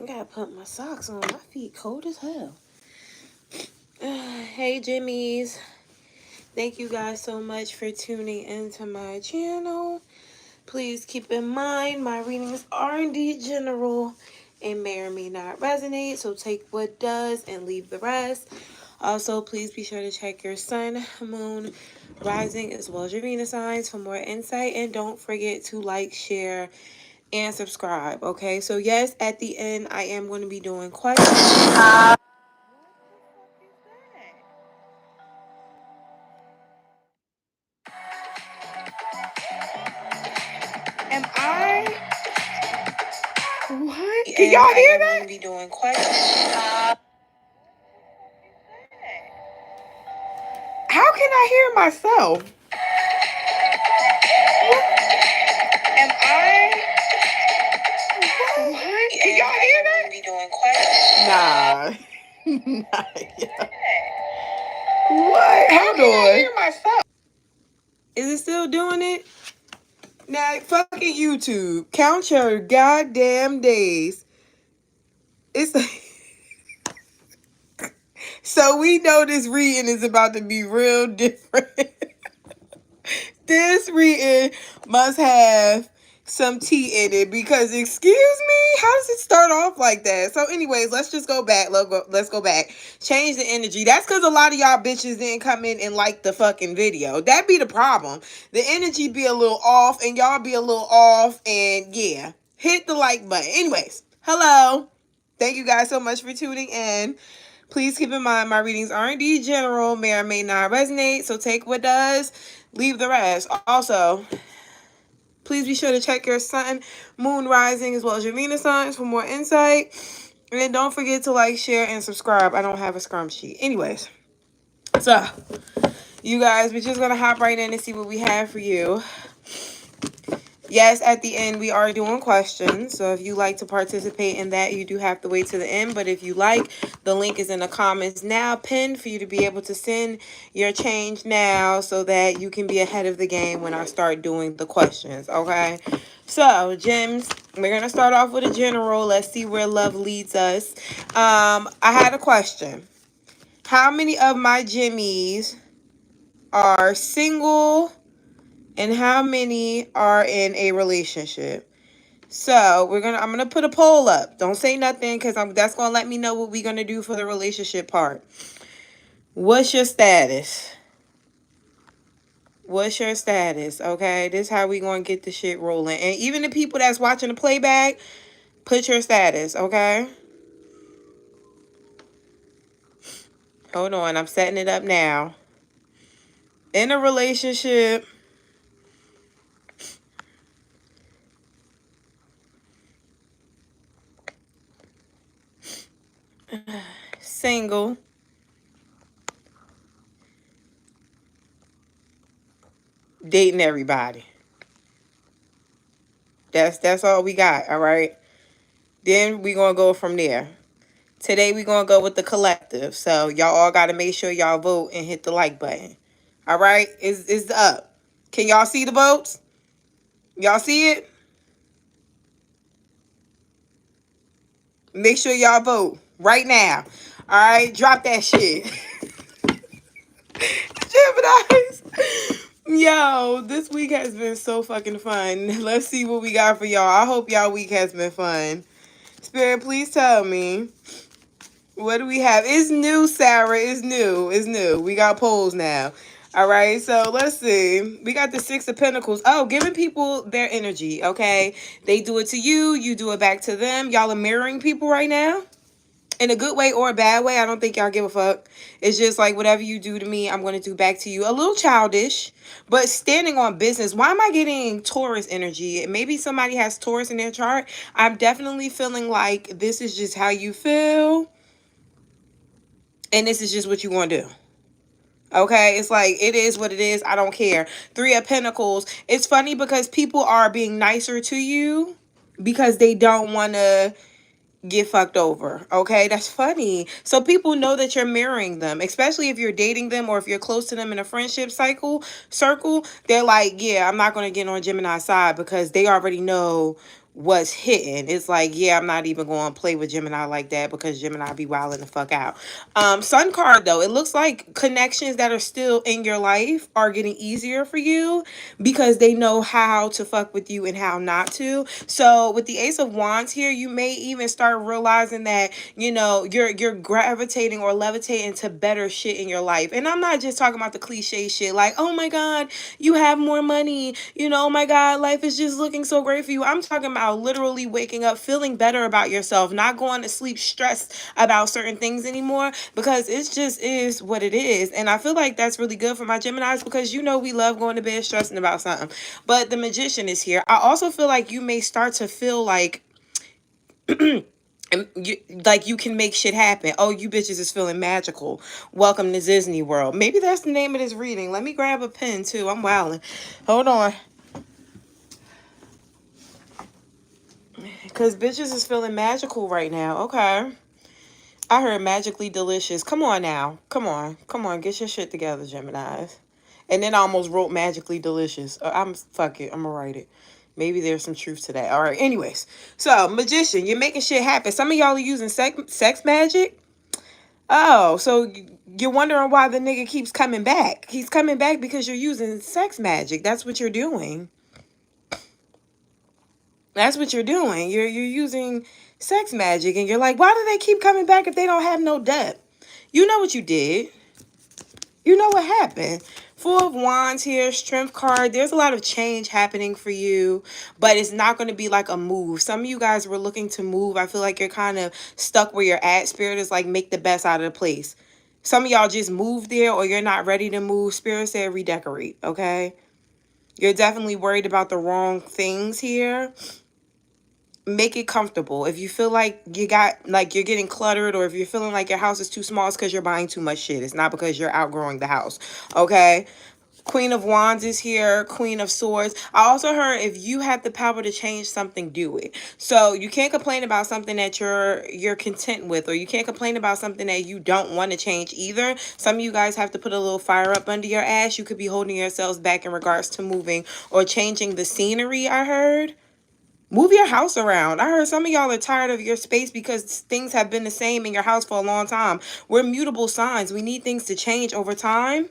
I gotta put my socks on. My feet cold as hell. Hey, Jimmies. Thank you guys so much for tuning into my channel. Please keep in mind my readings are indeed general and may or may not resonate. So take what does and leave the rest. Also, please be sure to check your sun, moon, rising, as well as your Venus signs for more insight. And don't forget to like, share, and subscribe. Okay, so yes, at the end, I am going to be doing questions. Am I? What? Can y'all hear that? I'm going to be doing questions. How can I hear myself? Am I? What? Can y'all hear that? Be doing questions. Nah. Nah, yeah. What? How can I hear myself? Is it still doing it? Now, fucking YouTube. Count your goddamn days. It's like... So we know this reading is about to be real different. This reading must have some tea in it because, excuse me, how does it start off like that? So anyways, let's just go back. Let's go back. Change the energy. That's because a lot of y'all bitches didn't come in and like the fucking video. That be the problem. The energy be a little off and y'all be a little off, and yeah, hit the like button. Anyways, hello. Thank you guys so much for tuning in. Please keep in mind my readings are indeed general, may or may not resonate, so take what does, leave the rest. Also, please be sure to check your sun, moon, rising, as well as your Venus signs for more insight. And then don't forget to like, share, and subscribe. I don't have a scrum sheet. Anyways, so you guys, we're just going to hop right in and see what we have for you. Yes, at the end, we are doing questions. So if you like to participate in that, you do have to wait to the end. But if you like, the link is in the comments now, pinned for you to be able to send your change now so that you can be ahead of the game when I start doing the questions, okay? So, gems, we're going to start off with a general. Let's see where love leads us. I had a question. How many of my Jimmies are single? And how many are in a relationship? So I'm gonna put a poll up. Don't say nothing because that's gonna let me know what we're gonna do for the relationship part. What's your status? What's your status? Okay, this is how we gonna get the shit rolling. And even the people that's watching the playback, put your status, okay? Hold on, I'm setting it up now. In a relationship. Single. Dating everybody. That's all we got, all right? Then we're going to go from there. Today we're going to go with the collective. So y'all all got to make sure y'all vote and hit the like button. All right? It's up. Can y'all see the votes? Y'all see it? Make sure y'all vote right now. All right? Drop that shit. Geminis. Yo, this week has been so fucking fun. Let's see what we got for y'all. I hope y'all week has been fun. Spirit, please tell me. What do we have? It's new, Sarah. It's new. It's new. We got polls now. All right, so let's see. We got the Six of Pentacles. Oh, giving people their energy, okay? They do it to you. You do it back to them. Y'all are mirroring people right now. In a good way or a bad way. I don't think y'all give a fuck. It's just like whatever you do to me, I'm going to do back to you. A little childish, but standing on business. Why am I getting Taurus energy? Maybe somebody has Taurus in their chart. I'm definitely feeling like this is just how you feel. And this is just what you want to do. Okay, it's like, it is what it is. I don't care. Three of Pentacles. It's funny because people are being nicer to you because they don't want to get fucked over. Okay, that's funny. So people know that you're mirroring them, especially if you're dating them or if you're close to them in a friendship circle. They're like, yeah, I'm not going to get on Gemini's side because they already know was hitting. It's like, yeah, I'm not even going to play with Gemini like that because Gemini be wilding the fuck out. Sun card though, it looks like connections that are still in your life are getting easier for you because they know how to fuck with you and how not to. So with the Ace of Wands here, you may even start realizing that, you know, you're gravitating or levitating to better shit in your life. And I'm not just talking about the cliche shit like, oh my God, you have more money, you know, oh my God, life is just looking so great for you. I'm talking about literally waking up feeling better about yourself, not going to sleep stressed about certain things anymore, because it just is what it is. And I feel like that's really good for my Geminis because, you know, we love going to bed stressing about something. But the Magician is here. I also feel like you may start to feel like you can make shit happen. Oh, you bitches is feeling magical. Welcome to Disney World. Maybe that's the name of this reading. Let me grab a pen too. I'm wilding. Hold on. Because bitches is feeling magical right now. Okay. I heard magically delicious. Come on now. Come on. Come on. Get your shit together, Geminis. And then I almost wrote magically delicious. Fuck it. I'm gonna write it. Maybe there's some truth to that. All right. Anyways. So, Magician, you're making shit happen. Some of y'all are using sex magic. Oh, so you're wondering why the nigga keeps coming back. He's coming back because you're using sex magic. That's what you're doing. That's what you're doing. You're using sex magic, and you're like, why do they keep coming back if they don't have no depth? You know what you did. You know what happened. Four of Wands here, Strength card. There's a lot of change happening for you, but it's not going to be like a move. Some of you guys were looking to move. I feel like you're kind of stuck where you're at. Spirit is like, make the best out of the place. Some of y'all just moved there, or you're not ready to move. Spirit said redecorate, okay? You're definitely worried about the wrong things here. Make it comfortable. If you feel like you're getting cluttered, or if you're feeling like your house is too small, it's because you're buying too much shit. It's not because you're outgrowing the house. Okay. Queen of Wands is here. Queen of Swords. I also heard if you have the power to change something, do it. So you can't complain about something that you're content with, or you can't complain about something that you don't want to change either. Some of you guys have to put a little fire up under your ass. You could be holding yourselves back in regards to moving or changing the scenery, I heard. Move your house around. I heard some of y'all are tired of your space because things have been the same in your house for a long time. We're mutable signs. We need things to change over time.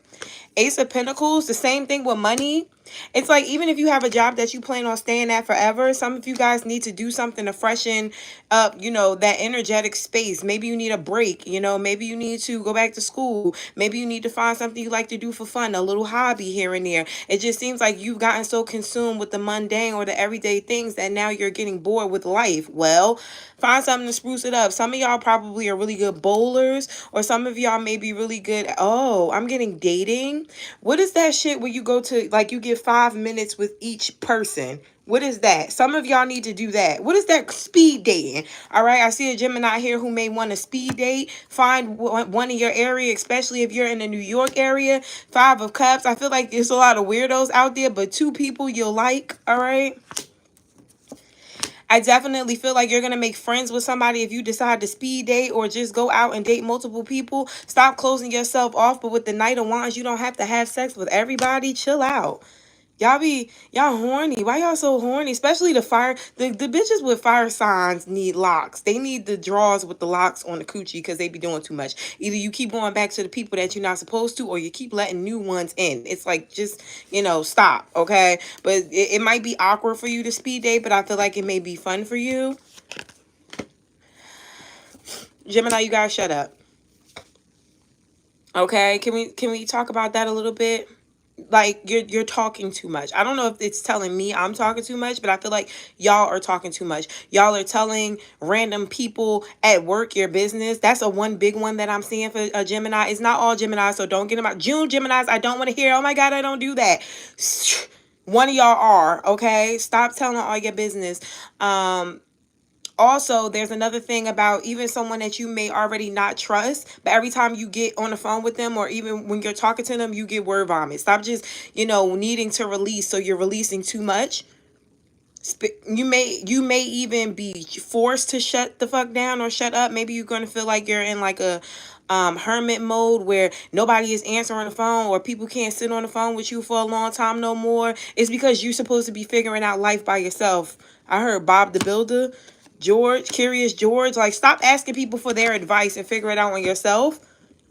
Ace of Pentacles, the same thing with money. It's like, even if you have a job that you plan on staying at forever, some of you guys need to do something to freshen up, you know, that energetic space. Maybe you need a break, you know, maybe you need to go back to school. Maybe you need to find something you like to do for fun, a little hobby here and there. It just seems like you've gotten so consumed with the mundane or the everyday things that now you're getting bored with life. Well, find something to spruce it up. Some of y'all probably are really good bowlers, or some of y'all may be really good. Oh, I'm getting dating. What is that shit where you go to, like, you get 5 minutes with each person? What is that? Some of y'all need to do that. What is that? Speed dating. All right. I see a Gemini here who may want to speed date. Find one in your area, especially if you're in the New York area. 5 of Cups. I feel like there's a lot of weirdos out there, but 2 people you'll like. All right. I definitely feel like you're going to make friends with somebody if you decide to speed date or just go out and date multiple people. Stop closing yourself off. But with the Knight of Wands, you don't have to have sex with everybody. Chill out. Y'all horny. Why y'all so horny? Especially the bitches with fire signs need locks. They need the drawers with the locks on the coochie because they be doing too much. Either you keep going back to the people that you're not supposed to, or you keep letting new ones in. It's like, just, you know, stop, okay? But it might be awkward for you to speed date, but I feel like it may be fun for you. Gemini, you guys shut up. Okay, can we talk about that a little bit? Like, you're talking too much. I don't know if it's telling me I'm talking too much, but I feel like y'all are talking too much. Y'all are telling random people at work your business. That's one big one that I'm seeing for a Gemini. It's not all Gemini, so don't get them out. June Geminis, I don't want to hear, oh my God, I don't do that. One of y'all are, okay? Stop telling all your business. Also, there's another thing about even someone that you may already not trust, but every time you get on the phone with them, or even when you're talking to them, you get word vomit. Stop just, you know, needing to release, so you're releasing too much. You may even be forced to shut the fuck down or shut up. Maybe you're going to feel like you're in like a hermit mode where nobody is answering the phone, or people can't sit on the phone with you for a long time no more. It's because you're supposed to be figuring out life by yourself. I heard Bob the Builder, George, Curious George. Like, stop asking people for their advice and figure it out on yourself,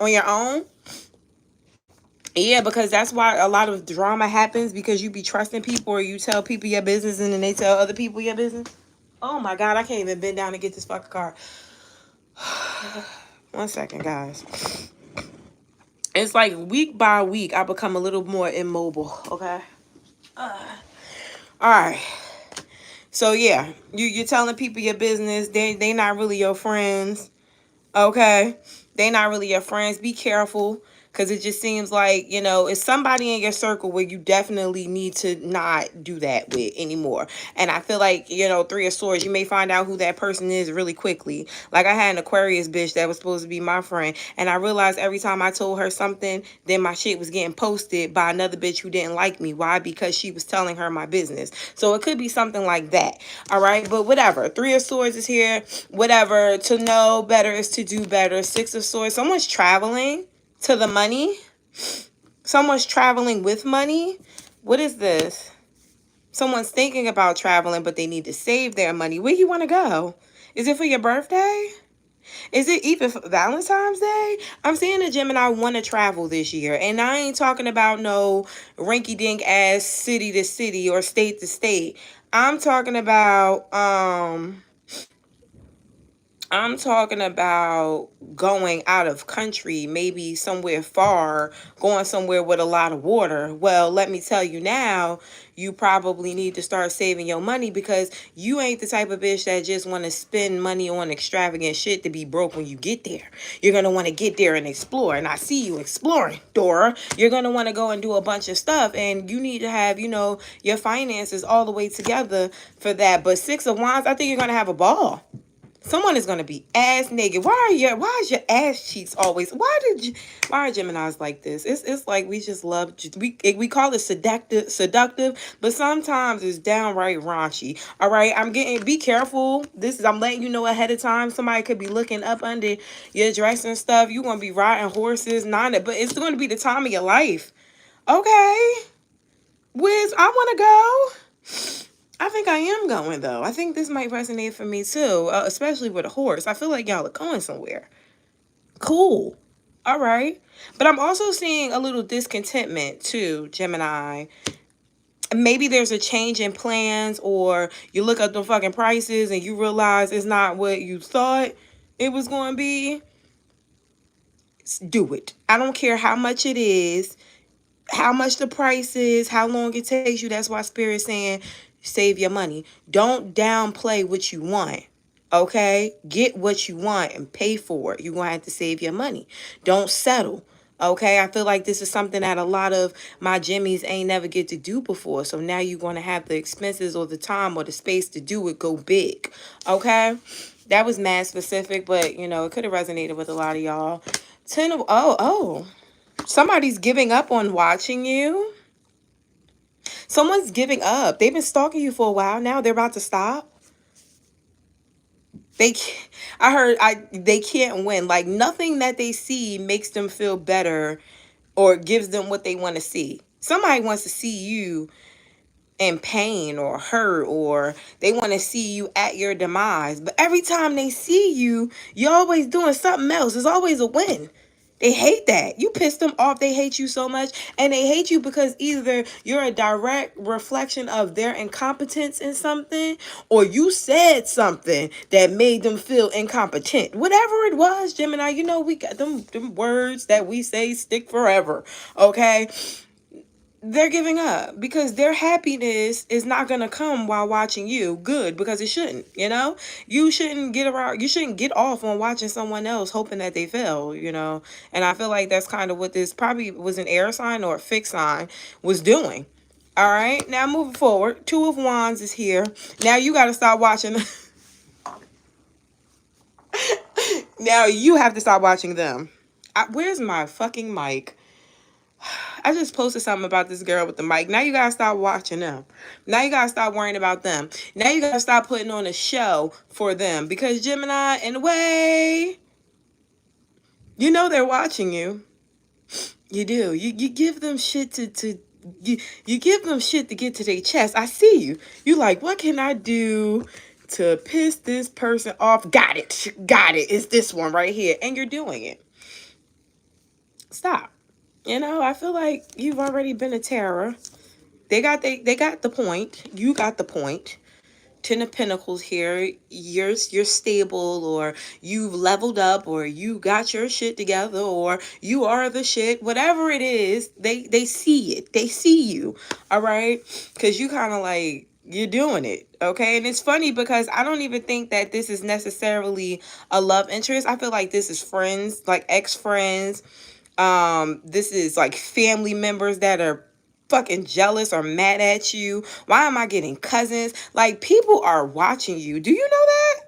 on your own. Yeah, because that's why a lot of drama happens, because you be trusting people, or you tell people your business and then they tell other people your business. Oh my God, I can't even bend down to get this fucking car. 1 second, guys. It's like week by week, I become a little more immobile, okay? All right. So yeah, you're telling people your business. They not really your friends. Okay, they not really your friends. Be careful, because it just seems like, you know, it's somebody in your circle where you definitely need to not do that with anymore. And I feel like, you know, Three of Swords, you may find out who that person is really quickly. Like, I had an Aquarius bitch that was supposed to be my friend, and I realized every time I told her something, then my shit was getting posted by another bitch who didn't like me. Why? Because she was telling her my business. So it could be something like that. All right, but whatever. Three of Swords is here. Whatever. To know better is to do better. Six of Swords. Someone's traveling to the money. Someone's traveling with money. What is this? Someone's thinking about traveling, but they need to save their money. Where you want to go? Is it for your birthday? Is it even for Valentine's Day? I'm seeing a Gemini want to travel this year. And I ain't talking about no rinky-dink ass city to city or state to state. I'm talking about going out of country, maybe somewhere far, going somewhere with a lot of water. Well, let me tell you now, you probably need to start saving your money, because you ain't the type of bitch that just want to spend money on extravagant shit to be broke when you get there. You're going to want to get there and explore. And I see you exploring, Dora. You're going to want to go and do a bunch of stuff. And you need to have, you know, your finances all the way together for that. But Six of Wands, I think you're going to have a ball. Someone is gonna be ass naked. Why is your ass cheeks always? Why are Geminis like this? It's like we just love, we call it seductive, but sometimes it's downright raunchy. All right, be careful. I'm letting you know ahead of time. Somebody could be looking up under your dress and stuff. You're gonna be riding horses, but it's gonna be the time of your life. Okay, Wiz, I wanna go. I think I am going, though. I think this might resonate for me, too, especially with a horse. I feel like y'all are going somewhere. Cool. All right. But I'm also seeing a little discontentment, too, Gemini. Maybe there's a change in plans, or you look up the fucking prices and you realize it's not what you thought it was going to be. Do it. I don't care how much it is, how much the price is, how long it takes you. That's why Spirit's saying save your money. Don't downplay what you want. Okay? Get what you want and pay for it. You're going to have to save your money. Don't settle. Okay? I feel like this is something that a lot of my Jimmies ain't never get to do before. So now you're going to have the expenses or the time or the space to do it go big. Okay? That was mad specific, but, you know, it could have resonated with a lot of y'all. Somebody's giving up on watching you. Someone's giving up. They've been stalking you for a while now. They're about to stop. They can't win. Like, nothing that they see makes them feel better or gives them what they want to see. Somebody wants to see you in pain or hurt, or they want to see you at your demise. But every time they see you, you're always doing something else. It's always a win. They hate that. You piss them off. They hate you so much. And they hate you because either you're a direct reflection of their incompetence in something, or you said something that made them feel incompetent. Whatever it was, Gemini, you know, we got them words that we say stick forever. Okay? They're giving up because their happiness is not going to come while watching you. Good, because it shouldn't, you know? You shouldn't get off on watching someone else hoping that they fail, you know? And I feel like that's kind of what this probably was an air sign or a fixed sign was doing. All right, now moving forward, Two of Wands is here. Now you got to stop watching. Now you have to stop watching them. Where's my fucking mic? I just posted something about this girl with the mic. Now you gotta stop watching them. Now you gotta stop worrying about them. Now you gotta stop putting on a show for them. Because Gemini, in a way, you know they're watching you. You do. You give them shit to you give them shit to get to their chest. I see you. You like, what can I do to piss this person off? Got it. Got it. It's this one right here. And you're doing it. Stop. I feel like you've already been a terror. They got the point. You got the point. Ten of Pentacles here. You're stable, or you've leveled up, or you got your shit together, or you are the shit. Whatever it is, they see it. They see you. All right, because you kind of like, you're doing it. Okay, and it's funny because I don't even think that this is necessarily a love interest. I feel like this is friends, like ex-friends. This is like family members that are fucking jealous or mad at you. Why am I getting cousins? Like, people are watching you. Do you know that?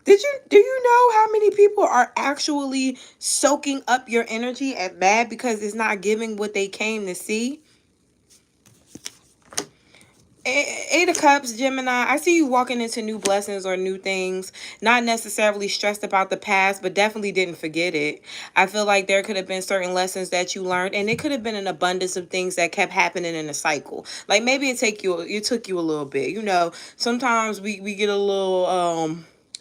Do you know how many people are actually soaking up your energy and mad because it's not giving what they came to see? Eight of Cups, Gemini. I see you walking into new blessings or new things. Not necessarily stressed about the past, but definitely didn't forget it. I feel like there could have been certain lessons that you learned, and it could have been an abundance of things that kept happening in a cycle. Like, maybe it took you a little bit. Sometimes we get a little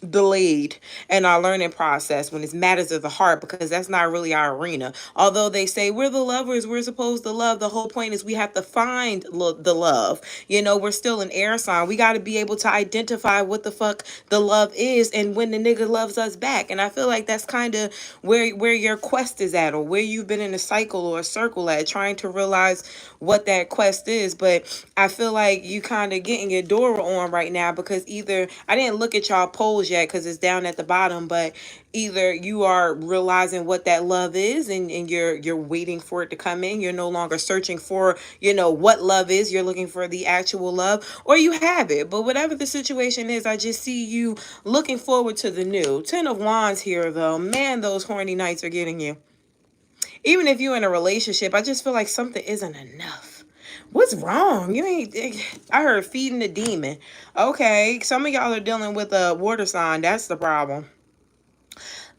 delayed in our learning process when it's matters of the heart, because that's not really our arena. Although they say we're the lovers, we're supposed to love, the whole point is we have to find the love. We're still an air sign. We got to be able to identify what the fuck the love is and when the nigga loves us back. And I feel like that's kind of where your quest is at, or where you've been in a cycle or a circle at, trying to realize what that quest is. But I feel like you kind of getting your door on right now, because either, I didn't look at y'all polls yet because it's down at the bottom, but either you are realizing what that love is, and you're waiting for it to come in. You're no longer searching for what love is. You're looking for the actual love, or you have it. But whatever the situation is, I just see you looking forward to the new. 10 of Wands here, though. Man, those horny nights are getting you. Even if you're in a relationship, I just feel like something isn't enough. What's wrong? I heard feeding the demon. Okay, some of y'all are dealing with a water sign. That's the problem.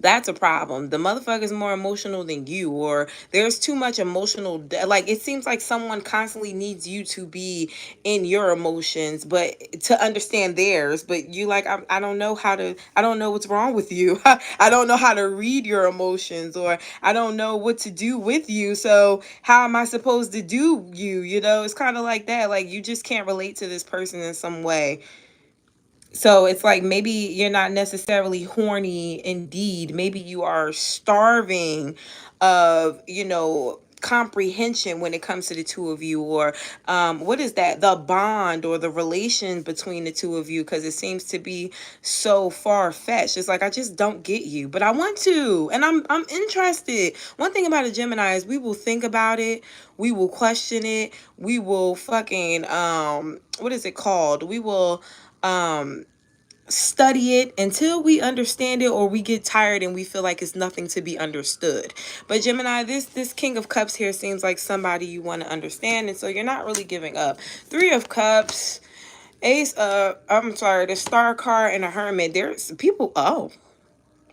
That's a problem. The motherfucker's more emotional than you, or there's too much emotional. Like, it seems like someone constantly needs you to be in your emotions, but to understand theirs. But you like, I don't know I don't know what's wrong with you. I don't know how to read your emotions, or I don't know what to do with you. So how am I supposed to do you? It's kind of like that. Like, you just can't relate to this person in some way. So it's like, maybe you're not necessarily horny indeed. Maybe you are starving of, comprehension when it comes to the two of you, or what is that? The bond or the relation between the two of you, because it seems to be so far-fetched. It's like, I just don't get you, but I want to, and I'm interested. One thing about a Gemini is we will think about it, we will question it, we will fucking what is it called? We will study it until we understand it, or we get tired and we feel like it's nothing to be understood. But Gemini, this King of Cups here seems like somebody you want to understand, and so you're not really giving up. Three of Cups, the Star card, and a Hermit. There's people. Oh,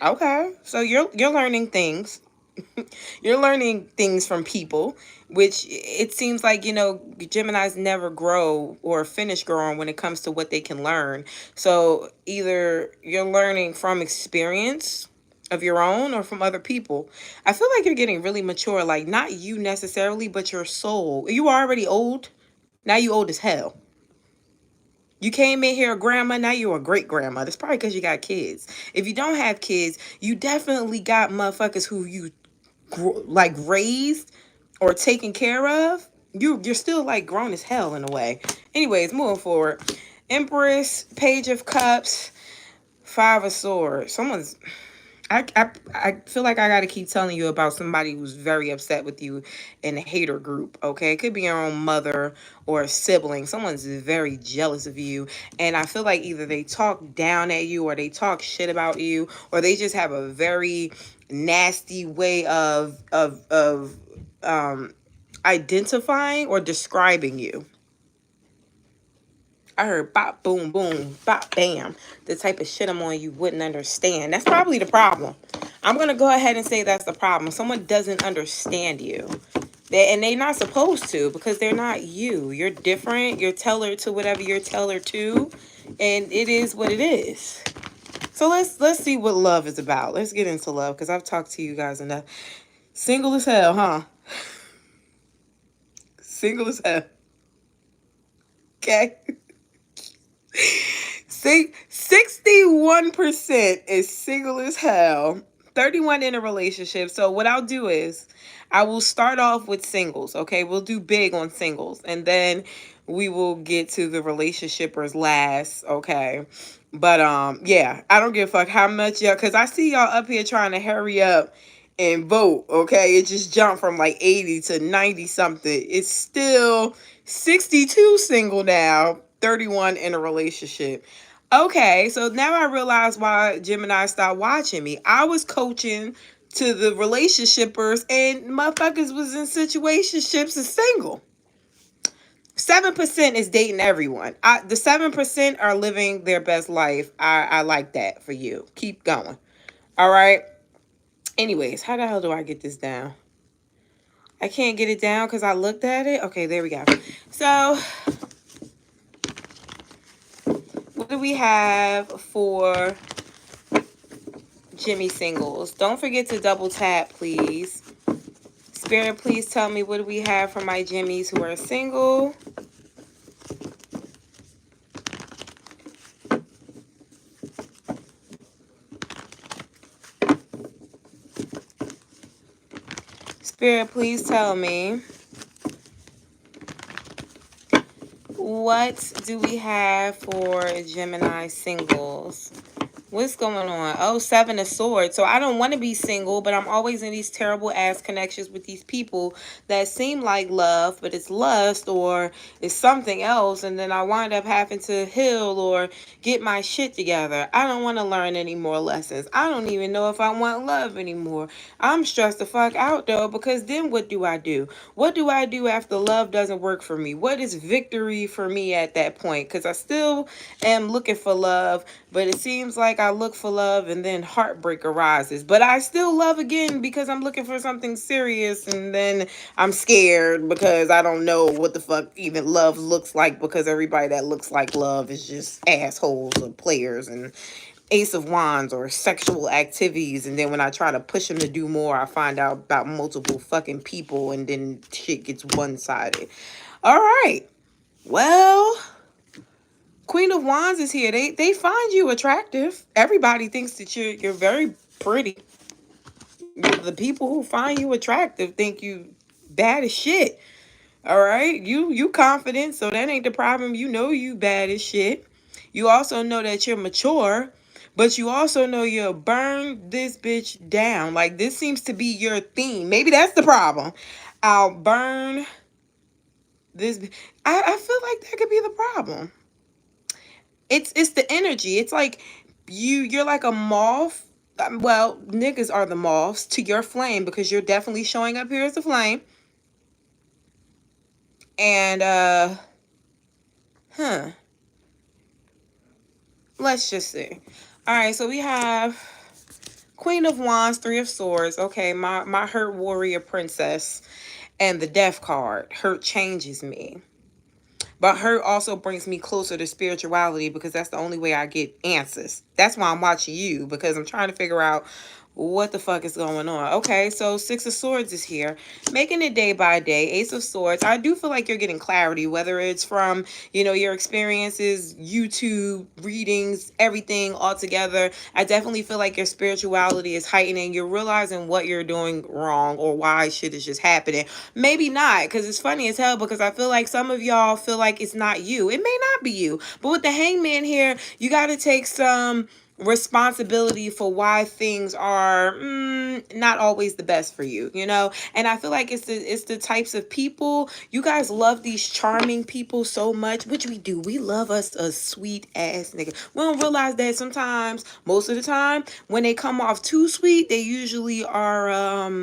okay, so you're learning things. You're learning things from people, which it seems like, Geminis never grow or finish growing when it comes to what they can learn. So either you're learning from experience of your own or from other people. I feel like you're getting really mature, like not you necessarily, but your soul. You are already old. Now you old as hell. You came in here a grandma, now you're a great grandma. That's probably because you got kids. If you don't have kids, you definitely got motherfuckers who you like raised or taken care of. You're still like grown as hell in a way. Anyways, moving forward. Empress, Page of Cups, Five of Swords. I feel like I gotta keep telling you about somebody who's very upset with you in a hater group. Okay, it could be your own mother or a sibling. Someone's very jealous of you, and I feel like either they talk down at you, or they talk shit about you, or they just have a very nasty way of identifying or describing you. I heard bop, boom, boom, bop, bam. The type of shit I'm on you wouldn't understand. That's probably the problem. I'm going to go ahead and say that's the problem. Someone doesn't understand you. And they're not supposed to, because they're not you. You're different. You're tailored to whatever you're tailored to. And it is what it is. So let's see what love is about. Let's get into love, because I've talked to you guys enough. Single as hell, huh? Single as hell. Okay. See, 61% is single as hell. 31 in a relationship. So what I'll do is I will start off with singles, okay? We'll do big on singles, and then we will get to the relationshipers last, okay? But yeah, I don't give a fuck how much y'all, cuz I see y'all up here trying to hurry up and vote, okay? It just jumped from like 80 to 90 something. It's still 62 single now, 31 in a relationship. Okay, so now I realize why Gemini stopped watching me. I was coaching to the relationshipers, and motherfuckers was in situationships and single. 7% is dating everyone. The 7% are living their best life. I like that for you. Keep going. All right. Anyways, how the hell do I get this down? I can't get it down because I looked at it. Okay, there we go. So what do we have for Jimmy singles? Don't forget to double tap, please. Spirit, please tell me, what do we have for my Jimmys who are single? Spirit, please tell me, what do we have for Gemini singles? What's going on? Oh, 7 of Swords. So I don't want to be single, but I'm always in these terrible ass connections with these people that seem like love, but it's lust or it's something else. And then I wind up having to heal or get my shit together. I don't want to learn any more lessons. I don't even know if I want love anymore. I'm stressed the fuck out though, because then what do I do? What do I do after love doesn't work for me? What is victory for me at that point? Because I still am looking for love, but it seems like I look for love and then heartbreak arises. But I still love again because I'm looking for something serious, and then I'm scared because I don't know what the fuck even love looks like, because everybody that looks like love is just assholes or players and Ace of Wands or sexual activities. And then when I try to push them to do more, I find out about multiple fucking people, and then shit gets one-sided. All right. Well, Queen of Wands is here. They find you attractive. Everybody thinks that you're very pretty. The people who find you attractive think you bad as shit. All right? You confident, so that ain't the problem. You know you bad as shit. You also know that you're mature, but you also know you'll burn this bitch down. Like, this seems to be your theme. Maybe that's the problem. I'll burn this. I feel like that could be the problem. It's the energy. It's like you're like a moth. Well, niggas are the moths to your flame, because you're definitely showing up here as a flame. And let's just see. All right, so we have Queen of Wands, 3 of Swords. Okay, my hurt warrior princess, and the Death card. Hurt changes me. But hurt also brings me closer to spirituality, because that's the only way I get answers. That's why I'm watching you, because I'm trying to figure out what the fuck is going on. Okay, so 6 of Swords is here, making it day by day. Ace of Swords. I do feel like you're getting clarity, whether it's from, your experiences, YouTube, readings, everything all together. I definitely feel like your spirituality is heightening. You're realizing what you're doing wrong, or why shit is just happening. Maybe not, because it's funny as hell, because I feel like some of y'all feel like it's not you. It may not be you. But with the Hangman here, you got to take some responsibility for why things are not always the best for you, and I feel like it's the types of people. You guys love these charming people so much, which we do. We love us a sweet ass nigga. We don't realize that sometimes, most of the time, when they come off too sweet, they usually are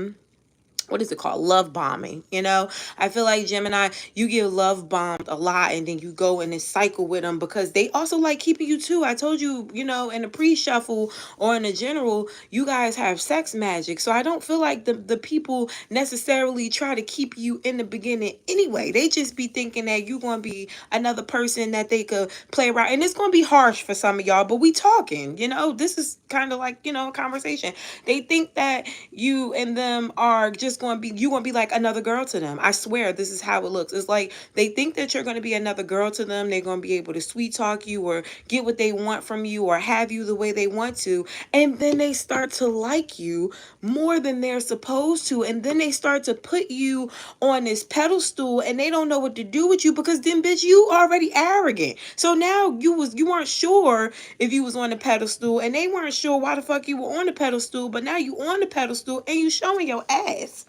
what is it called? Love bombing. You know, I feel like Gemini, you get love bombed a lot and then you go in this cycle with them because they also like keeping you too. I told you, you know, in the pre-shuffle or in the general, you guys have sex magic. So I don't feel like the people necessarily try to keep you in the beginning anyway. They just be thinking that you're going to be another person that they could play around. And it's going to be harsh for some of y'all, but we talking, you know, this is kind of like, you know, a conversation. They think that you and them are just going to be, you going to be like another girl to them. I swear this is how it looks. It's like they think that you're going to be another girl to them. They're going to be able to sweet talk you or get what they want from you or have you the way they want to. And then they start to like you more than they're supposed to. And then they start to put you on this pedestal and they don't know what to do with you because then, bitch, you already arrogant. So now you weren't sure if you was on the pedestal and they weren't sure why the fuck you were on the pedestal, but now you on the pedestal and you showing your ass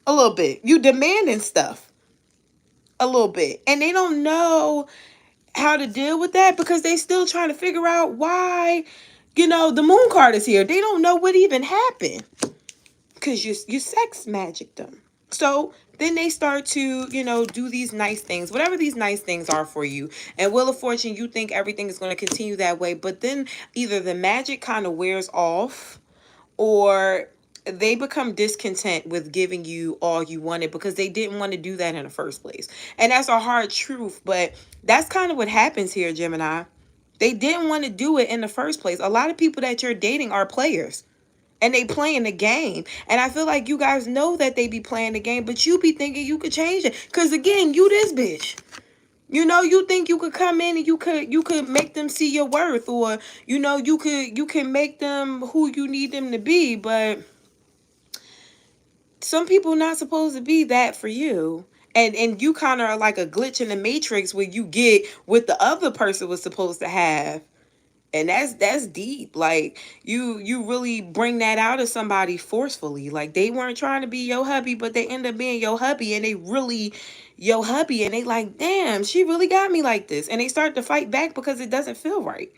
a little bit. You demanding stuff a little bit. And they don't know how to deal with that because they still trying to figure out why, you know, the moon card is here. They don't know what even happened because you sex magic them. So then they start to, you know, do these nice things, whatever these nice things are for you. And Wheel of Fortune, you think everything is going to continue that way. But then either the magic kind of wears off or they become discontent with giving you all you wanted because they didn't want to do that in the first place. And that's a hard truth, but that's kind of what happens here, Gemini. They didn't want to do it in the first place. A lot of people that you're dating are players and they playing the game. And I feel like you guys know that they be playing the game, but you be thinking you could change it. Because again, you this bitch. You know, you think you could come in and you could make them see your worth, or you know, you can make them who you need them to be, but some people not supposed to be that for you. And you kind of are like a glitch in the matrix where you get what the other person was supposed to have. And that's deep. Like you really bring that out of somebody forcefully. Like they weren't trying to be your hubby, but they end up being your hubby, and they really your hubby, and they like, damn, she really got me like this. And they start to fight back because it doesn't feel right.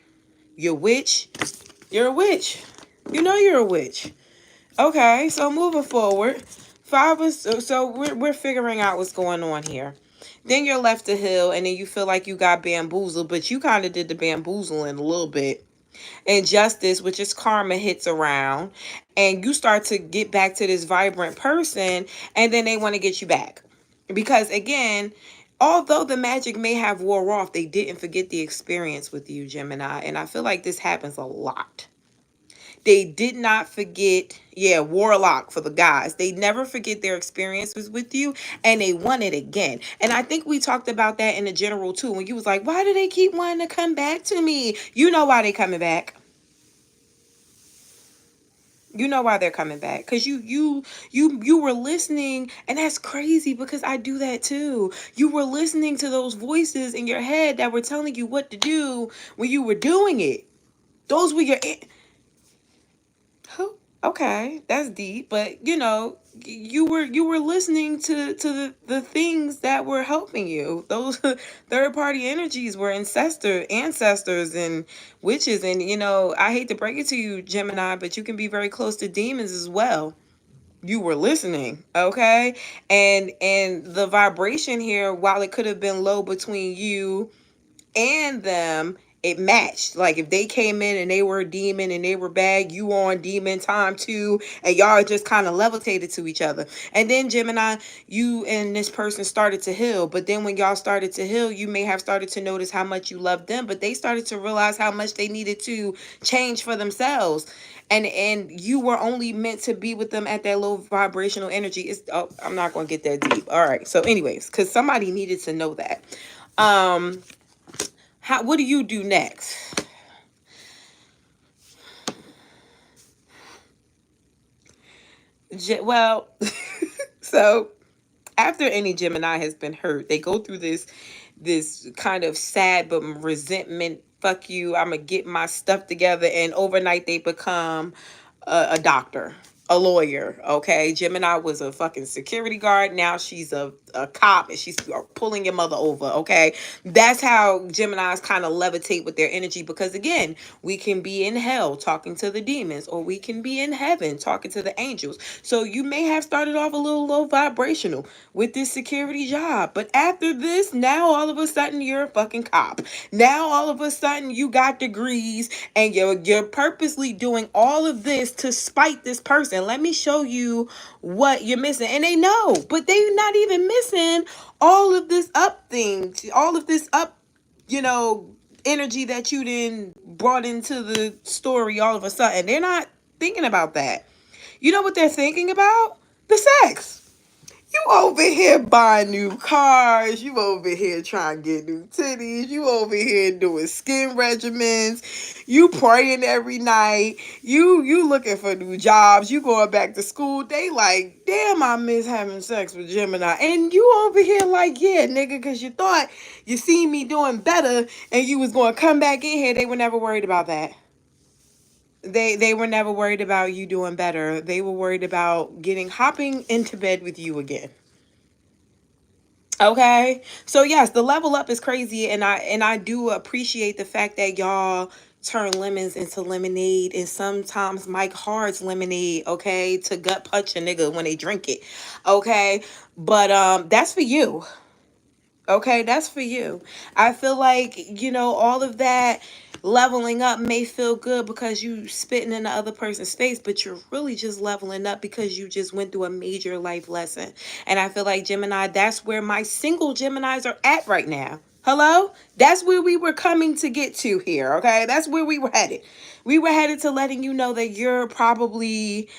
You're a witch. You're a witch. You know you're a witch. Okay, so moving forward, so we're figuring out what's going on here. Then you're left to heal, and then you feel like you got bamboozled, but you kind of did the bamboozling a little bit. And justice, which is karma, hits around, and you start to get back to this vibrant person, and then they want to get you back. Because again, although the magic may have wore off, they didn't forget the experience with you, Gemini. And I feel like this happens a lot. They did not forget, yeah, warlock for the guys. They never forget their experiences with you, and they want it again. And I think we talked about that in the general too, when you was like, why do they keep wanting to come back to me? You know why they coming back. You know why they're coming back, because you were listening, and that's crazy because I do that too. You were listening to those voices in your head that were telling you what to do when you were doing it. Those were your okay, that's deep, but you know, you were listening to the things that were helping you. Those third party energies were ancestors and witches, and you know, I hate to break it to you, Gemini, but you can be very close to demons as well. You were listening, okay? And the vibration here, while it could have been low between you and them, it matched. Like if they came in and they were a demon and they were bad, you on demon time too, and y'all just kind of levitated to each other. And then Gemini, you and this person started to heal, but then when y'all started to heal, you may have started to notice how much you loved them, but they started to realize how much they needed to change for themselves. And you were only meant to be with them at that low vibrational energy. I'm not gonna get that deep. All right, so anyways, because somebody needed to know that. What do you do next? Well, so after any Gemini has been hurt, they go through this kind of sad but resentment. Fuck you, I'm gonna get my stuff together, and overnight they become a doctor, a lawyer, okay? Gemini was a fucking security guard. Now she's a cop and she's pulling your mother over, okay? That's how Geminis kind of levitate with their energy, because again, we can be in hell talking to the demons, or we can be in heaven talking to the angels. So you may have started off a little low vibrational with this security job, but after this, now all of a sudden you're a fucking cop. Now all of a sudden you got degrees and you're purposely doing all of this to spite this person. Let me show you what you're missing. And they know, but they're not even missing all of this up thing, all of this up, energy that you then brought into the story all of a sudden. They're not thinking about that. You know what they're thinking about? The sex. You over here buying new cars. You over here trying to get new titties. You over here doing skin regimens. You praying every night. You looking for new jobs. You going back to school. They like, damn, I miss having sex with Gemini. And you over here like, yeah, nigga, because you thought you seen me doing better and you was going to come back in here. They were never worried about that. They were never worried about you doing better. They were worried about hopping into bed with you again. Okay? So yes, the level up is crazy, and I do appreciate the fact that y'all turn lemons into lemonade, and sometimes Mike Hard's lemonade, okay, to gut punch a nigga when they drink it. Okay? But that's for you. Okay, that's for you. I feel like, all of that leveling up may feel good because you spitting in the other person's face, but you're really just leveling up because you just went through a major life lesson. And I feel like, Gemini, that's where my single Geminis are at right now. Hello? That's where we were coming to get to here, okay? That's where we were headed. We were headed to letting you know that you're probably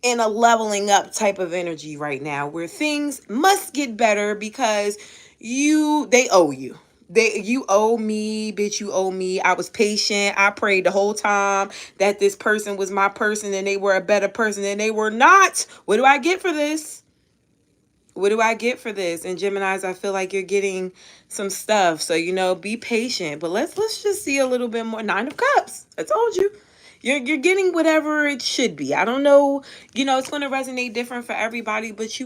in a leveling up type of energy right now, where things must get better because they owe you. You owe me, bitch, you owe me. I was patient. I prayed the whole time that this person was my person and they were a better person, and they were not. What do I get for this? What do I get for this? And Geminis, I feel like you're getting some stuff. So, be patient. But let's just see a little bit more. Nine of Cups. I told you. You're getting whatever it should be. I don't know. It's going to resonate different for everybody, but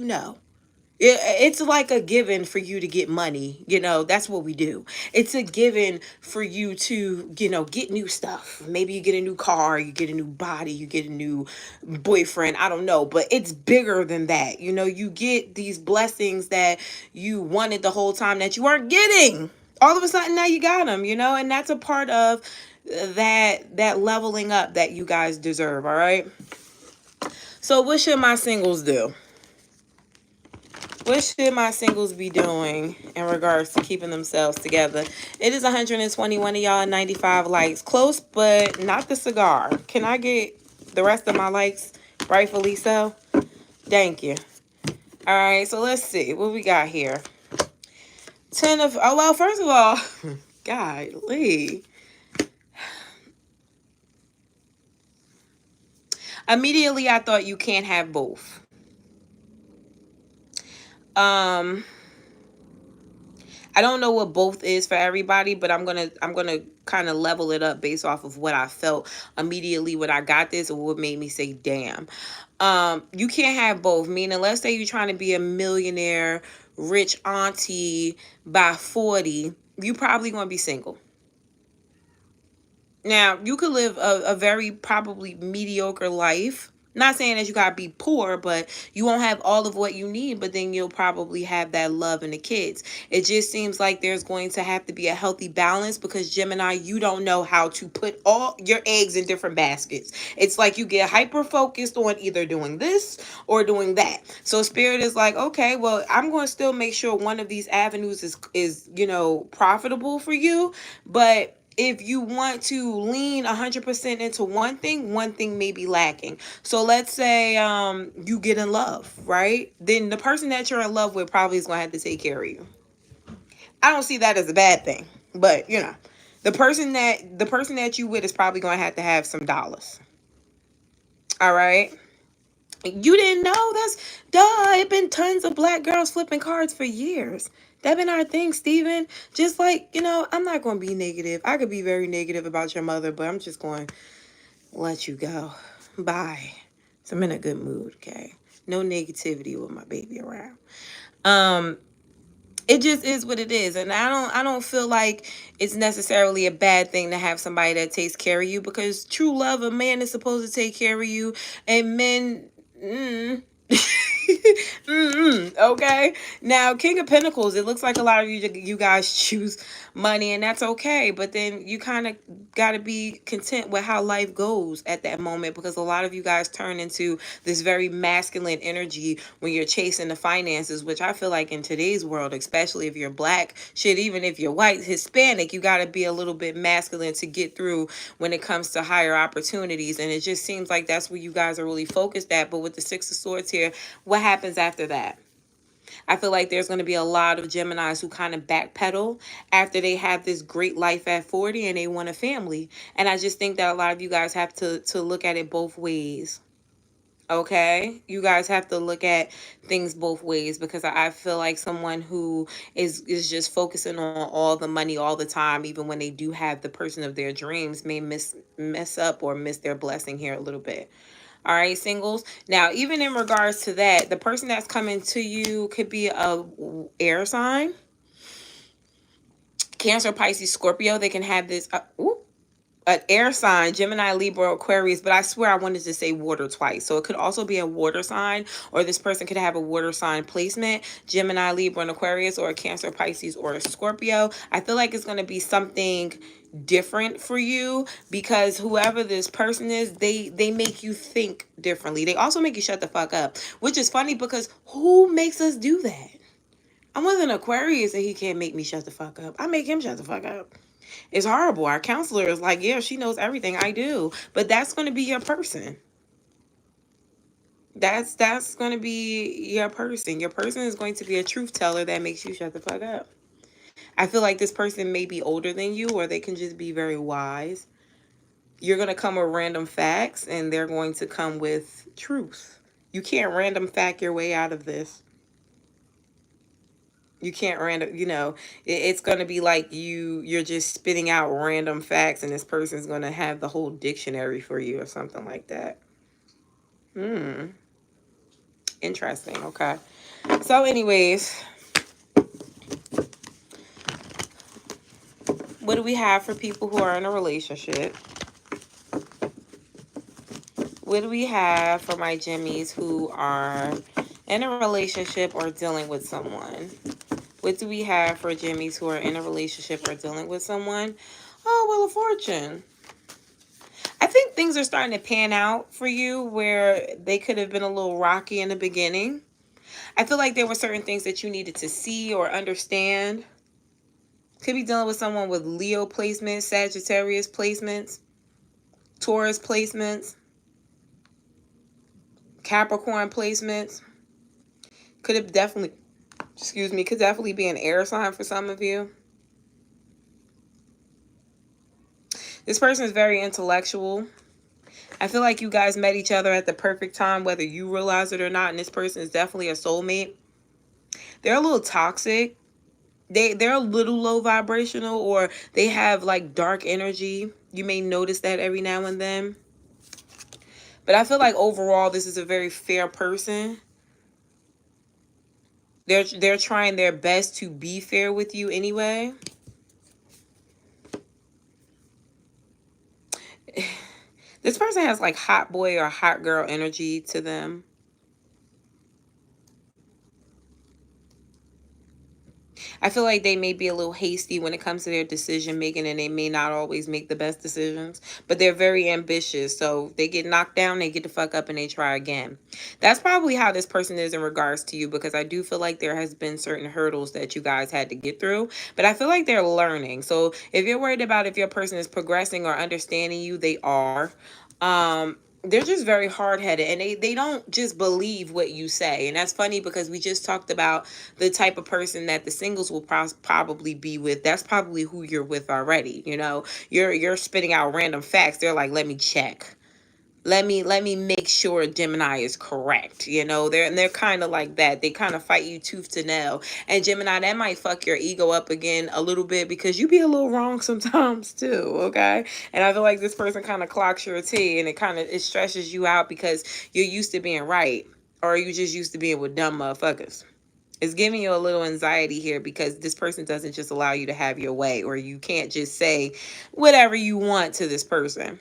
it's like a given for you to get money. That's what we do. It's a given for you to, get new stuff. Maybe you get a new car, you get a new body, you get a new boyfriend. I don't know. But it's bigger than that. You get these blessings that you wanted the whole time that you weren't getting. All of a sudden now you got them, and that's a part of that leveling up that you guys deserve. All right. So what should my singles do? What should my singles be doing in regards to keeping themselves together? It is 121 of y'all and 95 likes. Close, but not the cigar. Can I get the rest of my likes? Rightfully so. Thank you. All right, so let's see what we got here. Well, first of all, golly. Immediately, I thought you can't have both. I don't know what both is for everybody, but I'm gonna kind of level it up based off of what I felt immediately when I got this, or what made me say, damn. You can't have both. Meaning, let's say you're trying to be a millionaire, rich auntie by 40, you probably gonna be single. Now, you could live a very probably mediocre life. Not saying that you gotta be poor, but you won't have all of what you need, but then you'll probably have that love and the kids. It just seems like there's going to have to be a healthy balance, because Gemini, you don't know how to put all your eggs in different baskets. It's like you get hyper focused on either doing this or doing that. So Spirit is like, okay, well, I'm going to still make sure one of these avenues is profitable for you, but if you want to lean 100% into one thing may be lacking. So let's say you get in love, right? Then the person that you're in love with probably is going to have to take care of you. I don't see that as a bad thing, but the person that you with is probably going to have some dollars. All right. You didn't know? It's been tons of black girls flipping cards for years. That been our thing, Steven. Just like, I'm not going to be negative. I could be very negative about your mother, but I'm just going to let you go. Bye. So I'm in a good mood, okay? No negativity with my baby around. It just is what it is, and I don't feel like it's necessarily a bad thing to have somebody that takes care of you, because true love, a man is supposed to take care of you, and men, okay. Now, King of Pentacles, it looks like a lot of you guys choose money, and that's okay. But then you kind of got to be content with how life goes at that moment, because a lot of you guys turn into this very masculine energy when you're chasing the finances, which I feel like in today's world, especially if you're black, shit, even if you're white, Hispanic, you got to be a little bit masculine to get through when it comes to higher opportunities. And it just seems like that's where you guys are really focused at. But with the Six of Swords here, what happens after that? I feel like there's going to be a lot of Geminis who kind of backpedal after they have this great life at 40 and they want a family. And I just think that a lot of you guys have to look at it both ways. Okay, you guys have to look at things both ways, because I feel like someone who is just focusing on all the money all the time, even when they do have the person of their dreams, may mess up or miss their blessing here a little bit. All right, singles. Now, even in regards to that, the person that's coming to you could be a air sign, Cancer, Pisces, Scorpio. They can have this. An air sign, Gemini, Libra, Aquarius, but I swear I wanted to say water twice. So it could also be a water sign, or this person could have a water sign placement, Gemini, Libra, and Aquarius, or a Cancer, Pisces, or a Scorpio. I feel like it's going to be something different for you, because whoever this person is, they make you think differently. They also make you shut the fuck up, which is funny, because who makes us do that? I'm with an Aquarius and he can't make me shut the fuck up. I make him shut the fuck up. It's horrible. Our counselor is like, yeah, she knows everything I do. But that's going to be your person. That's going to be your person. Your person is going to be a truth teller that makes you shut the fuck up. I feel like this person may be older than you, or they can just be very wise. You're going to come with random facts, and they're going to come with truth. You can't random fact your way out of this. You can't random, it's going to be like you're just spitting out random facts, and this person's going to have the whole dictionary for you or something like that. Interesting. Okay. So anyways, what do we have for people who are in a relationship? What do we have for my Jimmies who are in a relationship or dealing with someone? What do we have for Jimmies who are in a relationship or dealing with someone? Oh, Wheel of Fortune. I think things are starting to pan out for you where they could have been a little rocky in the beginning. I feel like there were certain things that you needed to see or understand. Could be dealing with someone with Leo placements, Sagittarius placements, Taurus placements, Capricorn placements. Could have definitely, could definitely be an air sign for some of you. This person is very intellectual. I feel like you guys met each other at the perfect time, whether you realize it or not, and this person is definitely a soulmate. They're a little toxic. They're a little low vibrational, or they have like dark energy. You may notice that every now and then. But I feel like overall this is a very fair person. They're trying their best to be fair with you anyway. This person has like hot boy or hot girl energy to them. I feel like they may be a little hasty when it comes to their decision making, and they may not always make the best decisions, but they're very ambitious. So they get knocked down, they get the fuck up and they try again. That's probably how this person is in regards to you, because I do feel like there has been certain hurdles that you guys had to get through, but I feel like they're learning. So if you're worried about if your person is progressing or understanding you, they are. They're just very hard-headed, and they don't just believe what you say. And that's funny, because we just talked about the type of person that the singles will probably be with. That's probably who you're with already. You're spitting out random facts. They're like, let me check. Let me make sure Gemini is correct. You know, they're kind of like that. They kind of fight you tooth to nail. And Gemini, that might fuck your ego up again a little bit because you be a little wrong sometimes too. Okay, and I feel like this person kind of clocks your T, and it stresses you out because you're used to being right, or you just used to being with dumb motherfuckers. It's giving you a little anxiety here because this person doesn't just allow you to have your way, or you can't just say whatever you want to this person.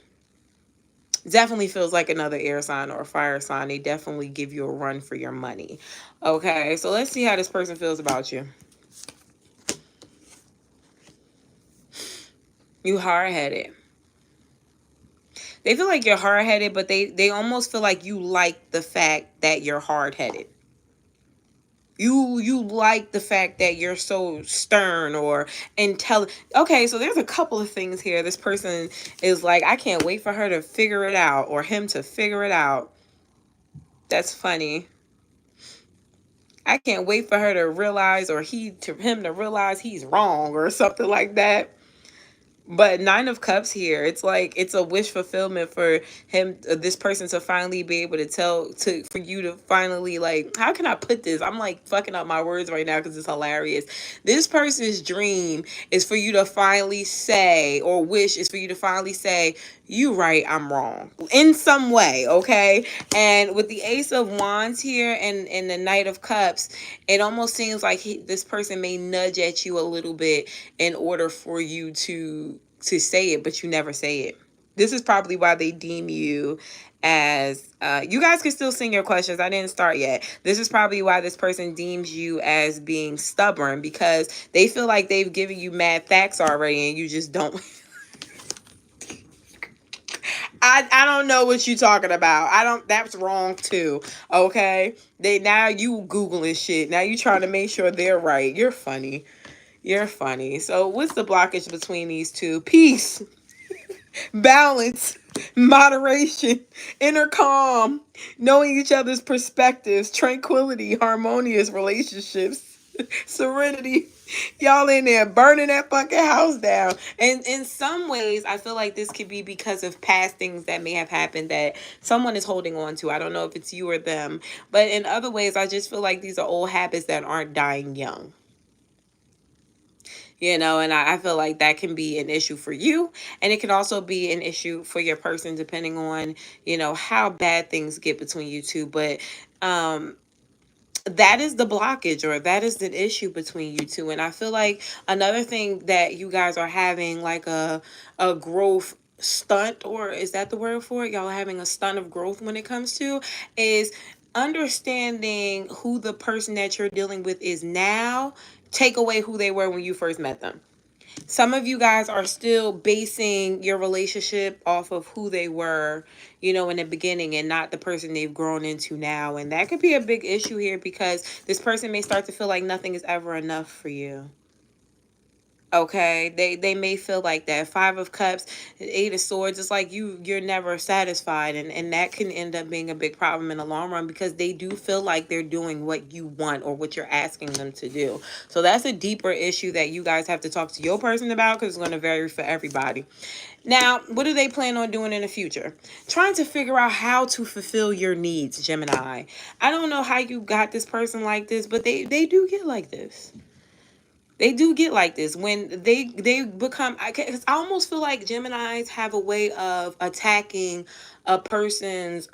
Definitely feels like another air sign or a fire sign. They definitely give you a run for your money. Okay, so let's see how this person feels about you. You hard-headed. They feel like you're hard-headed, but they almost feel like you like the fact that you're hard-headed. You like the fact that you're so stern or intelligent. Okay, so there's a couple of things here. This person is like, I can't wait for her to figure it out, or him to figure it out. That's funny. I can't wait for her to realize, or him to realize he's wrong or something like that. But Nine of Cups here, it's like it's a wish fulfillment for him, this person, to finally be able to for you to finally, like, how can I put this? I'm like fucking up my words right now because it's hilarious. This person's dream is for you to finally say, or wish is for you to finally say, you right, I'm wrong, in some way, okay? And with the Ace of Wands here and the Knight of Cups, it almost seems like this person may nudge at you a little bit in order for you to say it, but you never say it. This is probably why they deem you as, you guys can still sing your questions. I didn't start yet. This is probably why this person deems you as being stubborn, because they feel like they've given you mad facts already and you just don't. I don't know what you talking about. That's wrong too. Okay. Now you Googling shit. Now you trying to make sure they're right. You're funny. You're funny. So what's the blockage between these two? Peace, balance, moderation, inner calm, knowing each other's perspectives, tranquility, harmonious relationships, serenity. Y'all in there burning that fucking house down. And in some ways, I feel like this could be because of past things that may have happened that someone is holding on to. I don't know if it's you or them. But in other ways, I just feel like these are old habits that aren't dying young. You know, and I feel like that can be an issue for you, and it can also be an issue for your person, depending on, you know, how bad things get between you two. But that is the blockage, or that is the issue between you two. And I feel like another thing that you guys are having, like a growth stunt, or is that the word for it? Y'all are having a stunt of growth when it comes to, is understanding who the person that you're dealing with is now. Take away who they were when you first met them. Some of you guys are still basing your relationship off of who they were, you know, in the beginning, and not the person they've grown into now. And that could be a big issue here, because this person may start to feel like nothing is ever enough for you. Okay, they may feel like that. Five of Cups, Eight of Swords, it's like you're never satisfied, and that can end up being a big problem in the long run, because they do feel like they're doing what you want or what you're asking them to do. So that's a deeper issue that you guys have to talk to your person about, because it's going to vary for everybody. Now, what do they plan on doing in the future? Trying to figure out how to fulfill your needs, Gemini. I don't know how you got this person like this, but they do get like this. They do get like this when they become, I almost feel like Geminis have a way of attacking a person's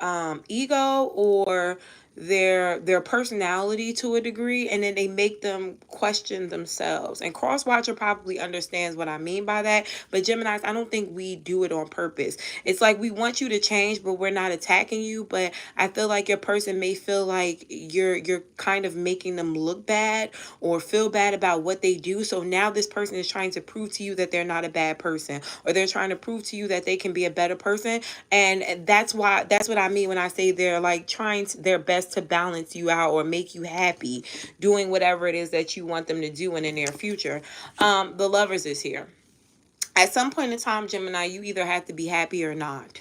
ego, or their personality to a degree, and then they make them question themselves. And Cross Watcher probably understands what I mean by that, but Geminis, I don't think we do it on purpose. It's like we want you to change, but we're not attacking you. But I feel like your person may feel like you're kind of making them look bad or feel bad about what they do. So now this person is trying to prove to you that they're not a bad person, or they're trying to prove to you that they can be a better person. And that's what I mean when I say they're like trying their best to balance you out or make you happy, doing whatever it is that you want them to do in the near future. The Lovers is here. At some point in time, Gemini, you either have to be happy or not.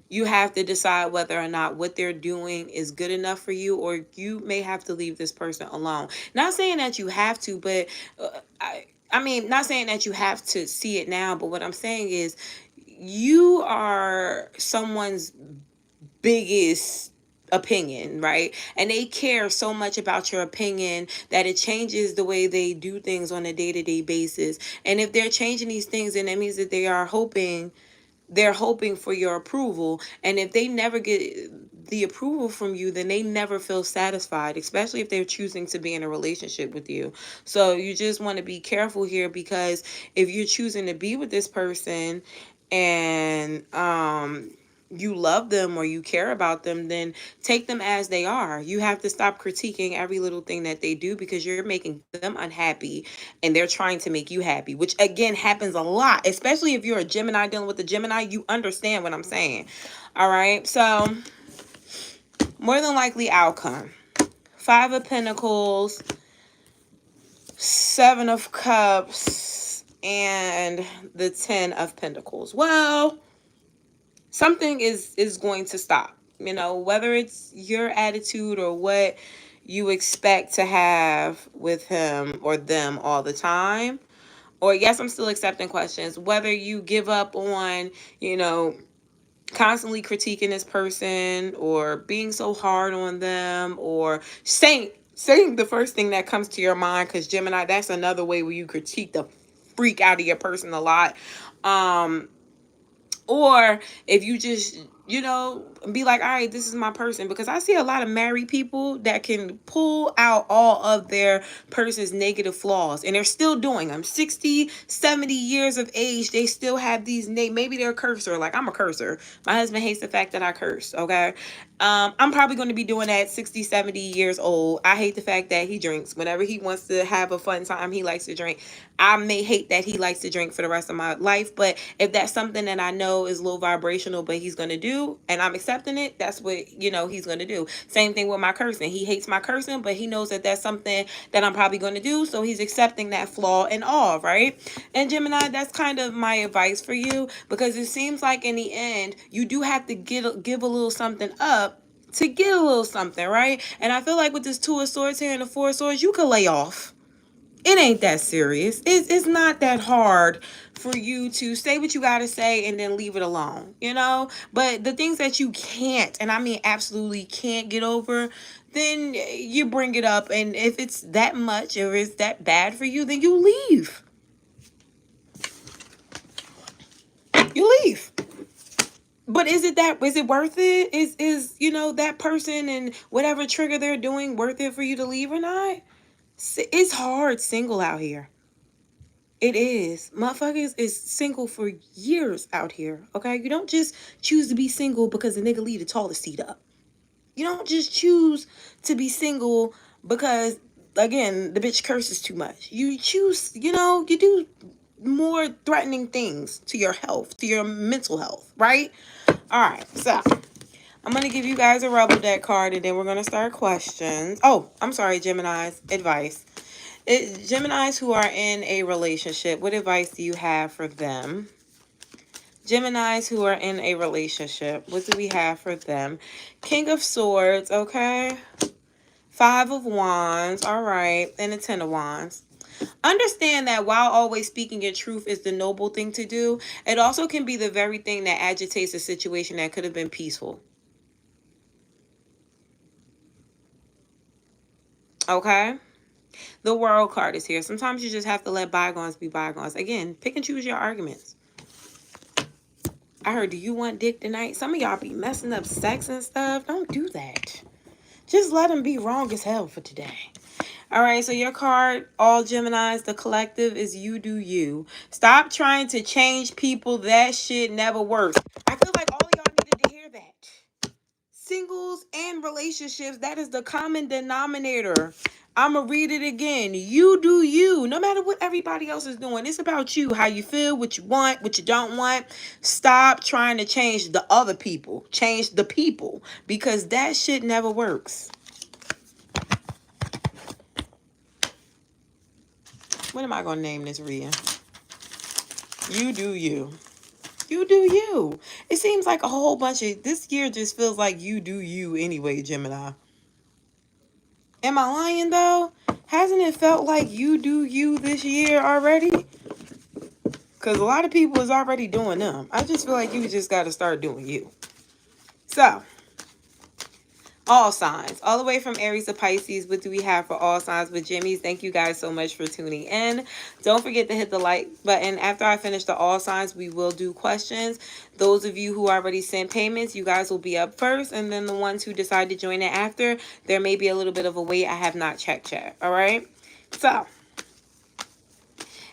You have to decide whether or not what they're doing is good enough for you, or you may have to leave this person alone. Not saying that you have to, but I mean, not saying that you have to see it now, but what I'm saying is you are someone's biggest opinion, right? And they care so much about your opinion that it changes the way they do things on a day-to-day basis. And if they're changing these things, then that means that they're hoping for your approval. And if they never get the approval from you, then they never feel satisfied, especially if they're choosing to be in a relationship with you. So you just want to be careful here, because if you're choosing to be with this person and you love them or you care about them, then take them as they are. You have to stop critiquing every little thing that they do, because you're making them unhappy and they're trying to make you happy, which again happens a lot, especially if you're a Gemini dealing with a Gemini. You understand what I'm saying. All right. So more than likely outcome: Five of Pentacles, Seven of Cups, and the Ten of Pentacles. Well, something is going to stop, whether it's your attitude or what you expect to have with him or them all the time. Or yes, I'm still accepting questions. Whether you give up on, constantly critiquing this person or being so hard on them, or saying the first thing that comes to your mind, because Gemini, that's another way where you critique the freak out of your person a lot. Or if you just, be like, all right, this is my person. Because I see a lot of married people that can pull out all of their person's negative flaws, and they're still doing them. 60, 70 years of age, they still have these, maybe they're a cursor. Like, I'm a cursor. My husband hates the fact that I curse, okay? I'm probably going to be doing that 60, 70 years old. I hate the fact that he drinks. Whenever he wants to have a fun time, he likes to drink. I may hate that he likes to drink for the rest of my life, but if that's something that I know is low vibrational, but he's going to do, and I'm accepting it, that's what, he's going to do. Same thing with my cursing. He hates my cursing, but he knows that that's something that I'm probably going to do, so he's accepting that flaw and all, right? And Gemini, that's kind of my advice for you, because it seems like in the end, you do have to give a little something up to get a little something, right? And I feel like with this Two of Swords here and the Four of Swords, you could lay off. It ain't that serious. It's not that hard for you to say what you got to say and then leave it alone, But the things that you can't, and I mean absolutely can't get over, then you bring it up. And if it's that much or it's that bad for you, then you leave. You leave. But is it worth it? Is that person and whatever trigger they're doing worth it for you to leave or not? It's hard single out here. It is. Motherfuckers is single for years out here, okay? You don't just choose to be single because the nigga leave the tallest seat up. You don't just choose to be single because, again, the bitch curses too much. You choose, you do more threatening things to your health, to your mental health, right? All right, so I'm going to give you guys a Rebel deck card, and then we're going to start questions. Oh, I'm sorry, Gemini's advice. Geminis who are in a relationship, what advice do you have for them? Geminis who are in a relationship, what do we have for them? King of Swords, okay. Five of Wands, all right. And the Ten of Wands. Understand that while always speaking your truth is the noble thing to do, it also can be the very thing that agitates a situation that could have been peaceful. Okay? The World card is here. Sometimes you just have to let bygones be bygones. Again, pick and choose your arguments. I heard, do you want dick tonight? Some of y'all be messing up sex and stuff. Don't do that. Just let them be wrong as hell for today. All right, so your card, all Geminis, the collective is you do you. Stop trying to change people. That shit never works. I feel like all of y'all needed to hear that. Singles and relationships, that is the common denominator. I'm going to read it again. You do you. No matter what everybody else is doing. It's about you. How you feel, what you want, what you don't want. Stop trying to change the other people. Change the people. Because that shit never works. What am I going to name this reading? You do you. You do you. It seems like a whole bunch of... This year just feels like you do you anyway, Gemini. Am I lying, though? Hasn't it felt like you do you this year already? Because a lot of people is already doing them. I just feel like you just got to start doing you. So, all signs, all the way from Aries to Pisces. What do we have for all signs with Jimmy's? Thank you guys so much for tuning in. Don't forget to hit the like button. After I finish the all signs, we will do questions. Those of you who already sent payments, you guys will be up first. And then the ones who decide to join it after, there may be a little bit of a wait. I have not checked yet. All right. So,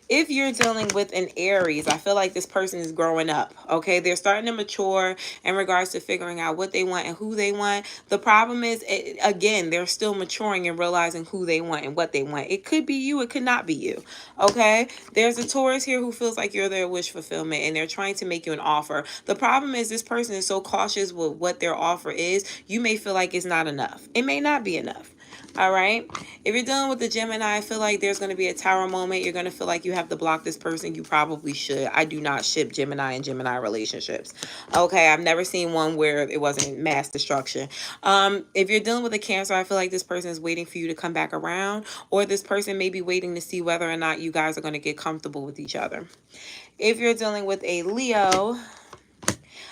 if you're dealing with an Aries, I feel like this person is growing up, okay? They're starting to mature in regards to figuring out what they want and who they want. The problem is, again, they're still maturing and realizing who they want and what they want. It could be you, it could not be you, okay? There's a Taurus here who feels like you're their wish fulfillment and they're trying to make you an offer. The problem is this person is so cautious with what their offer is, you may feel like it's not enough. It may not be enough. All right. If you're dealing with the Gemini, I feel like there's going to be a tower moment. You're going to feel like you have to block this person. You probably should. I do not ship Gemini and Gemini relationships. Okay. I've never seen one where it wasn't mass destruction. If you're dealing with a Cancer, I feel like this person is waiting for you to come back around, or this person may be waiting to see whether or not you guys are going to get comfortable with each other. If you're dealing with a Leo,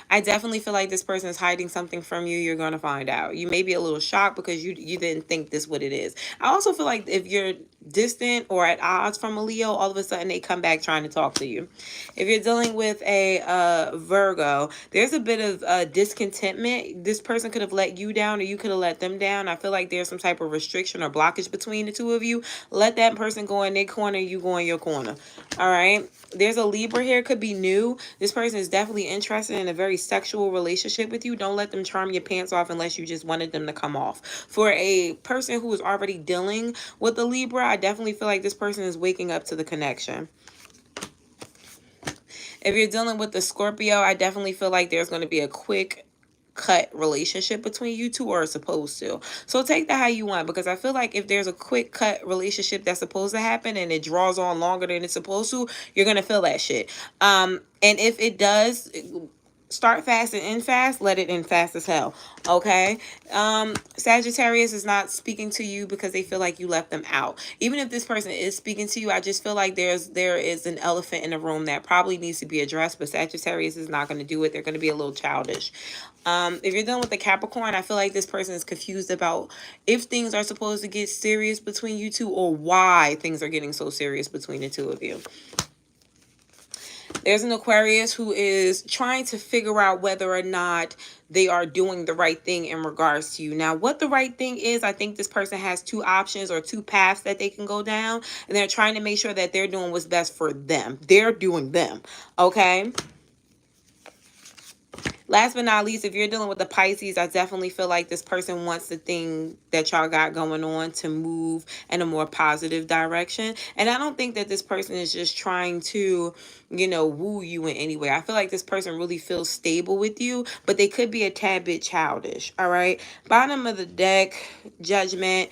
I definitely feel like this person is hiding something from you. You're going to find out. You may be a little shocked because you didn't think this what it is. I also feel like if you're distant or at odds from a Leo, all of a sudden they come back trying to talk to you. If you're dealing with a Virgo, there's a bit of discontentment. This person could have let you down or you could have let them down. I feel like there's some type of restriction or blockage between the two of you. Let that person go in their corner, you go in your corner. All right. There's a Libra here, could be new. This person is definitely interested in a very sexual relationship with you. Don't let them charm your pants off unless you just wanted them to come off. For a person who is already dealing with the Libra, I definitely feel like this person is waking up to the connection. If you're dealing with the Scorpio, I definitely feel like there's going to be a quick cut relationship between you two, or it's supposed to. So take that how you want, because I feel like if there's a quick cut relationship that's supposed to happen and it draws on longer than it's supposed to, you're going to feel that shit. And if it does start fast and end fast, let it end fast as hell. Okay. Sagittarius is not speaking to you because they feel like you left them out. Even if this person is speaking to you, I just feel like there is an elephant in the room that probably needs to be addressed, but Sagittarius is not going to do it. They're going to be a little childish. If you're dealing with the Capricorn, I feel like this person is confused about if things are supposed to get serious between you two, or why things are getting so serious between the two of you. There's an Aquarius who is trying to figure out whether or not they are doing the right thing in regards to you. Now, what the right thing is, I think this person has two options or two paths that they can go down, and they're trying to make sure that they're doing what's best for them. They're doing them, okay? Last but not least, if you're dealing with the Pisces, I definitely feel like this person wants the thing that y'all got going on to move in a more positive direction. And I don't think that this person is just trying to, you know, woo you in any way. I feel like this person really feels stable with you, but they could be a tad bit childish. All right. Bottom of the deck, Judgment.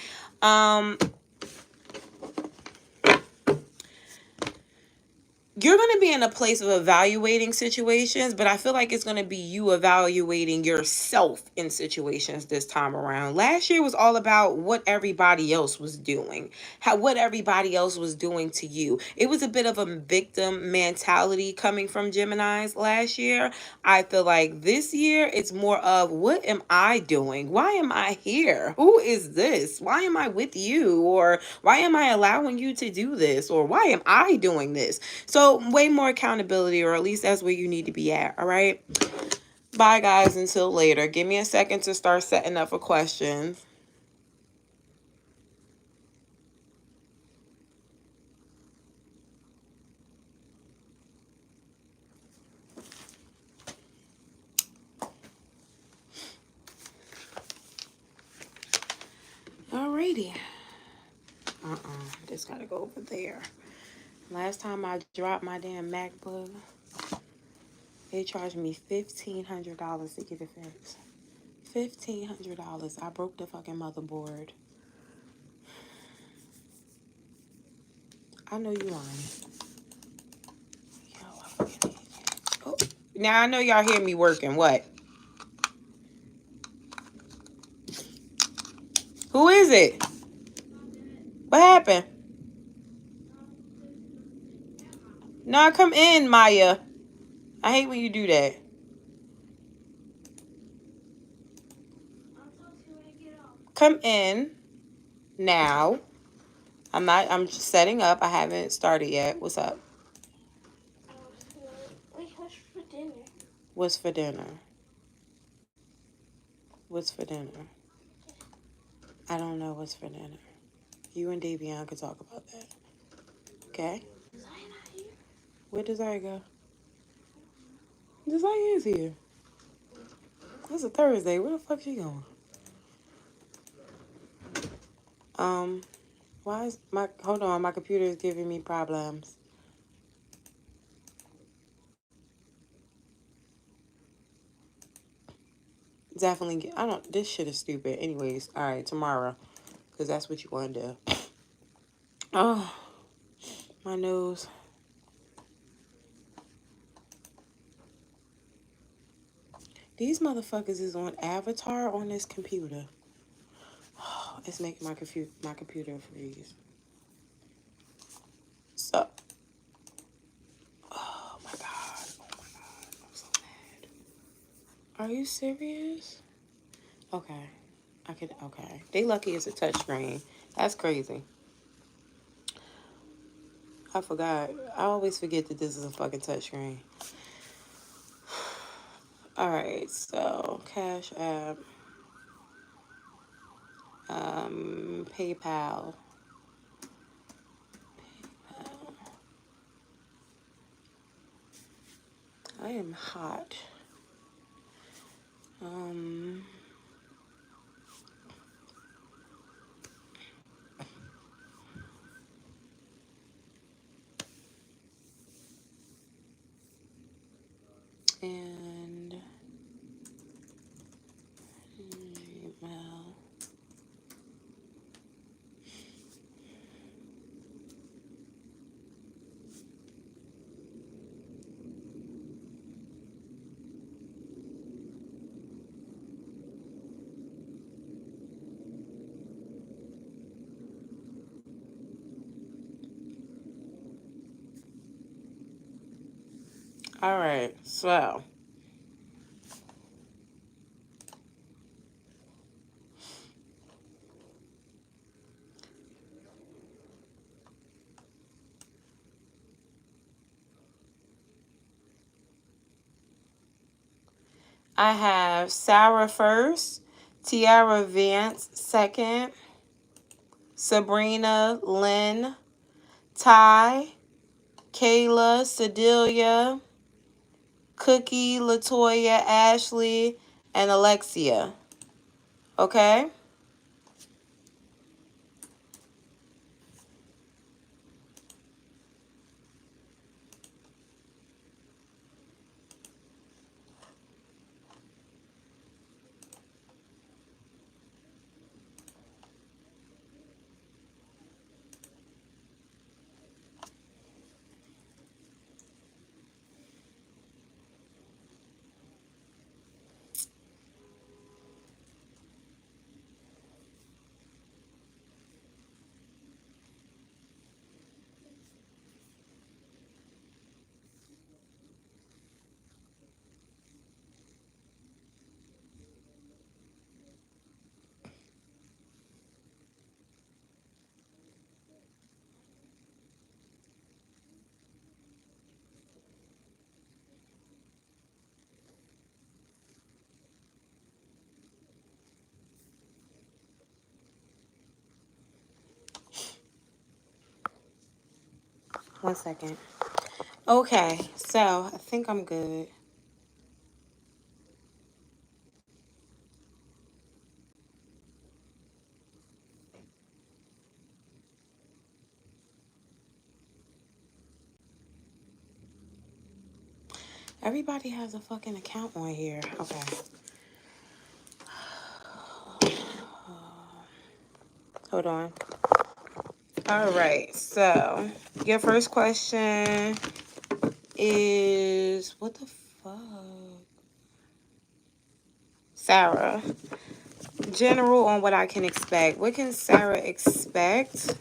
You're going to be in a place of evaluating situations, but I feel like it's going to be you evaluating yourself in situations this time around. Last year was all about what everybody else was doing, what everybody else was doing to you. It was a bit of a victim mentality coming from Geminis last year. I feel like this year it's more of, what am I doing? Why am I here? Who is this? Why am I with you? Or why am I allowing you to do this? Or why am I doing this? So way more accountability, or at least that's where you need to be at. All right. Bye, guys. Until later. Give me a second to start setting up for questions. Alrighty. Just gotta go over there. Last time I dropped my damn MacBook, they charged me $1,500 to get it fixed. $1,500. I broke the fucking motherboard. I know you lying. Oh, now I know y'all hear me working. What? Who is it? What happened? No. Nah, come in, Maya. I hate when you do that. Come in now. I'm just setting up. I haven't started yet. What's up? What's for dinner? What's for dinner? What's for dinner? I don't know what's for dinner. You and Davion could talk about that. Okay? Desire not here? Where Desire go? Desire is here. It's a Thursday. Where the fuck she going? Why is hold on, my computer is giving me problems. Definitely, this shit is stupid. Anyways, all right, tomorrow, because that's what you want to do. Oh, my nose. These motherfuckers is on Avatar on this computer. Oh, it's making my computer freeze. So, oh my god, I'm so mad. Are you serious? Okay, okay. They lucky it's a touchscreen. That's crazy. I forgot. I always forget that this is a fucking touchscreen. Alright, so Cash App. PayPal. I am hot. And email. All right, so I have Sarah first, Tiara Vance second, Sabrina, Lynn, Ty, Kayla, Sedelia, Cookie, Latoya, Ashley, and Alexia. Okay? One second. Okay, so I think I'm good. Everybody has a fucking account on here. Okay. Hold on. All right, so your first question is, what the fuck? Sarah. General on what I can expect. What can Sarah expect?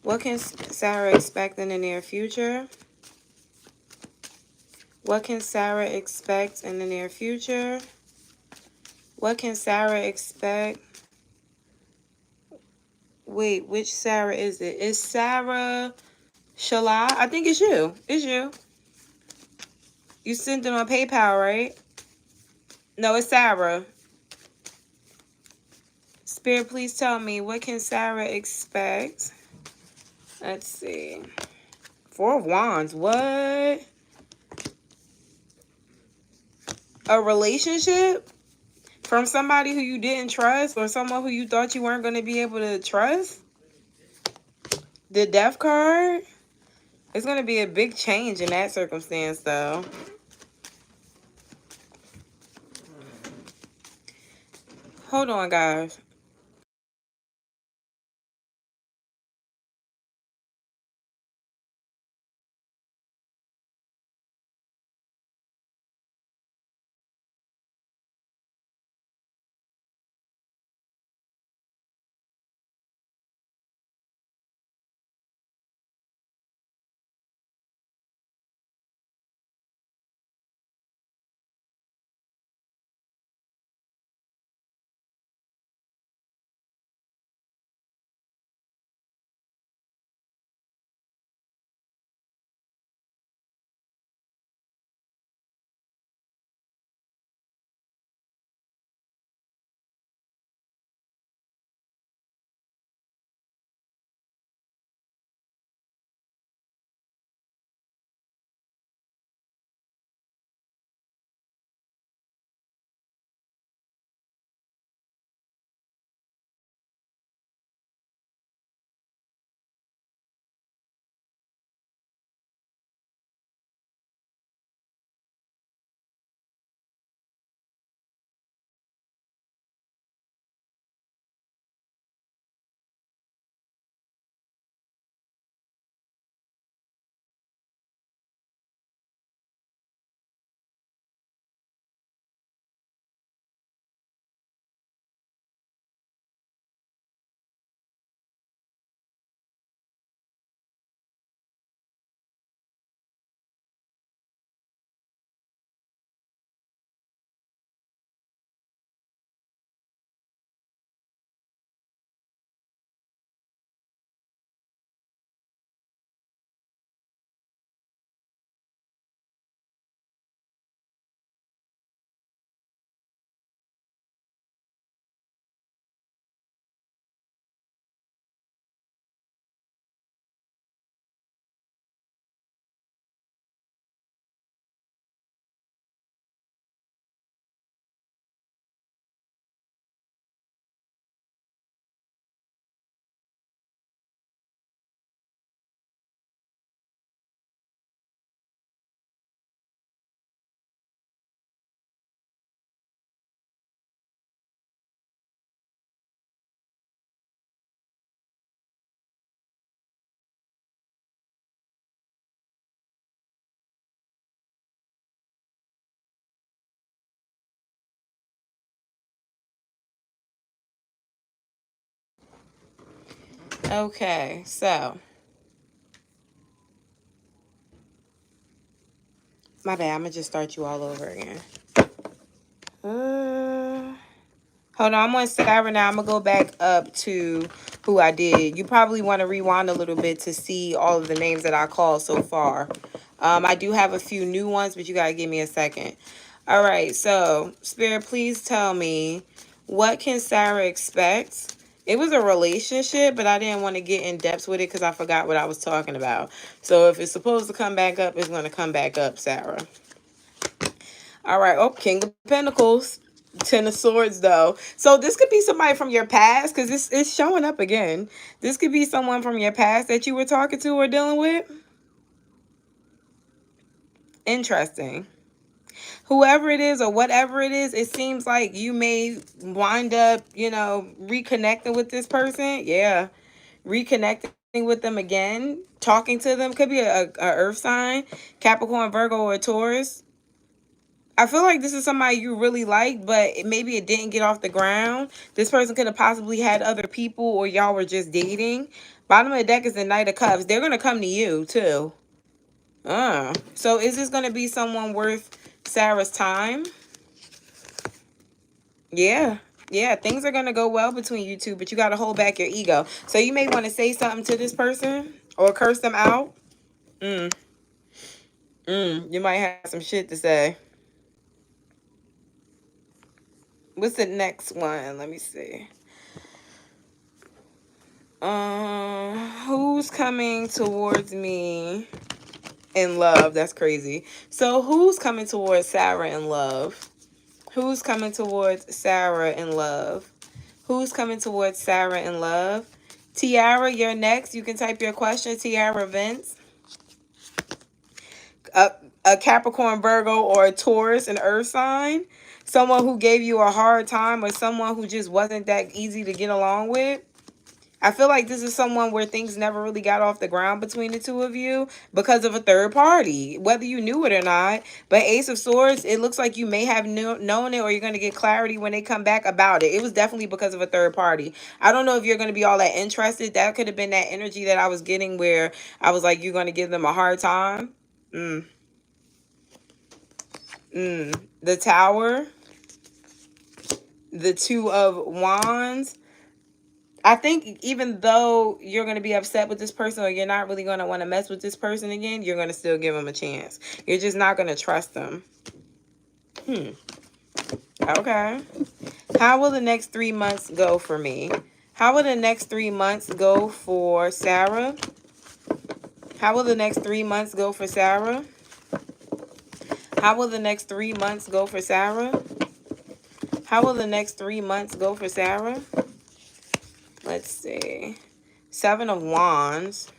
What can Sarah expect in the near future? What can Sarah expect in the near future? What can Sarah expect? Wait, which Sarah is it? Is Sarah Shalai? I think it's you. It's you. You sent it on PayPal, right? No, it's Sarah. Spirit, please tell me, what can Sarah expect? Let's see. Four of Wands. What? A relationship? From somebody who you didn't trust, or someone who you thought you weren't going to be able to trust? The Death card? It's going to be a big change in that circumstance, though. Hold on, guys. Okay, so. My bad. I'm going to just start you all over again. Hold on. I'm on Sarah now. I'm going to go back up to who I did. You probably want to rewind a little bit to see all of the names that I called so far. I do have a few new ones, but you got to give me a second. All right. So, Spirit, please tell me, what can Sarah expect? It was a relationship, but I didn't want to get in depth with it because I forgot what I was talking about. So, if it's supposed to come back up, it's going to come back up, Sarah. All right. Oh, King of Pentacles. Ten of Swords, though. So this could be somebody from your past because it's showing up again. This could be someone from your past that you were talking to or dealing with. Interesting. Whoever it is or whatever it is, it seems like you may wind up, reconnecting with this person. Yeah. Reconnecting with them again. Talking to them. Could be a earth sign. Capricorn, Virgo, or Taurus. I feel like this is somebody you really like, but maybe it didn't get off the ground. This person could have possibly had other people, or y'all were just dating. Bottom of the deck is the Knight of Cups. They're going to come to you, too. So is this going to be someone worth Sarah's time? Yeah. Yeah, things are going to go well between you two, but you got to hold back your ego. So you may want to say something to this person or curse them out. You might have some shit to say. What's the next one? Let me see. Who's coming towards me in love? That's crazy. So who's coming towards Sarah in love? Who's coming towards Sarah in love? Who's coming towards Sarah in love? Tiara, you're next. You can type your question. Tiara Vince. A Capricorn, Virgo, or a Taurus, an earth sign. Someone who gave you a hard time or someone who just wasn't that easy to get along with. I feel like this is someone where things never really got off the ground between the two of you because of a third party, whether you knew it or not. But Ace of Swords, it looks like you may have known it, or you're going to get clarity when they come back about it. It was definitely because of a third party. I don't know if you're going to be all that interested. That could have been that energy that I was getting where I was like, you're going to give them a hard time. The Tower. The Two of Wands. I think even though you're going to be upset with this person or you're not really going to want to mess with this person again, you're going to still give them a chance. You're just not going to trust them. Okay. How will the next 3 months go for me? How will the next 3 months go for Sarah? How will the next 3 months go for Sarah? How will the next 3 months go for Sarah? How will the next 3 months go for Sarah? Let's see. 7 of Wands.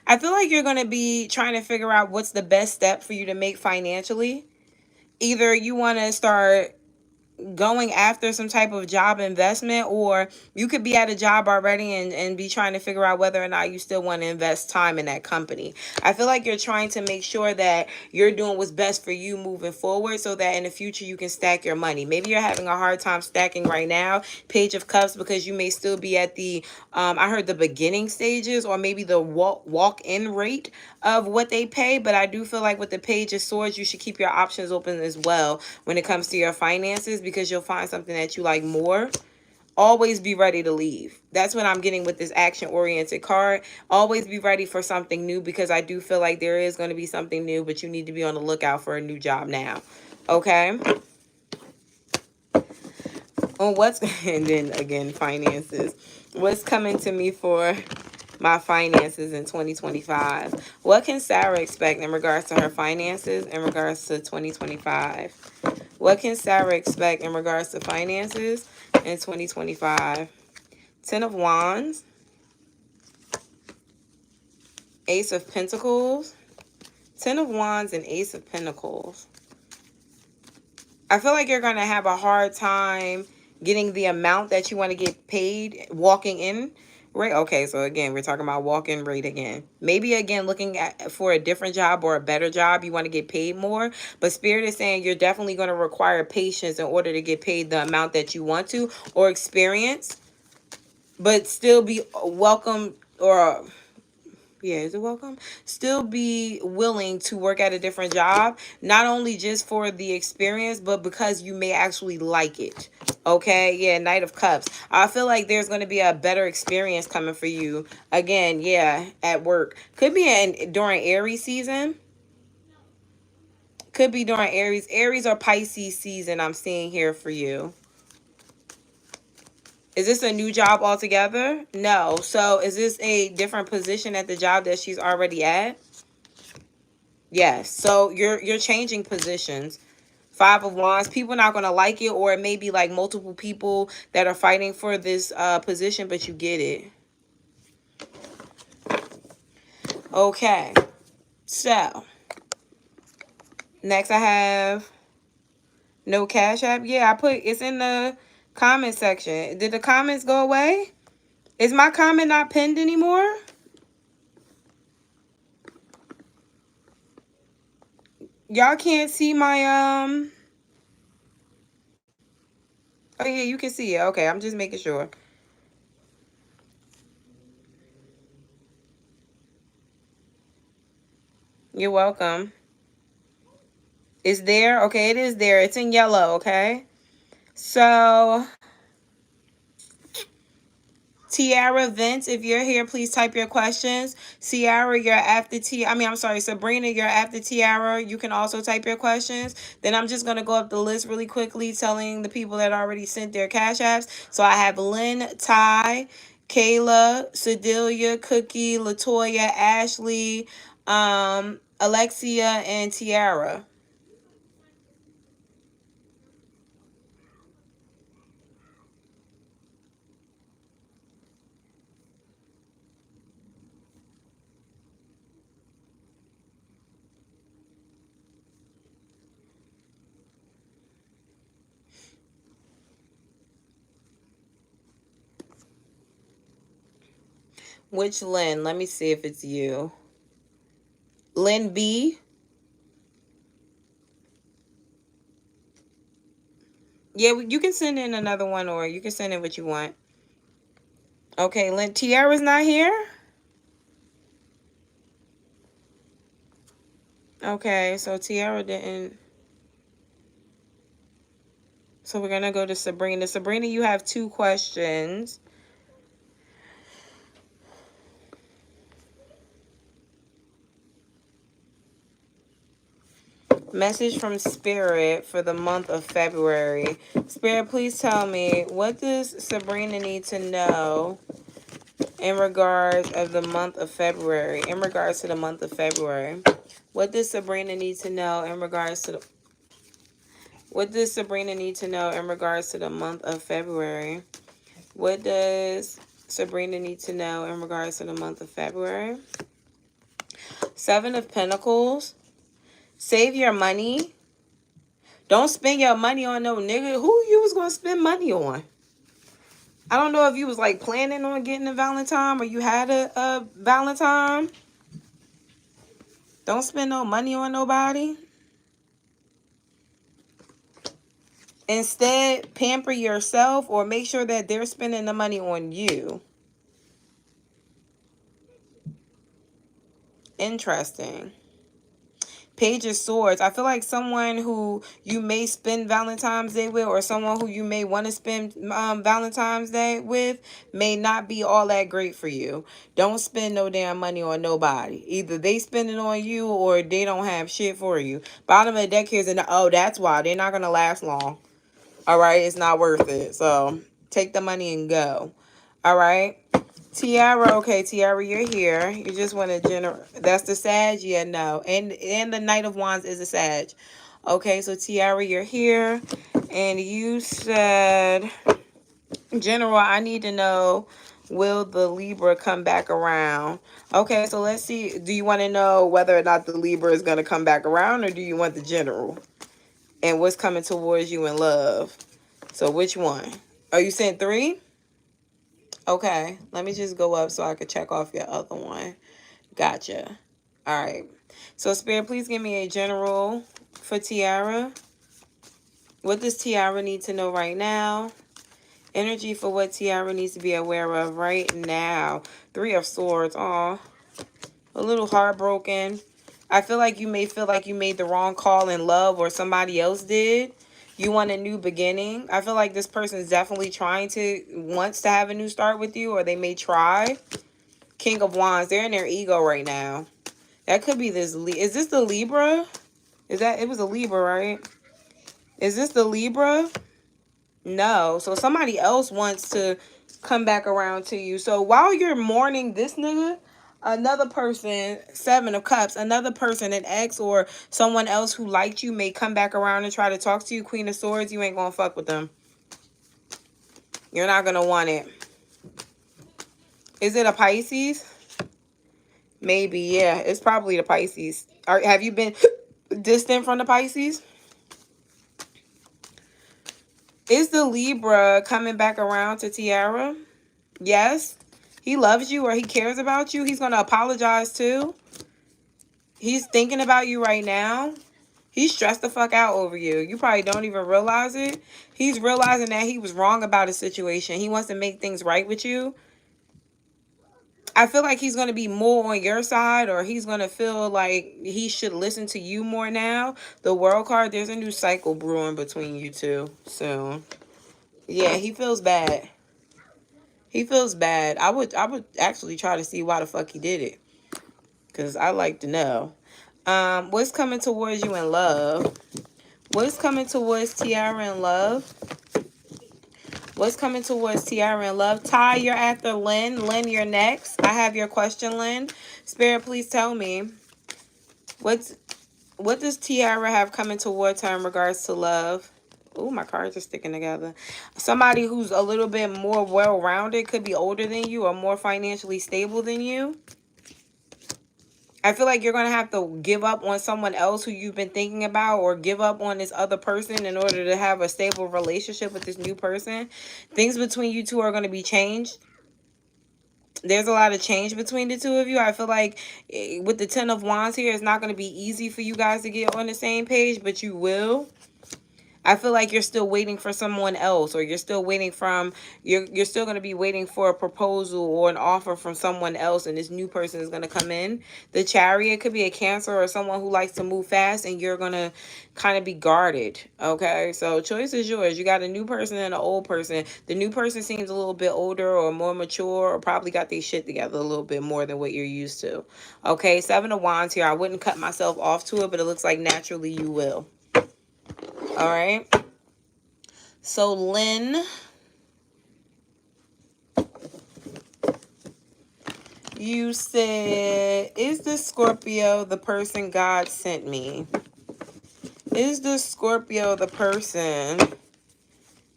I feel like you're going to be trying to figure out what's the best step for you to make financially. Either you want to start going after some type of job investment, or you could be at a job already and be trying to figure out whether or not you still want to invest time in that company. I feel like you're trying to make sure that you're doing what's best for you moving forward so that in the future you can stack your money. Maybe you're having a hard time stacking right now, Page of Cups, because you may still be at the I heard the beginning stages, or maybe the walk-in rate of what they pay. But I do feel like with the Page of Swords, you should keep your options open as well when it comes to your finances, because you'll find something that you like more. Always be ready to leave. That's what I'm getting with this action-oriented card. Always be ready for something new, because I do feel like there is going to be something new, but you need to be on the lookout for a new job now. Okay? Oh, and then again, finances. What's coming to me for my finances in 2025? What can Sarah expect in regards to her finances in regards to 2025? What can Sarah expect in regards to finances in 2025? 10 of Wands. Ace of Pentacles. 10 of Wands and Ace of Pentacles. I feel like you're going to have a hard time getting the amount that you want to get paid walking in. Right. Okay. So again, we're talking about walk-in rate again. Maybe again, looking for a different job or a better job. You want to get paid more, but Spirit is saying you're definitely going to require patience in order to get paid the amount that you want to, or experience, but still be welcome, or yeah, is it welcome? Still be willing to work at a different job, not only just for the experience, but because you may actually like it. Okay, yeah, Knight of Cups. I feel like there's going to be a better experience coming for you. Again, yeah, at work. Could be during Aries season. Could be during Aries or Pisces season I'm seeing here for you. Is this a new job altogether? No. So is this a different position at the job that she's already at? Yes. So you're changing positions. 5 of Wands. People not going to like it, or it may be like multiple people that are fighting for this position, but you get it. Okay. So next I have no Cash App. Yeah, I put it's in the comment section. Did the comments go away? Is my comment not pinned anymore? Y'all can't see my oh yeah, you can see it. Okay, I'm just making sure. You're welcome. It's there? Okay, it is there. It's in yellow, okay? So, Tiara, Vince, if you're here, please type your questions. Ciara, you're after Sabrina, you're after Tiara. You can also type your questions. Then I'm just going to go up the list really quickly, telling the people that already sent their cash apps. So I have Lynn, Ty, Kayla, Sedelia, Cookie, Latoya, Ashley, Alexia, and Tiara. Which Lynn? Let me see if it's you. Lynn B. Yeah, you can send in another one, or you can send in what you want. Okay, Lynn. Tiara's not here? Okay, so Tiara didn't. So we're going to go to Sabrina. Sabrina, you have 2 questions. Message from Spirit for the month of February. Spirit, please tell me, what does Sabrina need to know in regards of the month of February? In regards to the month of February. What does Sabrina need to know in regards to the... What does Sabrina need to know in regards to the month of February? What does Sabrina need to know in regards to the month of February? 7 of Pentacles. Save your money. Don't spend your money on no nigga. Who you was going to spend money on? I don't know if you was like planning on getting a Valentine or you had a Valentine. Don't spend no money on nobody. Instead, pamper yourself or make sure that they're spending the money on you. Interesting. Page of Swords. I feel like someone who you may spend Valentine's Day with, or someone who you may want to spend Valentine's Day with, may not be all that great for you. Don't spend no damn money on nobody. Either they spend it on you or they don't have shit for you. Bottom of the deck here is oh, that's why. They're not going to last long. All right? It's not worth it. So take the money and go. All right? Tiara, okay, Tiara, you're here. You just want to that's the Sag? Yeah, no. And the Knight of Wands is a Sag. Okay, so Tiara, you're here. And you said, General, I need to know, will the Libra come back around? Okay, so let's see. Do you want to know whether or not the Libra is going to come back around, or do you want the General? And what's coming towards you in love? So which one? Oh, you sent 3? Okay, let me just go up so I could check off your other one. Gotcha. All right. So, Spirit, please give me a general for Tiara. What does Tiara need to know right now? Energy for what Tiara needs to be aware of right now. 3 of Swords. Aw. A little heartbroken. I feel like you may feel like you made the wrong call in love, or somebody else did. You want a new beginning. I feel like this person is definitely wants to have a new start with you, or they may try. King of Wands. They're in their ego right now. That could be this. Is this the Libra? It was a Libra, right? Is this the Libra? No. So somebody else wants to come back around to you. So while you're mourning this nigga, another person, 7 of Cups, another person, an ex or someone else who liked you may come back around and try to talk to you. Queen of Swords, you ain't gonna fuck with them. You're not gonna want it. Is it a Pisces? Maybe, yeah. It's probably the Pisces. Have you been distant from the Pisces? Is the Libra coming back around to Tiara? Yes. He loves you, or he cares about you. He's going to apologize too. He's thinking about you right now. He's stressed the fuck out over you. You probably don't even realize it. He's realizing that he was wrong about his situation. He wants to make things right with you. I feel like he's going to be more on your side, or he's going to feel like he should listen to you more now. The World card, there's a new cycle brewing between you two. So, yeah, he feels bad. He feels bad. I would actually try to see why the fuck he did it, because I like to know. What's coming towards you in love? What's coming towards Tiara in love? What's coming towards Tiara in love? Ty, you're after Lynn. Lynn, you're next. I have your question, Lynn. Spirit, please tell me. What does Tiara have coming towards her in regards to love? Oh, my cards are sticking together. Somebody who's a little bit more well-rounded, could be older than you or more financially stable than you. I feel like you're going to have to give up on someone else who you've been thinking about, or give up on this other person in order to have a stable relationship with this new person. Things between you two are going to be changed. There's a lot of change between the two of you. I feel like with the Ten of Wands here, it's not going to be easy for you guys to get on the same page, but you will. I feel like you're still waiting for someone else, or you're still waiting from, you're still going to be waiting for a proposal or an offer from someone else, and this new person is going to come in. The Chariot could be a Cancer or someone who likes to move fast, and you're going to kind of be guarded, okay? So choice is yours. You got a new person and an old person. The new person seems a little bit older or more mature, or probably got their shit together a little bit more than what you're used to, okay? Seven of Wands here. I wouldn't cut myself off to it, but it looks like naturally you will. All right. So, Lynn, you said, is this Scorpio the person God sent me? Is this Scorpio the person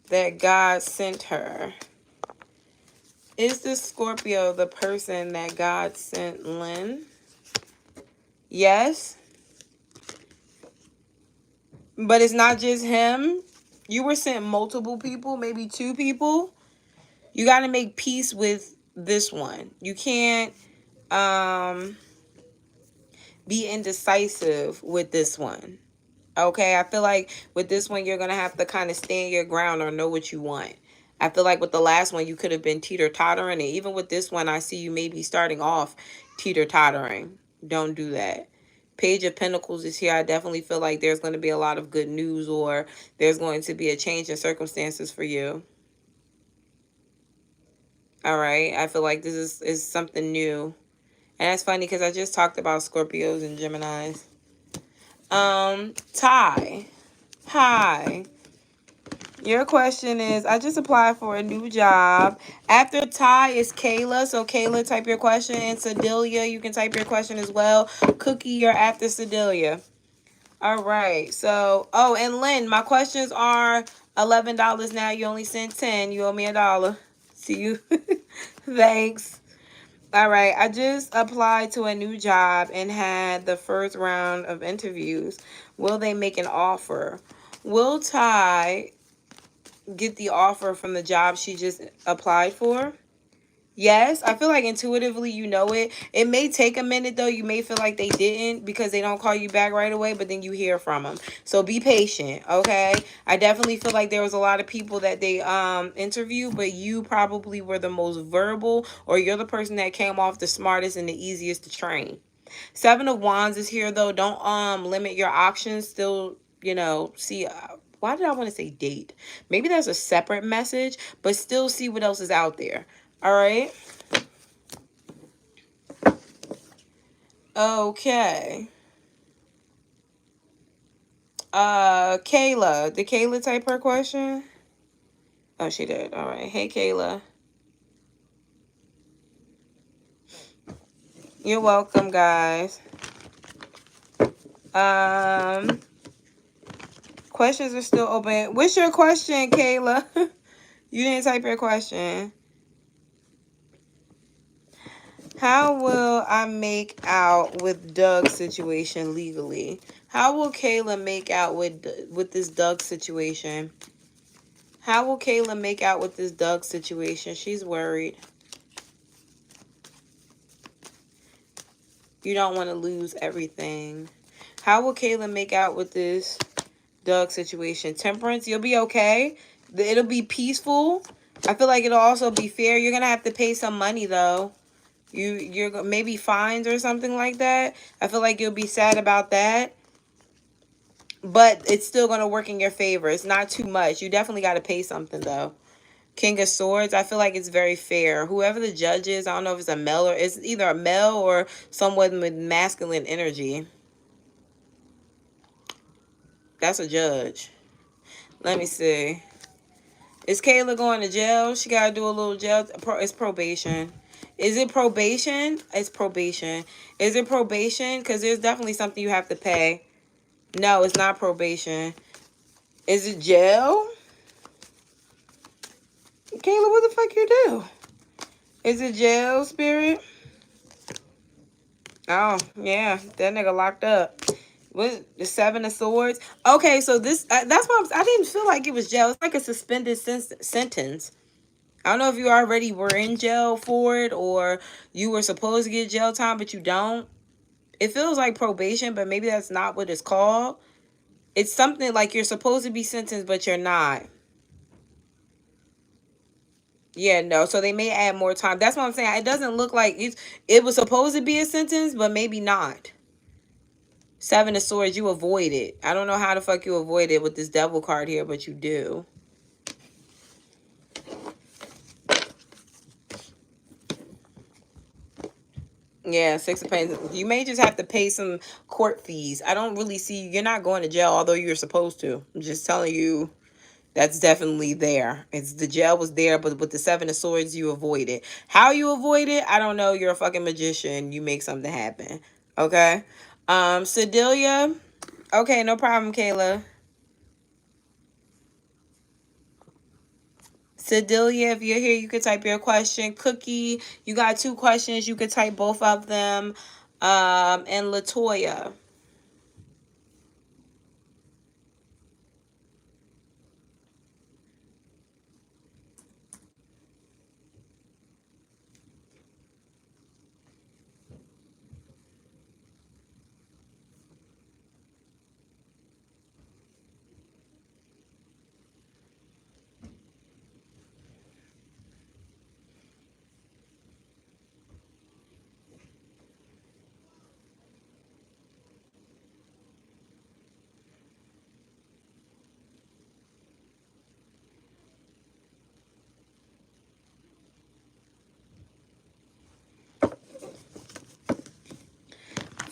that God sent her? Is this Scorpio the person that God sent Lynn? Yes. But it's not just him. You were sent multiple people, maybe 2 people. You got to make peace with this one. You can't be indecisive with this one. Okay, I feel like with this one, you're going to have to kind of stand your ground or know what you want. I feel like with the last one, you could have been teeter-tottering. And even with this one, I see you maybe starting off teeter-tottering. Don't do that. Page of Pentacles is here. I definitely feel like there's going to be a lot of good news, or there's going to be a change in circumstances for you. All right, I feel like this is something new. And that's funny because I just talked about Scorpios and Geminis. Ty. Hi. Your question is, I just applied for a new job. After Ty is Kayla. So Kayla, type your question. And Sedelia, you can type your question as well. Cookie, you're after Sedelia. All right. So, oh, and Lynn, my questions are $11 now. You only sent 10. You owe me $1. See you. Thanks. All right. I just applied to a new job and had the first round of interviews. Will they make an offer? Will Ty get the offer from the job she just applied for? Yes, I feel like intuitively you know it. It may take a minute though. You may feel like they didn't because they don't call you back right away, but then you hear from them. So be patient, okay? I definitely feel like there was a lot of people that they interviewed, but you probably were the most verbal, or you're the person that came off the smartest and the easiest to train. Seven of Wands is here though. Don't limit your options. Still, you know, see why did I want to say date? Maybe there's a separate message, but still see what else is out there. All right. Okay. Kayla. Did Kayla type her question? Oh, she did. All right. Hey, Kayla. You're welcome, guys. Questions are still open. What's your question, Kayla? You didn't type your question. How will I make out with Doug's situation legally? How will Kayla make out with this Doug situation? How will Kayla make out with this Doug situation? She's worried. You don't want to lose everything. How will Kayla make out with this Doug situation? Temperance, you'll be okay. It'll be peaceful. I feel like it'll also be fair. You're going to have to pay some money, though. You're maybe fines or something like that. I feel like you'll be sad about that. But it's still going to work in your favor. It's not too much. You definitely got to pay something, though. King of Swords, I feel like it's very fair. Whoever the judge is, I don't know if it's a male or it's either a male or someone with masculine energy. That's a judge. Let me see. Is Kayla going to jail? She got to do a little jail. It's probation. Is it probation? It's probation. Is it probation? Because there's definitely something you have to pay. No, it's not probation. Is it jail? Kayla, what the fuck you do? Is it jail, Spirit? Oh, yeah. That nigga locked up. What? The Seven of Swords? Okay, so this... that's why I didn't feel like it was jail. It's like a suspended sentence. I don't know if you already were in jail for it or you were supposed to get jail time, but you don't. It feels like probation, but maybe that's not what it's called. It's something like you're supposed to be sentenced, but you're not. Yeah, no. So they may add more time. That's what I'm saying. It doesn't look like it was supposed to be a sentence, but maybe not. Seven of Swords, you avoid it. I don't know how the fuck you avoid it with this devil card here, but you do. Yeah, Six of Pentacles. You may just have to pay some court fees. I don't really see... You're not going to jail, although you're supposed to. I'm just telling you... That's definitely there. It's the jail was there, but with the Seven of Swords, you avoid it. How you avoid it, I don't know. You're a fucking magician. You make something happen. Okay? Sedelia. Okay, no problem, Kayla. Sedelia, if you're here, you could type your question. Cookie, you got 2 questions. You could type both of them. And Latoya.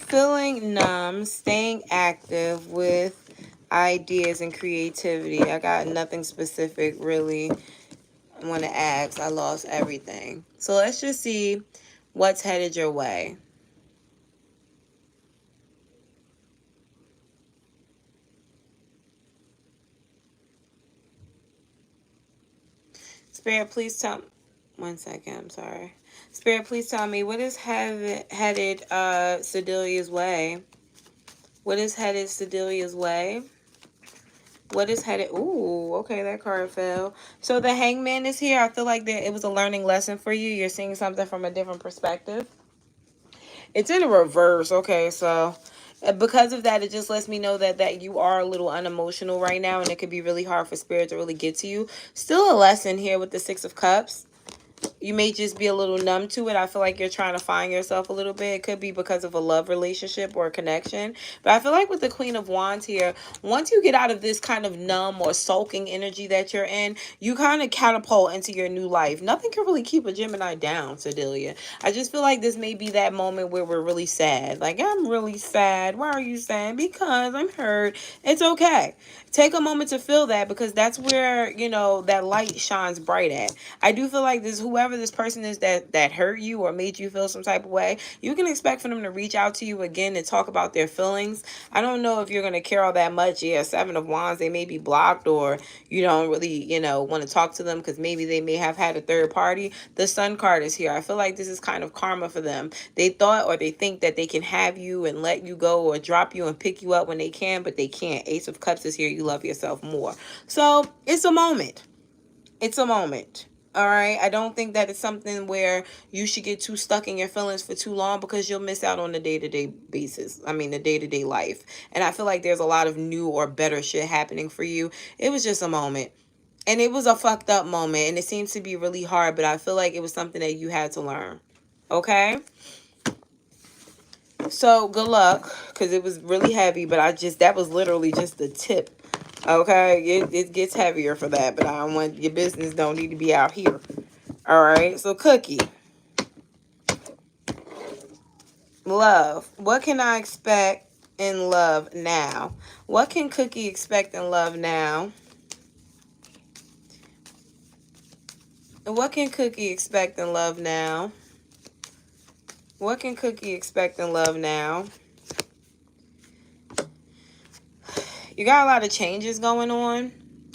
Feeling numb, staying active with ideas and creativity. I got nothing specific really I want to ask. I lost everything. So let's just see what's headed your way. Spirit, please tell me. 1 second, I'm sorry. Spirit, please tell me what is headed Sedelia's way. What is headed Sedelia's way? What is headed? Ooh, okay, that card fell. So the Hangman is here. I feel like it was a learning lesson for you. You're seeing something from a different perspective. It's in a reverse. Okay, so because of that, it just lets me know that you are a little unemotional right now, and it could be really hard for Spirit to really get to you. Still a lesson here with the Six of Cups. You may just be a little numb to it. I feel like you're trying to find yourself a little bit. It could be because of a love relationship or a connection. But I feel like with the Queen of Wands here, once you get out of this kind of numb or sulking energy that you're in, you kind of catapult into your new life. Nothing can really keep a Gemini down, Sedelia. I just feel like this may be that moment where we're really sad. Like, I'm really sad. Why are you sad? Because I'm hurt. It's okay. Take a moment to feel that, because that's where, you know, that light shines bright at. I do feel like whoever this person is that hurt you or made you feel some type of way, you can expect for them to reach out to you again and talk about their feelings. I don't know if you're going to care all that much. Yeah, Seven of Wands, they may be blocked, or you don't really, you know, want to talk to them because maybe they may have had a third party. The Sun card is here. I feel like this is kind of karma for them. They thought or they think that they can have you and let you go or drop you and pick you up when they can, but they can't. Ace of Cups is here. You love yourself more. So it's a moment. It's a moment. All right. I don't think that it's something where you should get too stuck in your feelings for too long, because you'll miss out on the day-to-day basis. I mean, the day-to-day life. And I feel like there's a lot of new or better shit happening for you. It was just a moment. And it was a fucked up moment. And it seems to be really hard, but I feel like it was something that you had to learn. Okay? So good luck, because it was really heavy, but that was literally just the tip. Okay? It gets heavier for that, but I don't want, your business don't need to be out here. All right? So Cookie. Love. What can I expect in love now? What can Cookie expect in love now? What can Cookie expect in love now? What can Cookie expect in love now? You got a lot of changes going on.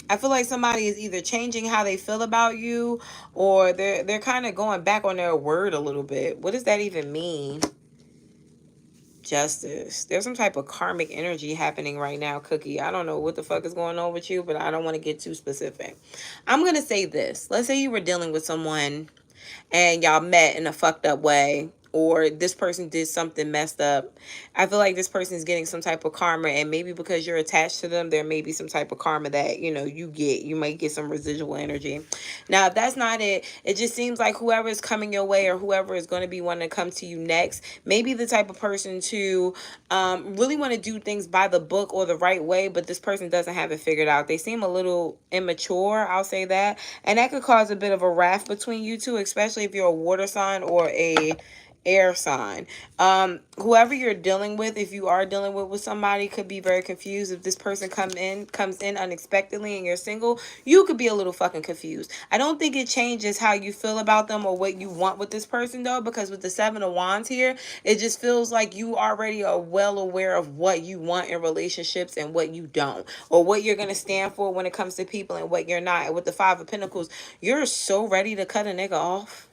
I feel like somebody is either changing how they feel about you, or they're kind of going back on their word a little bit. What does that even mean? Justice. There's some type of karmic energy happening right now, Cookie. I don't know what the fuck is going on with you, but I don't want to get too specific. I'm going to say this. Let's say you were dealing with someone and y'all met in a fucked up way, or this person did something messed up. I feel like this person is getting some type of karma, and maybe because you're attached to them, there may be some type of karma that, you might get some residual energy. Now, if that's not it, it just seems like whoever is coming your way, or whoever is going to be wanting to come to you next, maybe the type of person to really want to do things by the book or the right way, but this person doesn't have it figured out. They seem a little immature, I'll say that, and that could cause a bit of a rift between you two, especially if you're a water sign or a air sign. Whoever you're dealing with, if you are dealing with somebody, could be very confused. If this person comes in unexpectedly and you're single, you could be a little fucking confused. I don't think it changes how you feel about them or what you want with this person, though, because with the 7 of Wands here, it just feels like you already are well aware of what you want in relationships and what you don't, or what you're going to stand for when it comes to people and what you're not. And with the 5 of Pentacles, you're so ready to cut a nigga off.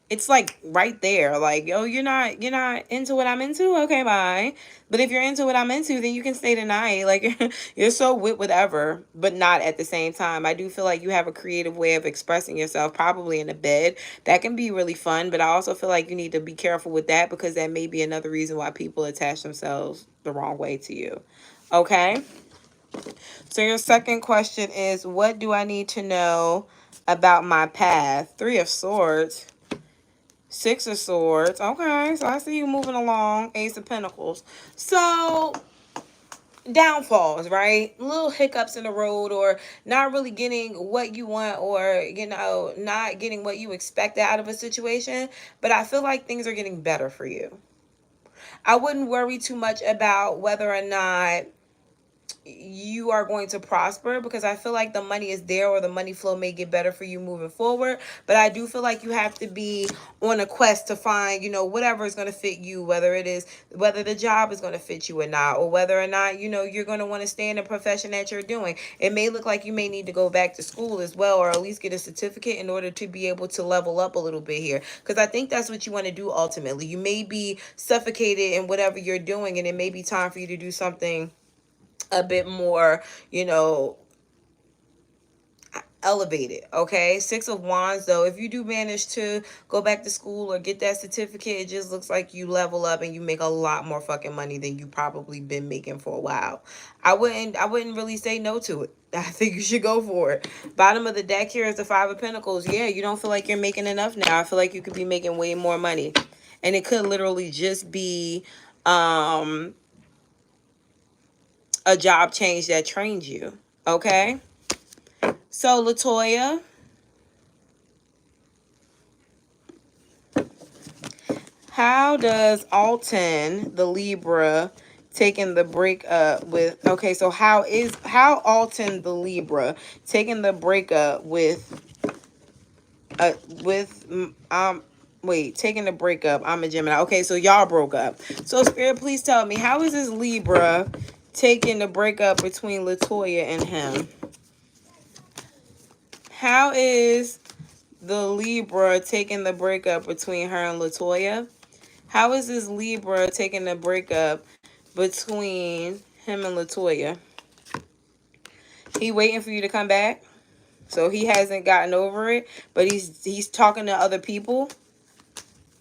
It's like right there, like, yo, you're not into what I'm into. Okay, bye. But if you're into what I'm into, then you can stay tonight. Like, you're so with whatever, but not at the same time. I do feel like you have a creative way of expressing yourself, probably in the bed. That can be really fun, but I also feel like you need to be careful with that, because that may be another reason why people attach themselves the wrong way to you. Okay? So your second question is, what do I need to know about my path? 3 of Swords. 6 of Swords. Okay, so I see you moving along. Ace of Pentacles. So, downfalls, right? Little hiccups in the road, or not really getting what you want, or, not getting what you expected out of a situation. But I feel like things are getting better for you. I wouldn't worry too much about whether or not you are going to prosper, because I feel like the money is there, or the money flow may get better for you moving forward. But I do feel like you have to be on a quest to find, whatever is going to fit you, whether the job is going to fit you or not, or whether or not, you're going to want to stay in the profession that you're doing. It may look like you may need to go back to school as well, or at least get a certificate in order to be able to level up a little bit here, because I think that's what you want to do ultimately. You may be suffocated in whatever you're doing, and it may be time for you to do something a bit more, elevated. Okay, 6 of Wands, though, if you do manage to go back to school or get that certificate, it just looks like you level up and you make a lot more fucking money than you probably been making for a while. I wouldn't really say no to it. I think you should go for it. Bottom of the deck here is the 5 of Pentacles. Yeah, you don't feel like you're making enough now. I feel like you could be making way more money, and it could literally just be a job change that trains you. Okay? So, Latoya, how does Alton, the Libra, taking the breakup with... Okay, so how Alton, the Libra, taking the breakup with... taking the breakup. I'm a Gemini. Okay, so y'all broke up. So, Spirit, please tell me, how is this Libra taking the breakup between Latoya and him? How is the Libra taking the breakup between her and Latoya? How is this Libra taking the breakup between him and Latoya? He waiting for you to come back? So he hasn't gotten over it, but he's talking to other people.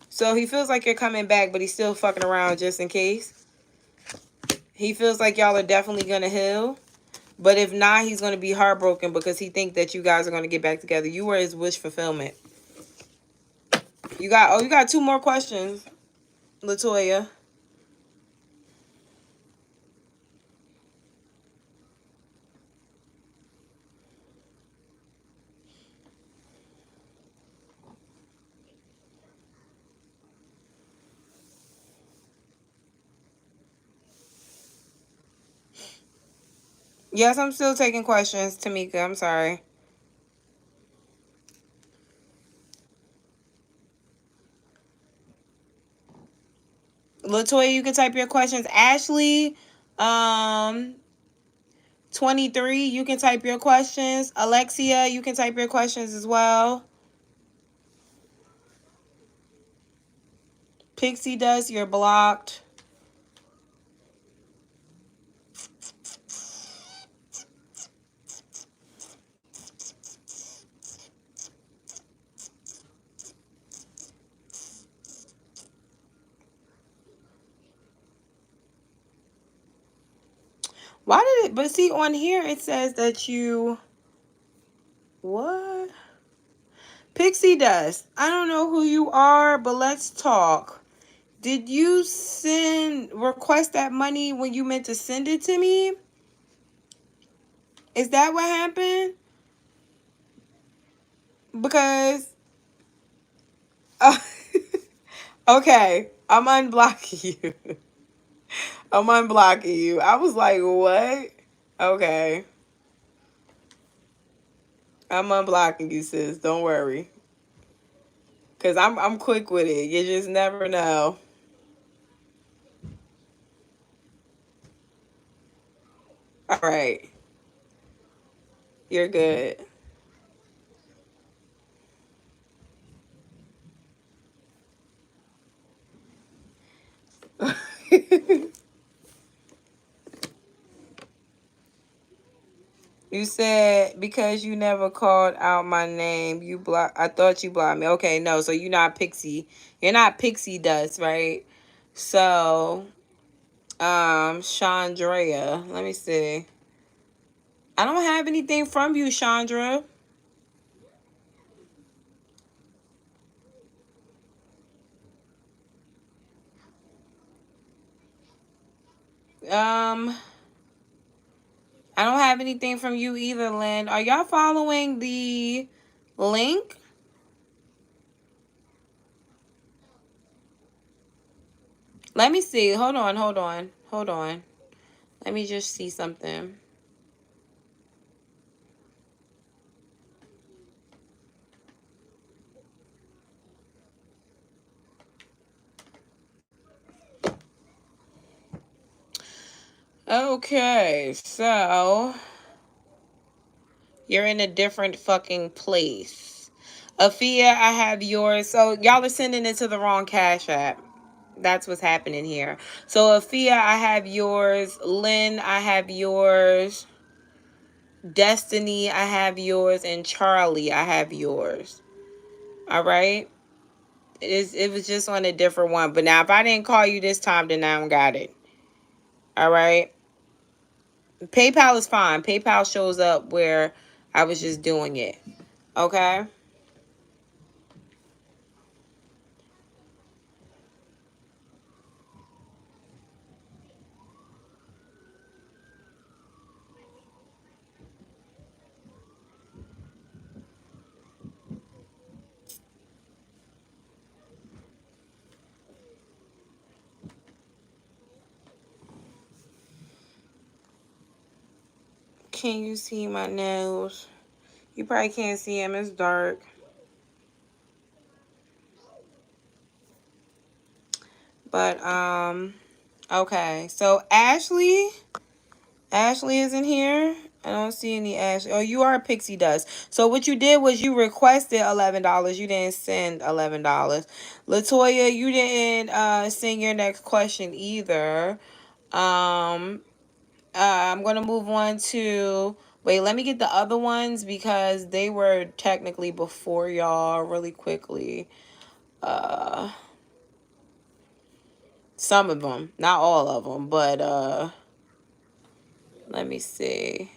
So he feels like you're coming back, but he's still fucking around just in case. He feels like y'all are definitely going to heal. But if not, he's going to be heartbroken because he thinks that you guys are going to get back together. You were his wish fulfillment. You got 2 more questions, Latoya. Yes, I'm still taking questions, Tamika. I'm sorry. Latoya, you can type your questions. Ashley, 23, you can type your questions. Alexia, you can type your questions as well. Pixie Dust, you're blocked. Why did it, but see on here it says that you, what? Pixie Dust, I don't know who you are, but let's talk. Did you request that money when you meant to send it to me? Is that what happened? Because, okay, I'm unblocking you. I'm unblocking you. I was like, what? Okay. I'm unblocking you, sis. Don't worry. Cause I'm quick with it. You just never know. All right. You're good. You said because you never called out my name, I thought you blocked me. Okay, no, so you're not Pixie. You're not Pixie Dust, right? So, Chandrea, let me see. I don't have anything from you, Chandra. Um, I don't have anything from you either, Lynn. Are y'all following the link? Let me see. Hold on, hold on, hold on. Let me just see something. Okay, so you're in a different fucking place. Afia, I have yours. So y'all are sending it to the wrong Cash App. That's what's happening here. So Afia, I have yours. Lynn, I have yours. Destiny, I have yours. And Charlie, I have yours. All right? It was just on a different one. But now if I didn't call you this time, then I don't got it. All right? PayPal is fine. PayPal shows up where I was just doing it. Okay? Can you see my nails? You probably can't see them. It's dark. But, okay. So, Ashley isn't here. I don't see any Ashley. Oh, you are Pixie Dust. So, what you did was you requested $11. You didn't send $11. Latoya, you didn't send your next question either. I'm going to move on to... Wait, let me get the other ones because they were technically before y'all really quickly. Some of them, not all of them, but let me see.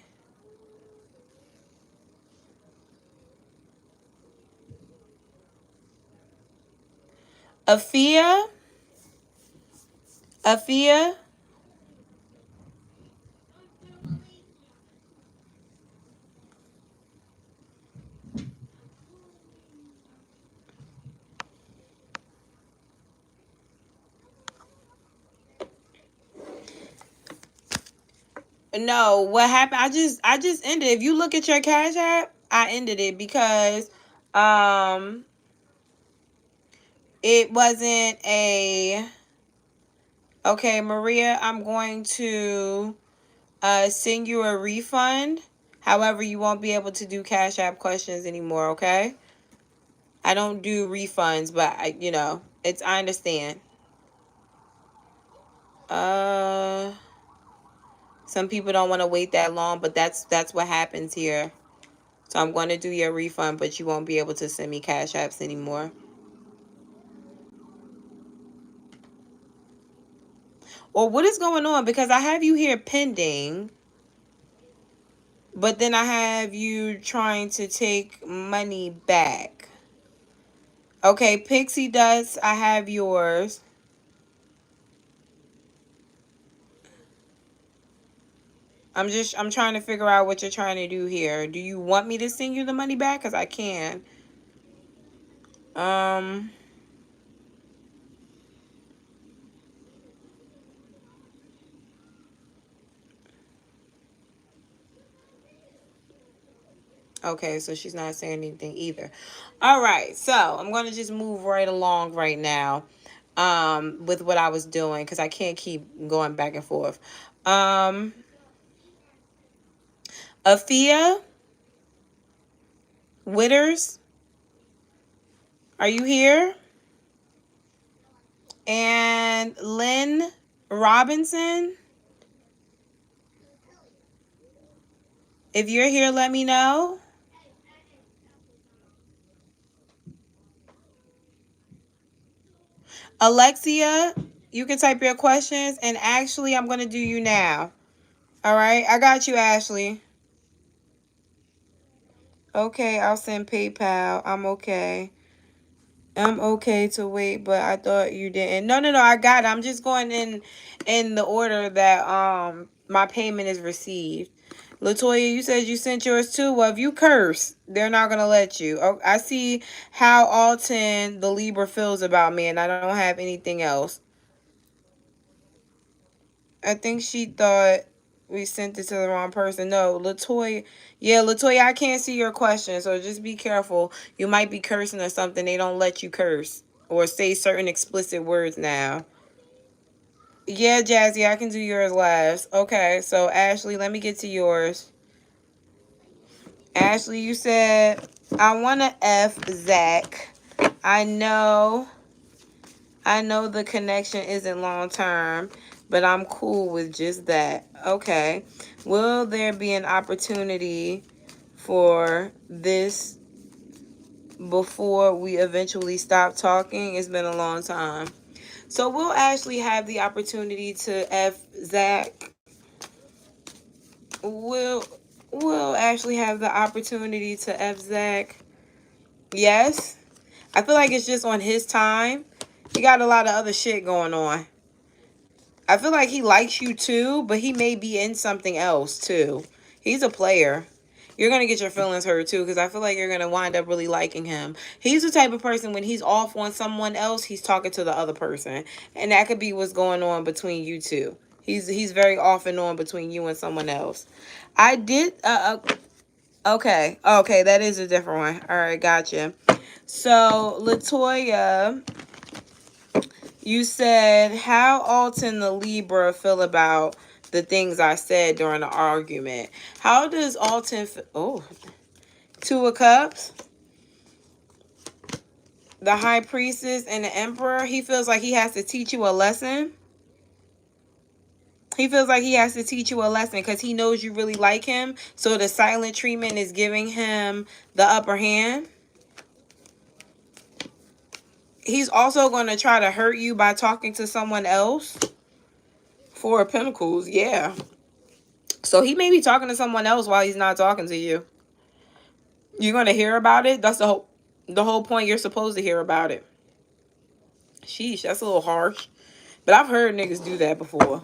Afia. Afia. No, what happened? I just ended. If you look at your Cash App, I ended it because um it wasn't a okay, Maria, I'm going to send you a refund. However, you won't be able to do Cash App questions anymore, okay? I don't do refunds, but I understand. Uh some people don't want to wait that long, but that's what happens here. So I'm going to do your refund, but you won't be able to send me Cash Apps anymore. Or what is going on? Because I have you here pending, but then I have you trying to take money back. Okay, Pixie Dust, I have yours. I'm trying to figure out what you're trying to do here. Do you want me to send you the money back? Because I can. Um, okay, so she's not saying anything either. All right, so I'm going to just move right along right now with what I was doing because I can't keep going back and forth. Afia Witters, are you here? And Lynn Robinson, if you're here, let me know. Alexia, you can type your questions. And Ashley, I'm going to do you now. All right, I got you, Ashley. Okay, I'll send PayPal. I'm okay. I'm okay to wait, but I thought you didn't. No, I got it. I'm just going in the order that my payment is received. Latoya, you said you sent yours too. Well, if you curse, they're not gonna let you. Oh, I see how Alton the Libra feels about me, and I don't have anything else. I think she thought we sent it to the wrong person. No, Latoya. Yeah, Latoya, I can't see your question, so just be careful. You might be cursing or something. They don't let you curse or say certain explicit words now. Yeah, Jazzy, I can do yours last. Okay, so Ashley, let me get to yours. Ashley, you said, I want to F Zach. I know the connection isn't long term, but I'm cool with just that. Okay. Will there be an opportunity for this before we eventually stop talking? It's been a long time. So we'll actually have the opportunity to F Zach. We'll actually have the opportunity to F Zach. Yes. I feel like it's just on his time. He got a lot of other shit going on. I feel like he likes you too, but he may be in something else too. He's a player. You're going to get your feelings hurt too because I feel like you're going to wind up really liking him. He's the type of person when he's off on someone else, he's talking to the other person. And that could be what's going on between you two. He's very off and on between you and someone else. I did okay. Okay, that is a different one. All right, gotcha. So, Latoya, you said, how Alton the Libra feel about the things I said during the argument? How does Alton feel? Oh, Two of Cups, the High Priestess, and the Emperor. He feels like he has to teach you a lesson. He feels like he has to teach you a lesson because he knows you really like him. So the silent treatment is giving him the upper hand. He's also going to try to hurt you by talking to someone else. Four of Pentacles, yeah. So he may be talking to someone else while he's not talking to you. You're going to hear about it. That's the whole point. You're supposed to hear about it. Sheesh, that's a little harsh. But I've heard niggas do that before.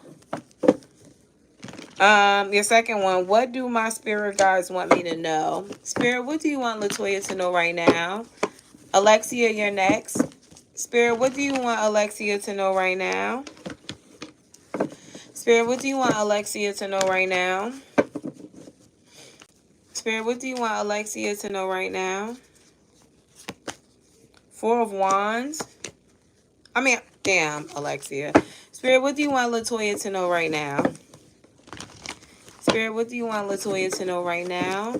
Your second one, what do my spirit guides want me to know? Spirit, what do you want Latoya to know right now? Alexia, you're next. Spirit, what do you want Alexia to know right now? Spirit, what do you want Alexia to know right now? Spirit, what do you want Alexia to know right now? Four of Wands. Damn, Alexia. Spirit, what do you want Latoya to know right now? Spirit, what do you want Latoya to know right now?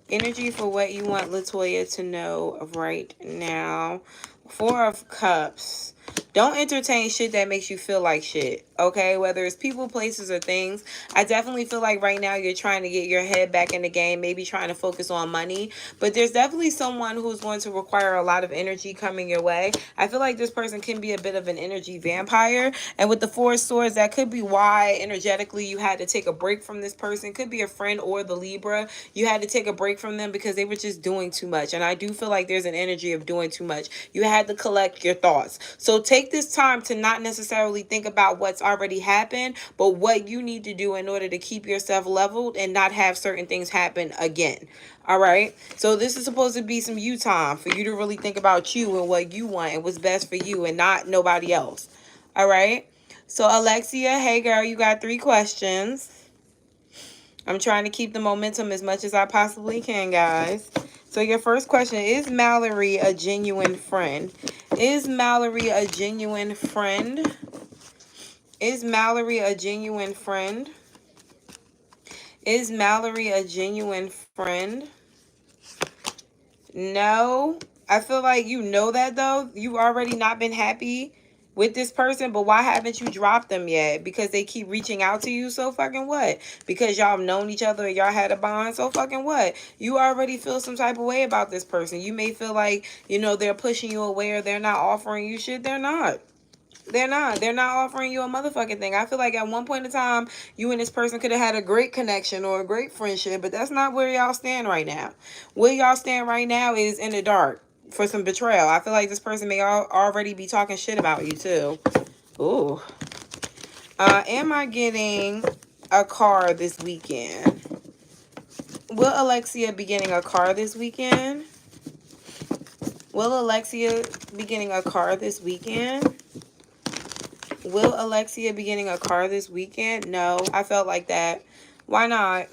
Energy for what you want Latoya to know right now. Four of Cups. Don't entertain shit that makes you feel like shit, okay? Whether it's people, places, or things. I definitely feel like right now you're trying to get your head back in the game, maybe trying to focus on money. But there's definitely someone who's going to require a lot of energy coming your way. I feel like this person can be a bit of an energy vampire. And with the Four of Swords, that could be why energetically you had to take a break from this person. Could be a friend or the Libra. You had to take a break from them because they were just doing too much. And I do feel like there's an energy of doing too much. You had to collect your thoughts. So take this time to not necessarily think about what's already happened, but what you need to do in order to keep yourself leveled and not have certain things happen again. All right. So this is supposed to be some you time for you to really think about you and what you want and what's best for you and not nobody else. All right. So Alexia, hey girl, you got 3 questions. I'm trying to keep the momentum as much as I possibly can, guys. So your first question, is Mallory a genuine friend? Is Mallory a genuine friend? Is Mallory a genuine friend? Is Mallory a genuine friend? No. I feel like you know that, though. You've already not been happy with this person, but why haven't you dropped them yet? Because they keep reaching out to you, so fucking what? Because y'all have known each other and y'all had a bond, so fucking what? You already feel some type of way about this person. You may feel like, you know, they're pushing you away or they're not offering you shit. They're not. They're not. They're not offering you a motherfucking thing. I feel like at one point in time, you and this person could have had a great connection or a great friendship, but that's not where y'all stand right now. Where y'all stand right now is in the dark for some betrayal. I feel like this person may already be talking shit about you too. Ooh. Am I getting a car this weekend? Will Alexia be getting a car this weekend? Will Alexia be getting a car this weekend? Will Alexia be getting a car this weekend? No, I felt like that. Why not?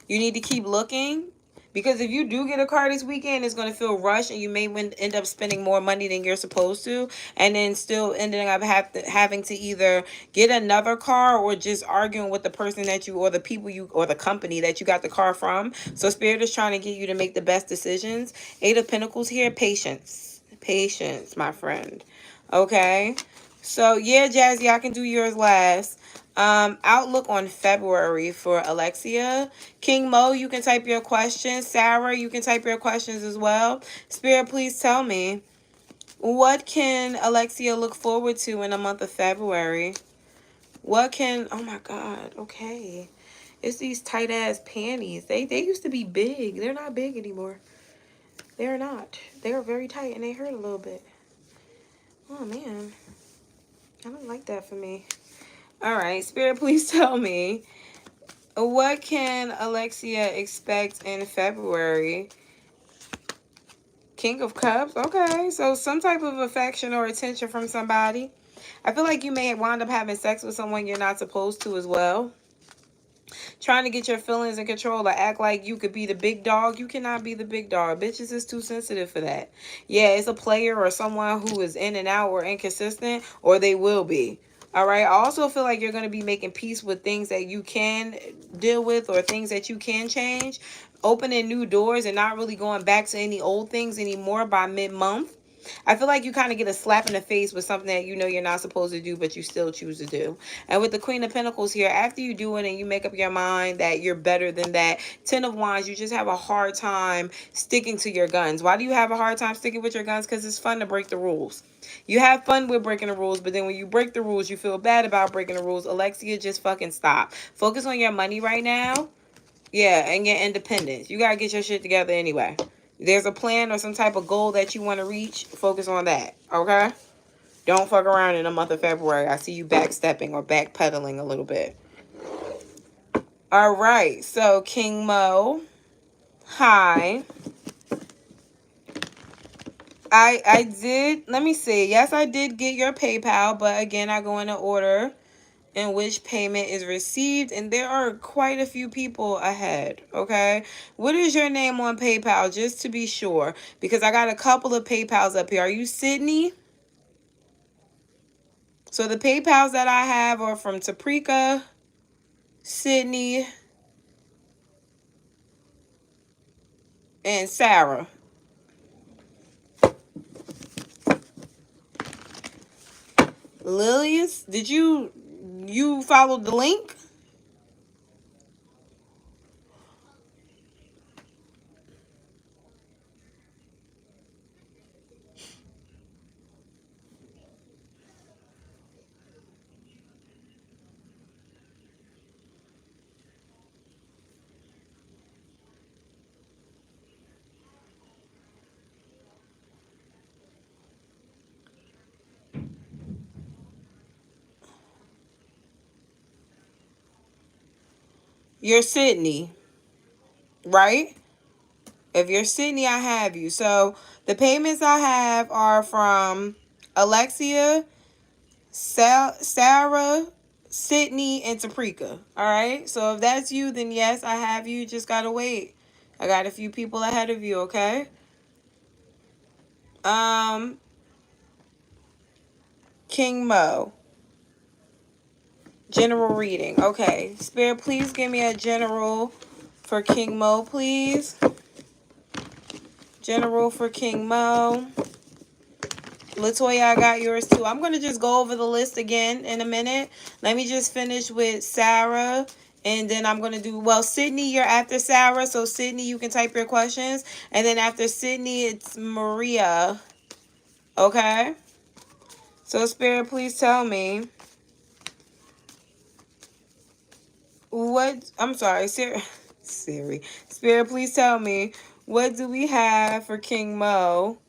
You need to keep looking. Because if you do get a car this weekend, it's going to feel rushed and you may end up spending more money than you're supposed to. And then still ending up having to either get another car or just arguing with the person that you, or the people you, or the company that you got the car from. So Spirit is trying to get you to make the best decisions. 8 of Pentacles here. Patience. Patience, my friend. Okay. So yeah, Jazzy, I can do yours last. Outlook on February for Alexia. King Mo, you can type your questions. Sarah, you can type your questions as well. Spirit, please tell me, what can Alexia look forward to in the month of February? What can, oh my God, okay. It's these tight ass panties. They used to be big. They're not big anymore. They're not. They are very tight and they hurt a little bit. Oh man. I don't like that for me. All right, Spirit, please tell me, what can Alexia expect in February? King of Cups. Okay, so some type of affection or attention from somebody. I feel like you may wind up having sex with someone you're not supposed to as well. Trying to get your feelings in control or act like you could be the big dog. You cannot be the big dog. Bitches is too sensitive for that. Yeah, it's a player or someone who is in and out or inconsistent, or they will be. All right. I also feel like you're going to be making peace with things that you can deal with or things that you can change. Opening new doors and not really going back to any old things anymore by mid-month. I feel like you kind of get a slap in the face with something that you know you're not supposed to do, but you still choose to do. And with the Queen of Pentacles here, after you do it and you make up your mind that you're better than that, 10 of Wands, you just have a hard time sticking to your guns. Why do you have a hard time sticking with your guns? Because it's fun to break the rules. You have fun with breaking the rules, but then when you break the rules, you feel bad about breaking the rules. Alexia, just fucking stop. Focus on your money right now. Yeah, and your independence. You got to get your shit together anyway. There's a plan or some type of goal that you want to reach. Focus on that, okay? Don't fuck around in the month of February. I see you backstepping or backpedaling a little bit. All right, so King Mo, hi. I did, let me see. Yes, I did get your PayPal, but again, I go in the order in which payment is received, and there are quite a few people ahead, okay? What is your name on PayPal, just to be sure? Because I got a couple of PayPals up here. Are you Sydney? So the PayPals that I have are from Taprika, Sydney, and Sarah. Lilius, did you follow the link? You're Sydney, right? If you're Sydney, I have you. So the payments I have are from Alexia, Sarah, Sydney, and Taprika. All right. So if that's you, then yes, I have you. Just gotta wait. I got a few people ahead of you. Okay. Um, King Mo. General reading. Okay. Spirit, please give me a general for King Mo, please. General for King Mo. Latoya, I got yours too. I'm going to just go over the list again in a minute. Let me just finish with Sarah. And then I'm going to do, well, Sydney, you're after Sarah. So Sydney, you can type your questions. And then after Sydney, it's Maria. Okay. So Spirit, please tell me. What, I'm sorry, Siri. Spirit, please tell me. What do we have for King Mo?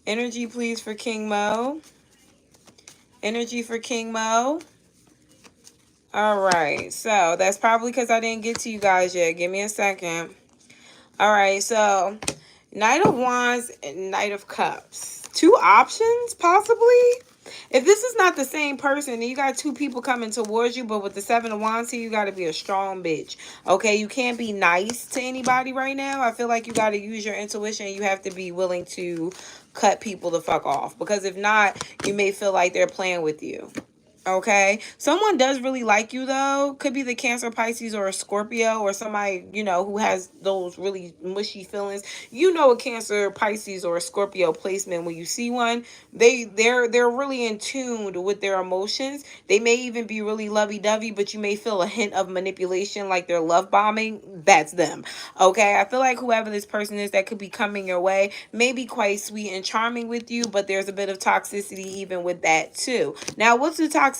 Energy, please, for King Mo. Energy for King Mo. All right, so that's probably because I didn't get to you guys yet. Give me a second. All right, so Knight of Wands and Knight of Cups. Two options, possibly? If this is not the same person, then you got two people coming towards you, but with the Seven of Wands here, you got to be a strong bitch. Okay, you can't be nice to anybody right now. I feel like you got to use your intuition. You have to be willing to cut people the fuck off. Because if not, you may feel like they're playing with you. Okay, someone does really like you though. Could be the Cancer, Pisces, or a Scorpio, or somebody, you know, who has those really mushy feelings. You know, a Cancer, Pisces, or a Scorpio placement, when you see one, they're really in tune with their emotions. They may even be really lovey-dovey, but you may feel a hint of manipulation, like they're love bombing. That's them. Okay, I feel like whoever this person is that could be coming your way may be quite sweet and charming with you, but there's a bit of toxicity even with that too. Now, what's the toxicity,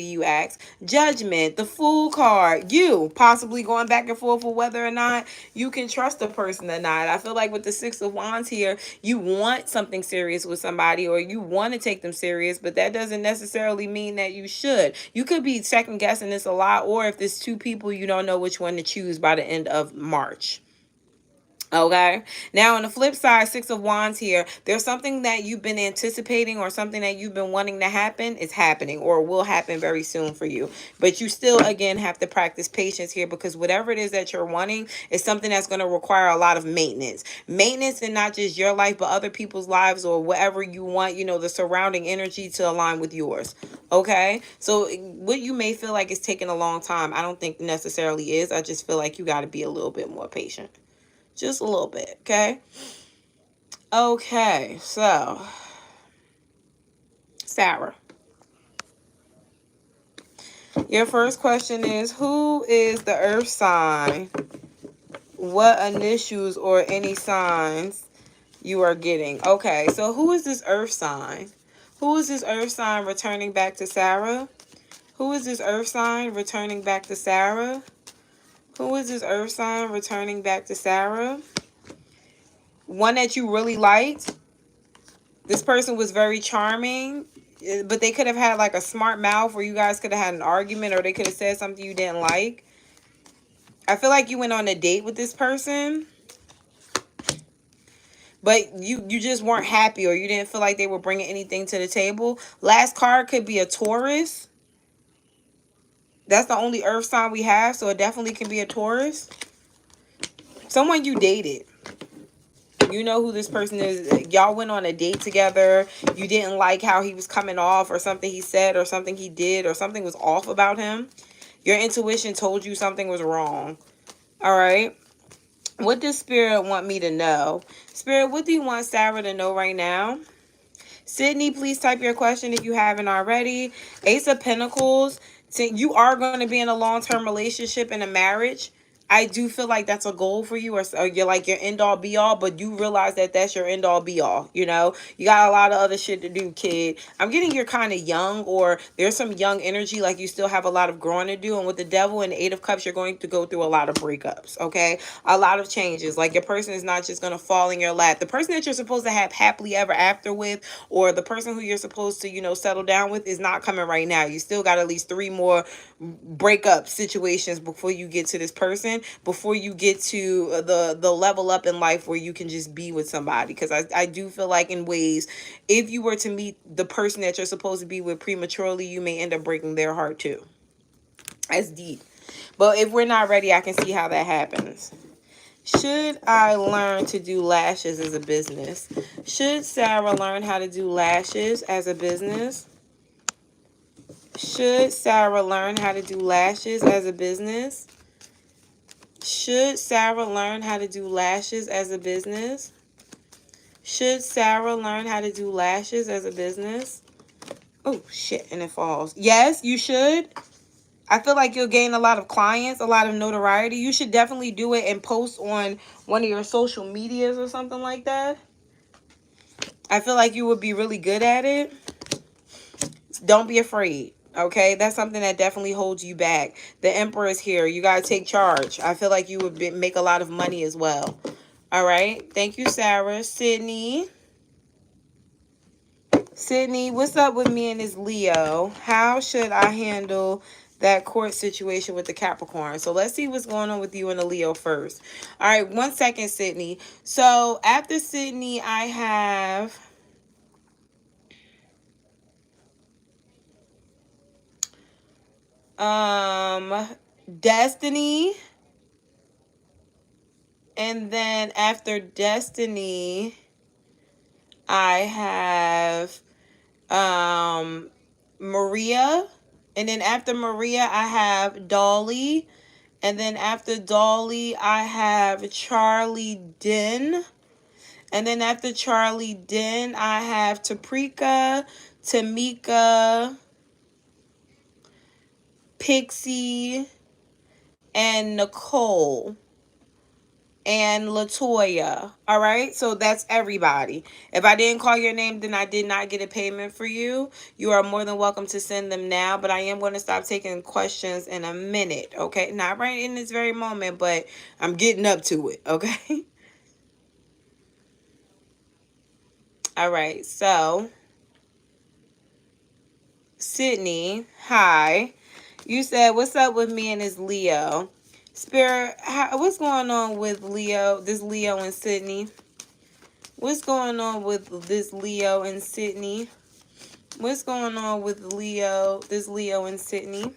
you ask? Judgment, the Fool card, you possibly going back and forth for whether or not you can trust a person or not. I feel like with the Six of Wands here, you want something serious with somebody, or you want to take them serious, but that doesn't necessarily mean that you should. You could be second guessing this a lot, or if there's two people, you don't know which one to choose by the end of March. Okay, now on the flip side, Six of Wands here, there's something that you've been anticipating or something that you've been wanting to happen is happening or will happen very soon for you. But you still, again, have to practice patience here, because whatever it is that you're wanting is something that's going to require a lot of maintenance. Maintenance in not just your life, but other people's lives, or whatever you want, you know, the surrounding energy to align with yours. Okay, so what you may feel like is taking a long time, I don't think necessarily is. I just feel like you got to be a little bit more patient. Just a little bit, okay? Okay, so, Sarah. Your first question is, who is the earth sign? What initials or any signs you are getting? Okay, so who is this earth sign? Who is this earth sign returning back to Sarah? Who is this earth sign returning back to Sarah? Who is this earth sign returning back to Sarah? one that you really liked. This person was very charming, but they could have had like a smart mouth, or you guys could have had an argument, or they could have said something you didn't like. I feel like you went on a date with this person, but you just weren't happy, or you didn't feel like they were bringing anything to the table. Last card could be a Taurus. That's the only earth sign we have, so it definitely can be a Taurus. Someone you dated. You know who this person is. Y'all went on a date together. You didn't like how he was coming off, or something he said, or something he did, or something was off about him. Your intuition told you something was wrong. All right. What does Spirit want me to know? Spirit, what do you want Sarah to know right now? Sydney, please type your question if you haven't already. Ace of Pentacles. You are going to be in a long-term relationship and a marriage. I do feel like that's a goal for you, or you're like your end-all be-all, but you realize that that's your end-all be-all, you know? You got a lot of other shit to do, kid. I'm getting you're kind of young, or there's some young energy, like you still have a lot of growing to do, and with the Devil and the Eight of Cups, you're going to go through a lot of breakups, okay? A lot of changes. Like, your person is not just going to fall in your lap. The person that you're supposed to have happily ever after with, or the person who you're supposed to, you know, settle down with, is not coming right now. You still got at least 3 more breakup situations before you get to this person, before you get to the level up in life where you can just be with somebody. Because I do feel like, in ways, if you were to meet the person that you're supposed to be with prematurely, you may end up breaking their heart too. That's deep. But if we're not ready, I can see how that happens. Should I learn to do lashes as a business? Should Sarah learn how to do lashes as a business? Should Sarah learn how to do lashes as a business? Should Sarah learn how to do lashes as a business? Should Sarah learn how to do lashes as a business? Oh, shit, and it falls. Yes, you should. I feel like you'll gain a lot of clients, a lot of notoriety. You should definitely do it and post on one of your social medias or something like that. I feel like you would be really good at it. Don't be afraid. Okay, that's something that definitely holds you back. The Emperor is here. You got to take charge. I feel like you would make a lot of money as well. All right. Thank you, Sarah. Sydney. Sydney, what's up with me and this Leo? How should I handle that court situation with the Capricorn? So let's see what's going on with you and the Leo first. All right. 1 second, Sydney. So after Sydney, I have... Destiny, and then after Destiny I have Maria, and then after Maria I have Dolly, and then after Dolly I have Charlie Den, and then after Charlie Den I have Taprika, Tamika, Pixie, and Nicole, and Latoya. All right, so that's everybody. If I didn't call your name, then I did not get a payment for you. You are more than welcome to send them now, but I am going to stop taking questions in a minute. Okay, not right in this very moment, but I'm getting up to it. Okay. All right, so Sydney, hi. You said, what's up with me and this Leo? Spirit, what's going on with Leo, this Leo and Sydney? What's going on with this Leo and Sydney? What's going on with Leo, this Leo and Sydney?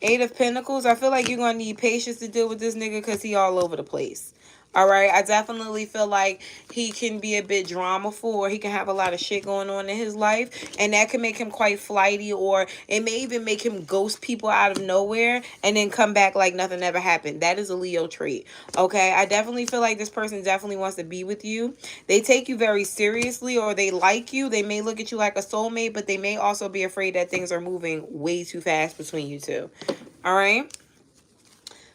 8 of Pentacles. I feel like you're going to need patience to deal with this nigga because he all over the place. All right, I definitely feel like he can be a bit dramaful, or he can have a lot of shit going on in his life, and that can make him quite flighty, or it may even make him ghost people out of nowhere and then come back like nothing ever happened. That is a Leo trait. Okay, I definitely feel like this person definitely wants to be with you. They take you very seriously, or they like you. They may look at you like a soulmate, but they may also be afraid that things are moving way too fast between you two. All right.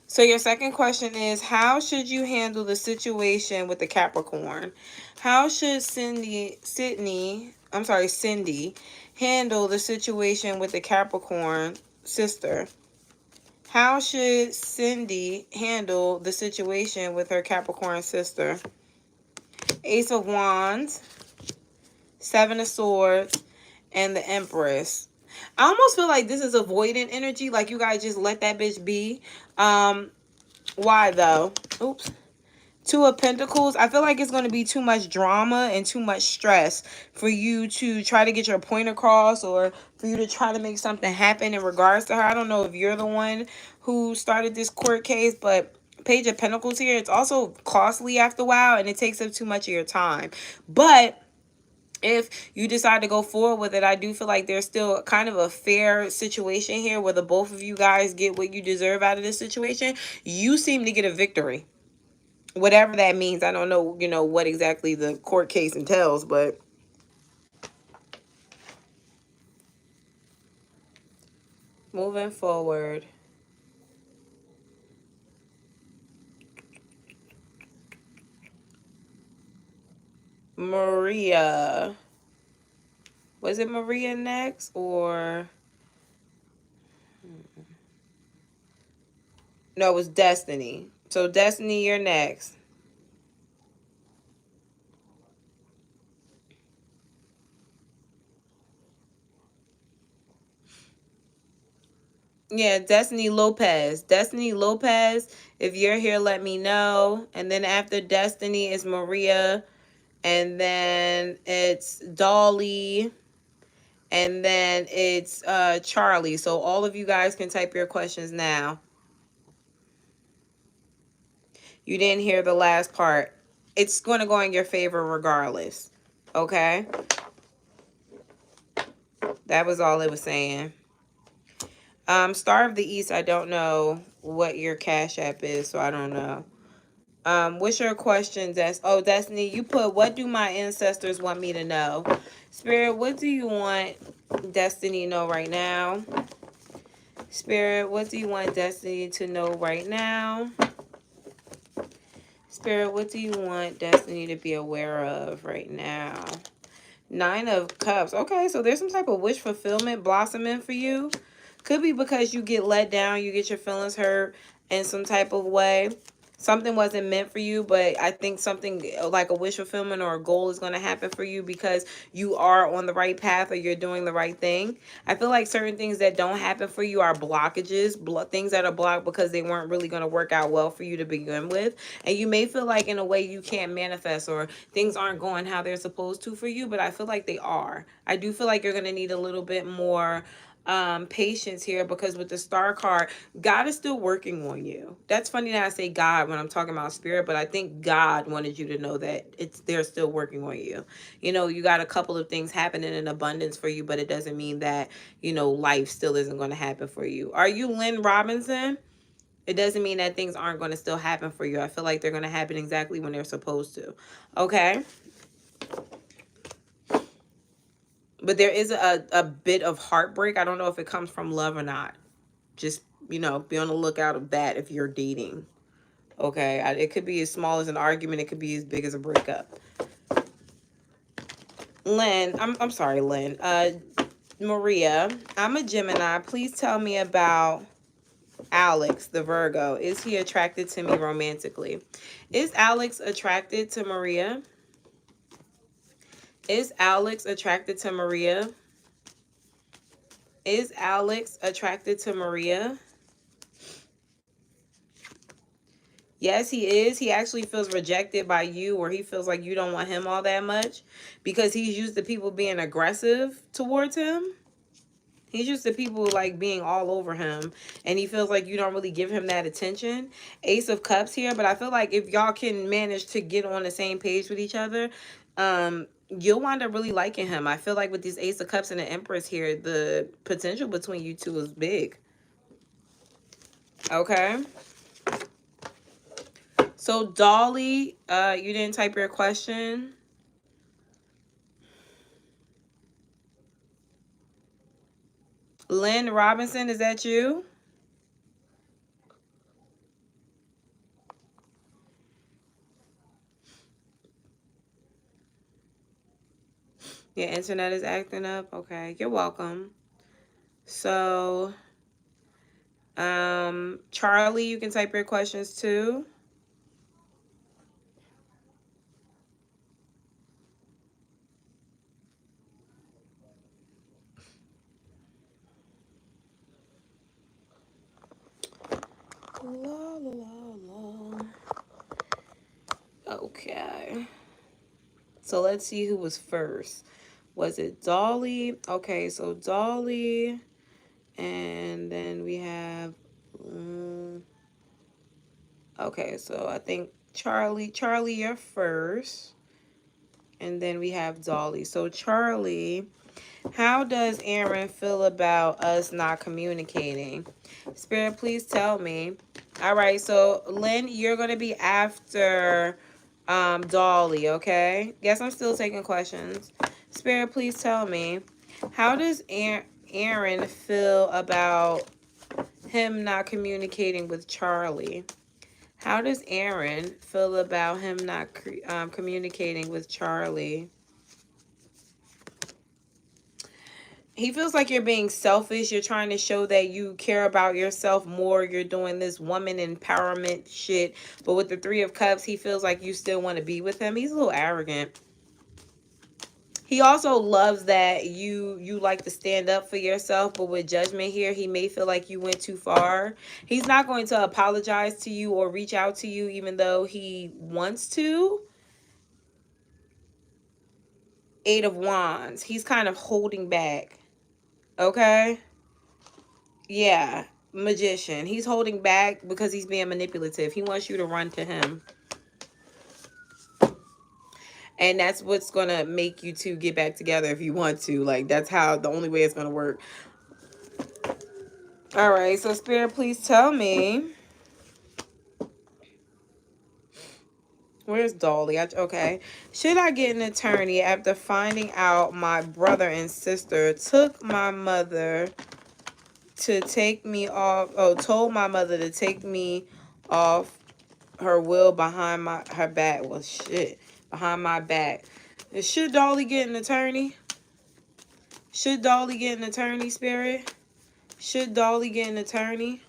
So your second question is, how should you handle the situation with the Capricorn? How should Cindy handle the situation with the Capricorn sister? How should Cindy handle the situation with her Capricorn sister? Ace of Wands, Seven of Swords, and the Empress. I almost feel like this is avoidant energy, like you guys just let that bitch be. Why though? Oops. Two of Pentacles. I feel like it's going to be too much drama and too much stress for you to try to get your point across, or for you to try to make something happen in regards to her. I don't know if you're the one who started this court case, but Page of Pentacles here, it's also costly after a while, and it takes up too much of your time. But if you decide to go forward with it, I do feel like there's still kind of a fair situation here where the both of you guys get what you deserve out of this situation. You seem to get a victory, whatever that means. I don't know, what exactly the court case entails, but moving forward. Maria. Was it Maria next, or no, it was Destiny. So Destiny, you're next. Yeah, Destiny Lopez. Destiny Lopez, if you're here, let me know. And then after Destiny is Maria. And then it's Dolly. And then it's Charlie. So all of you guys can type your questions now. You didn't hear the last part. It's going to go in your favor regardless. Okay? That was all it was saying. Star of the East, I don't know what your Cash App is, so I don't know. What's your question, Destiny, you put, what do my ancestors want me to know? Spirit, what do you want Destiny to know right now? Spirit, what do you want Destiny to know right now? Spirit, what do you want Destiny to be aware of right now? Nine of Cups. Okay, so there's some type of wish fulfillment blossoming for you. Could be because you get let down, you get your feelings hurt in some type of way. Something wasn't meant for you, but I think something like a wish fulfillment or a goal is going to happen for you because you are on the right path or you're doing the right thing. I feel like certain things that don't happen for you are blockages, things that are blocked because they weren't really going to work out well for you to begin with. And you may feel like in a way you can't manifest or things aren't going how they're supposed to for you, but I feel like they are. I do feel like you're going to need a little bit more patience here, because with the Star card, God is still working on you. That's funny that I say God when I'm talking about spirit, but I think God wanted you to know that they're still working on you. You got a couple of things happening in abundance for you, but it doesn't mean that life still isn't going to happen for you. Are you Lynn Robinson? It doesn't mean that things aren't going to still happen for you. I feel like they're going to happen exactly when they're supposed to. Okay. But there is a bit of heartbreak. I don't know if it comes from love or not. Just, be on the lookout of that if you're dating. Okay. It could be as small as an argument. It could be as big as a breakup. Lynn, I'm sorry, Lynn. Maria, I'm a Gemini. Please tell me about Alex, the Virgo. Is he attracted to me romantically? Is Alex attracted to Maria? Is Alex attracted to Maria? Is Alex attracted to Maria? Yes, he is. He actually feels rejected by you, or he feels like you don't want him all that much because he's used to people being aggressive towards him. He's used to people like being all over him, and he feels like you don't really give him that attention. Ace of Cups here, but I feel like if y'all can manage to get on the same page with each other, you'll wind up really liking him. I feel like with this Ace of Cups and the Empress here, the potential between you two is big. Okay. So Dolly, you didn't type your question. Lynn Robinson, is that you? Your internet is acting up. Okay, you're welcome. So, Charlie, you can type your questions too. La, la, la, la. Okay. So let's see who was first. Was it Dolly? Okay, so Dolly. And then we have... okay, so I think Charlie. Charlie, you're first. And then we have Dolly. So Charlie, how does Aaron feel about us not communicating? Spirit, please tell me. All right, so Lynn, you're going to be after Dolly, okay? Guess I'm still taking questions. Spirit, please tell me. How does Aaron feel about him not communicating with Charlie? How does Aaron feel about him not communicating with Charlie? He feels like you're being selfish. You're trying to show that you care about yourself more. You're doing this woman empowerment shit. But with the Three of Cups, he feels like you still want to be with him. He's a little arrogant. He also loves that you like to stand up for yourself, but with Judgment here, he may feel like you went too far. He's not going to apologize to you or reach out to you, even though he wants to. Eight of Wands. He's kind of holding back. Okay? Yeah. Magician. He's holding back because he's being manipulative. He wants you to run to him. And that's what's going to make you two get back together if you want to. Like, that's how, the only way it's going to work. All right. So, Spirit, please tell me. Where's Dolly? Okay. Should I get an attorney after finding out my brother and sister took my mother to take me off? Oh, told my mother to take me off her will behind her back. Well, shit. Behind my back. Should Dolly get an attorney? Should Dolly get an attorney, Spirit? Should Dolly get an attorney?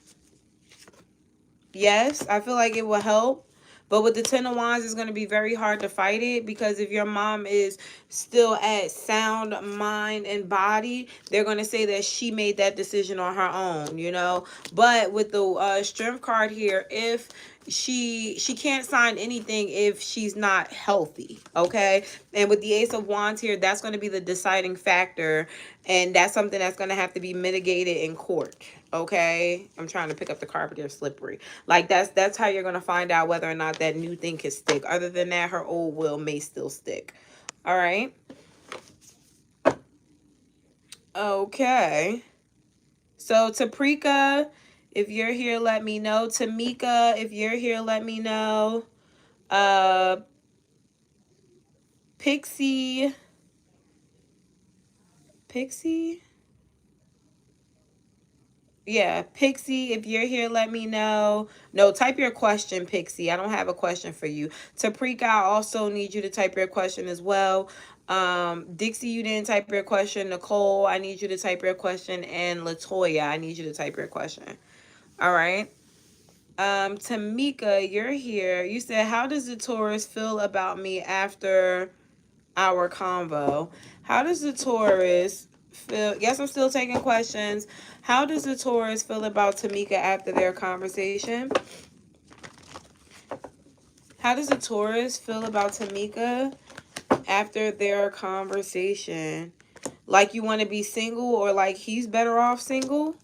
Yes, I feel like it will help. But with the Ten of Wands, it's going to be very hard to fight it, because if your mom is still at sound mind and body, they're going to say that she made that decision on her own, you know. But with the Strength card here, if she can't sign anything if she's not healthy, okay? And with the Ace of Wands here, that's going to be the deciding factor, and that's something that's going to have to be mitigated in court, okay? I'm trying to pick up the card, but they're slippery. Like, that's how you're going to find out whether or not that new thing can stick. Other than that, her old will may still stick. All right? Okay. So, Taprika, if you're here, let me know. Tamika, if you're here, let me know. Pixie. Yeah, Pixie, if you're here, let me know. No, type your question, Pixie. I don't have a question for you. Taprika, I also need you to type your question as well. Dixie, you didn't type your question. Nicole, I need you to type your question. And Latoya, I need you to type your question. All right. Tamika, you're here. You said, how does the Taurus feel about me after our convo? How does the Taurus feel? Yes, I'm still taking questions. How does the Taurus feel about Tamika after their conversation? How does the Taurus feel about Tamika after their conversation? Like, you want to be single, or like he's better off single?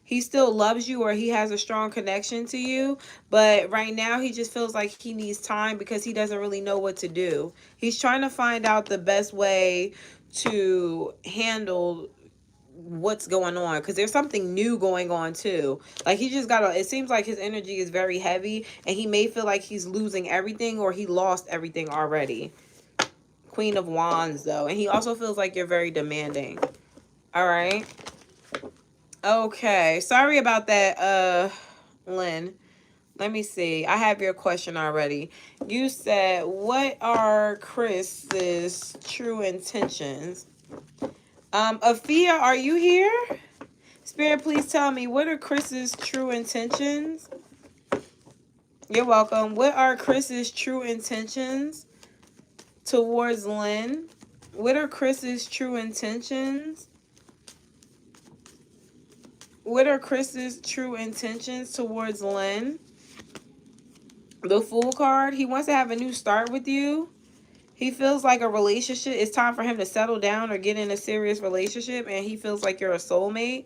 He still loves you, or he has a strong connection to you, but right now he just feels like he needs time because he doesn't really know what to do. He's trying to find out the best way to handle what's going on, because there's something new going on too. Like, he just got it seems like his energy is very heavy, and he may feel like he's losing everything, or he lost everything already. Queen of Wands, though, and he also feels like you're very demanding. All right. Okay, sorry about that, Lynn. Let me see. I have your question already. You said, what are Chris's true intentions? Afia, are you here? Spirit, please tell me, what are Chris's true intentions? You're welcome. What are Chris's true intentions towards Lynn? What are Chris's true intentions? What are Chris's true intentions towards Lynn? The Fool card. He wants to have a new start with you. He feels like a relationship. It's time for him to settle down or get in a serious relationship, and he feels like you're a soulmate.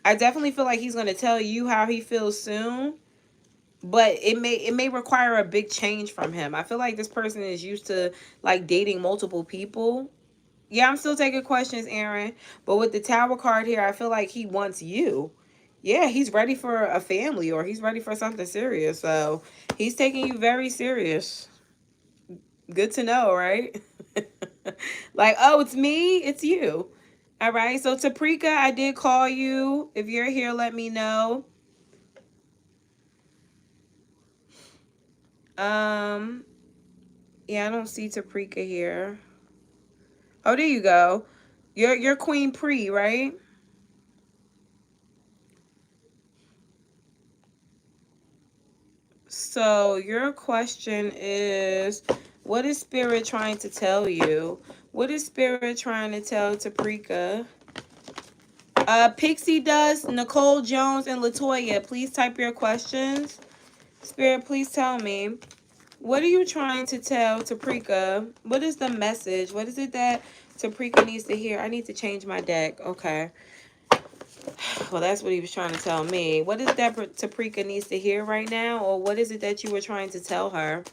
I definitely feel like he's going to tell you how he feels soon, but it may require a big change from him. I feel like this person is used to like dating multiple people. Yeah, I'm still taking questions, Aaron. But with the Tower card here, I feel like he wants you. Yeah, he's ready for a family or he's ready for something serious. So he's taking you very serious. Good to know, right? Like, oh, it's me, it's you. All right. So Taprika, I did call you. If you're here, let me know. Um, yeah, I don't see Taprika here. Oh, there you go. You're Queen Pre, right? So your question is, what is Spirit trying to tell you? What is Spirit trying to tell Taprika? Pixie Dust, Nicole Jones, and Latoya, please type your questions. Spirit, please tell me. What are you trying to tell Taprika? What is the message? What is it that Taprika needs to hear? I need to change my deck. Okay. Well, that's what he was trying to tell me. What is that Taprika needs to hear right now? Or what is it that you were trying to tell her?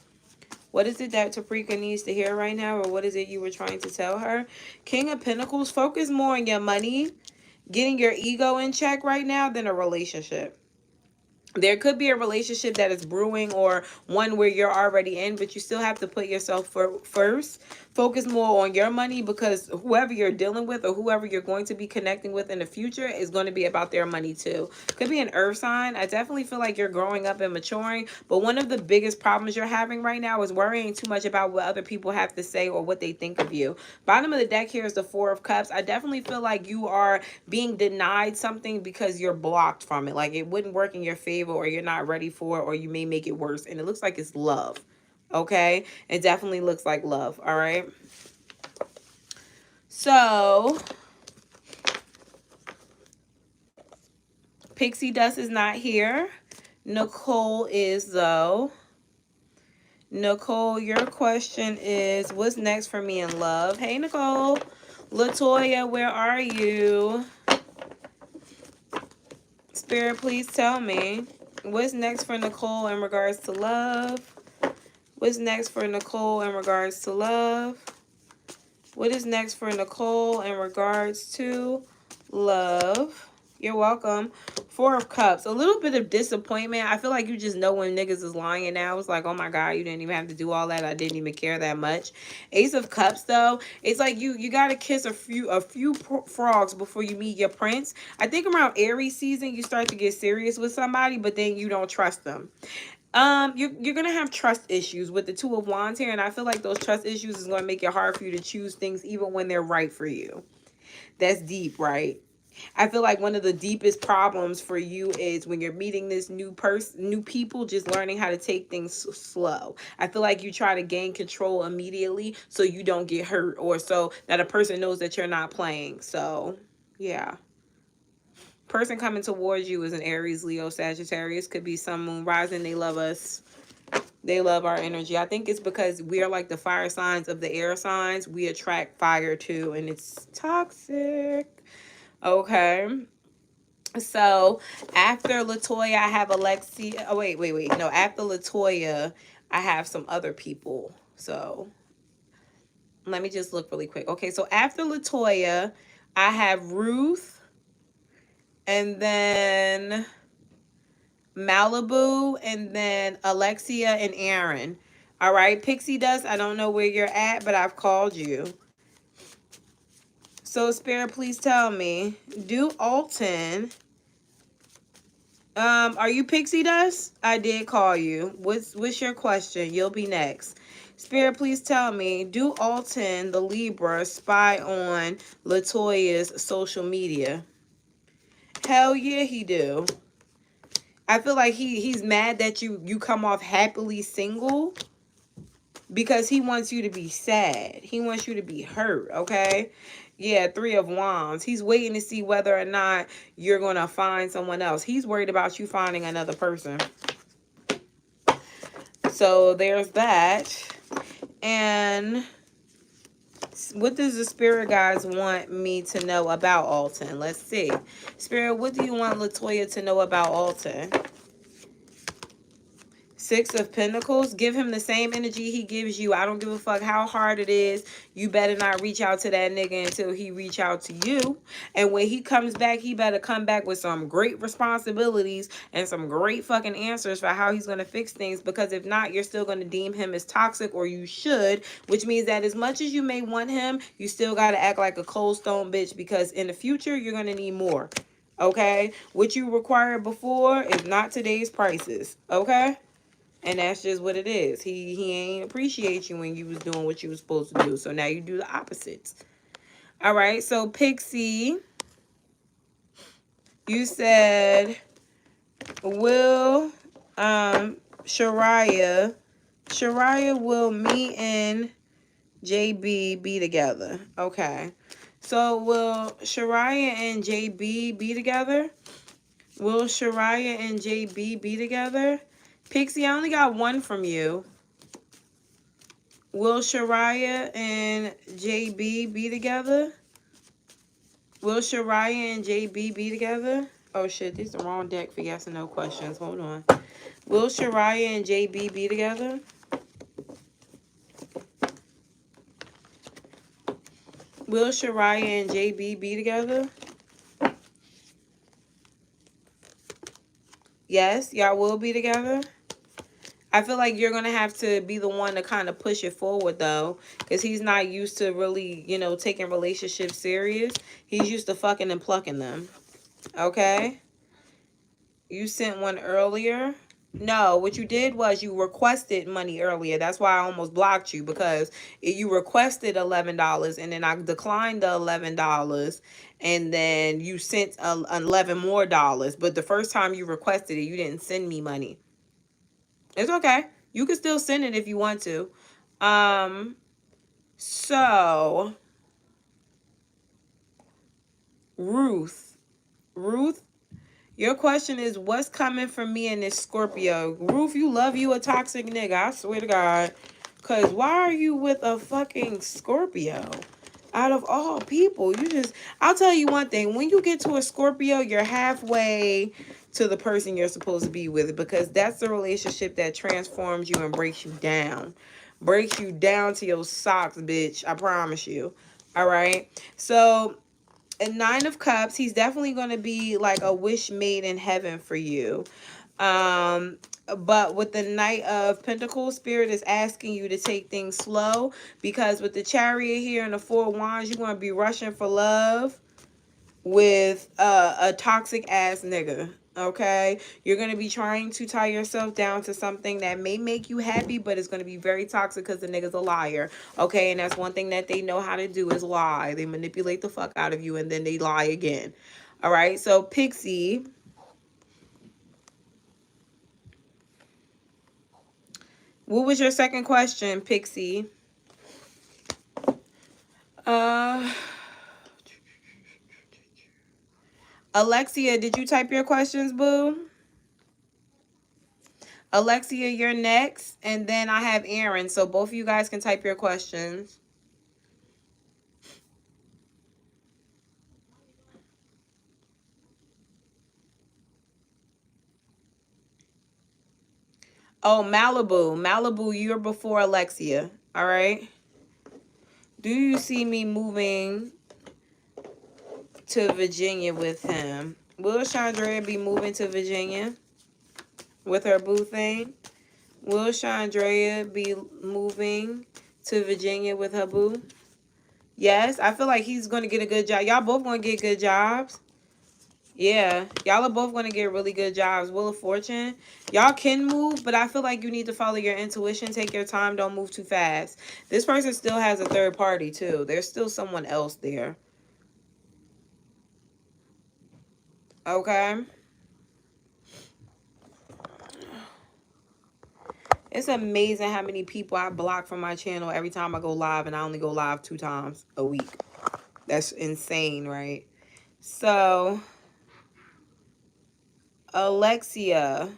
What is it that Taprika needs to hear right now? Or what is it you were trying to tell her? King of Pentacles, focus more on your money, getting your ego in check right now than a relationship. There could be a relationship that is brewing or one where you're already in, but you still have to put yourself first. Focus more on your money, because whoever you're dealing with or whoever you're going to be connecting with in the future is going to be about their money too. Could be an earth sign. I definitely feel like you're growing up and maturing, but one of the biggest problems you're having right now is worrying too much about what other people have to say or what they think of you. Bottom of the deck here is the Four of Cups. I definitely feel like you are being denied something because you're blocked from it. Like it wouldn't work in your favor, or you're not ready for it, or you may make it worse. And it looks like it's love. Okay? It definitely looks like love. All right? So, Pixie Dust is not here. Nicole is, though. Nicole, your question is, what's next for me in love? Hey, Nicole. Latoya, where are you? Spirit, please tell me. What's next for Nicole in regards to love? What's next for Nicole in regards to love? What is next for Nicole in regards to love? You're welcome. Four of Cups. A little bit of disappointment. I feel like you just know when niggas is lying now. It's like, oh my God, you didn't even have to do all that. I didn't even care that much. Ace of Cups, though. It's like you gotta kiss a few frogs before you meet your prince. I think around Aries season, you start to get serious with somebody, but then you don't trust them. You're gonna have trust issues with the Two of Wands here, and I feel like those trust issues is gonna make it hard for you to choose things even when they're right for you. That's deep, right? I feel like one of the deepest problems for you is when you're meeting this new people, just learning how to take things slow. I feel like you try to gain control immediately so you don't get hurt, or so that a person knows that you're not playing. So, yeah. Person coming towards you is an Aries, Leo, Sagittarius. Could be sun, moon, rising. They love us. They love our energy. I think it's because we are like the fire signs of the air signs. We attract fire too, and it's toxic. Okay. So after Latoya, I have Alexia. Oh, wait. No, after Latoya, I have some other people. So let me just look really quick. Okay, so after Latoya, I have Ruth, and then Malibu, and then Alexia and Aaron. All right, Pixie Dust, I don't know where you're at, but I've called you. So, Spirit, please tell me. Do Alton. Are you Pixie Dust? I did call you. What's your question? You'll be next. Spirit, please tell me. Do Alton, the Libra, spy on Latoya's social media? Hell yeah, he do. I feel like he's mad that you come off happily single. because he wants you to be sad. He wants you to be hurt, okay? Yeah, 3 of Wands. He's waiting to see whether or not you're going to find someone else. He's worried about you finding another person. So there's that. And what does the spirit guides want me to know about Alton? Let's see. Spirit, what do you want Latoya to know about Alton? 6 of Pentacles. Give him the same energy he gives you. I don't give a fuck how hard it is. You better not reach out to that nigga until he reach out to you. And when he comes back, he better come back with some great responsibilities and some great fucking answers for how he's going to fix things. Because if not, you're still going to deem him as toxic, or you should. Which means that as much as you may want him, you still got to act like a cold stone bitch. Because in the future, you're going to need more. Okay? What you required before is not today's prices. Okay? And that's just what it is. He ain't appreciate you when you was doing what you was supposed to do. So now you do the opposites. All right. So Pixie, you said, will Shariah will me and JB be together? Okay. So will Shariah and JB be together? Will Shariah and JB be together? Pixie, I only got one from you. Will Shariah and JB be together? Will Shariah and JB be together? Oh shit, this is the wrong deck for yes and no questions. Hold on. Will Shariah and JB be together? Will Shariah and JB be together? Yes, y'all will be together. I feel like you're going to have to be the one to kind of push it forward, though. Because he's not used to really, you know, taking relationships serious. He's used to fucking and plucking them. Okay? You sent one earlier. No, what you did was you requested money earlier. That's why I almost blocked you. Because you requested $11. And then I declined the $11. And then you sent $11 more. But the first time you requested it, you didn't send me money. It's okay. You can still send it if you want to. So Ruth, your question is, what's coming for me in this Scorpio? Ruth, you love you a toxic nigga. I swear to God. Because why are you with a fucking Scorpio? Out of all people, I'll tell you one thing. When you get to a Scorpio, you're halfway to the person you're supposed to be with. Because that's the relationship that transforms you and breaks you down. Breaks you down to your socks, bitch. I promise you. All right? So a 9 of Cups, he's definitely going to be like a wish made in heaven for you. But with the Knight of Pentacles, Spirit is asking you to take things slow, because with the Chariot here and the 4 of Wands, you're going to be rushing for love with a toxic ass nigga. Okay, you're going to be trying to tie yourself down to something that may make you happy, but it's going to be very toxic because the nigga's a liar. Okay, and that's one thing that they know how to do is lie. They manipulate the fuck out of you and then they lie again. All right, so Pixie, what was your second question, Pixie? Alexia, did you type your questions, boo? Alexia, you're next. And then I have Aaron. So both of you guys can type your questions. Oh, Malibu. Malibu, you're before Alexia. All right. Do you see me moving to Virginia with him? Will Chandrea be moving to Virginia with her boo thing? Will Chandrea be moving to Virginia with her boo? Yes, I feel like he's going to get a good job. Y'all both going to get good jobs. Yeah, y'all are both going to get really good jobs. Wheel of Fortune. Y'all can move, but I feel like you need to follow your intuition. Take your time. Don't move too fast. This person still has a third party, too. There's still someone else there. Okay. It's amazing how many people I block from my channel every time I go live, and I only go live 2 times a week. That's insane, right? So, Alexia.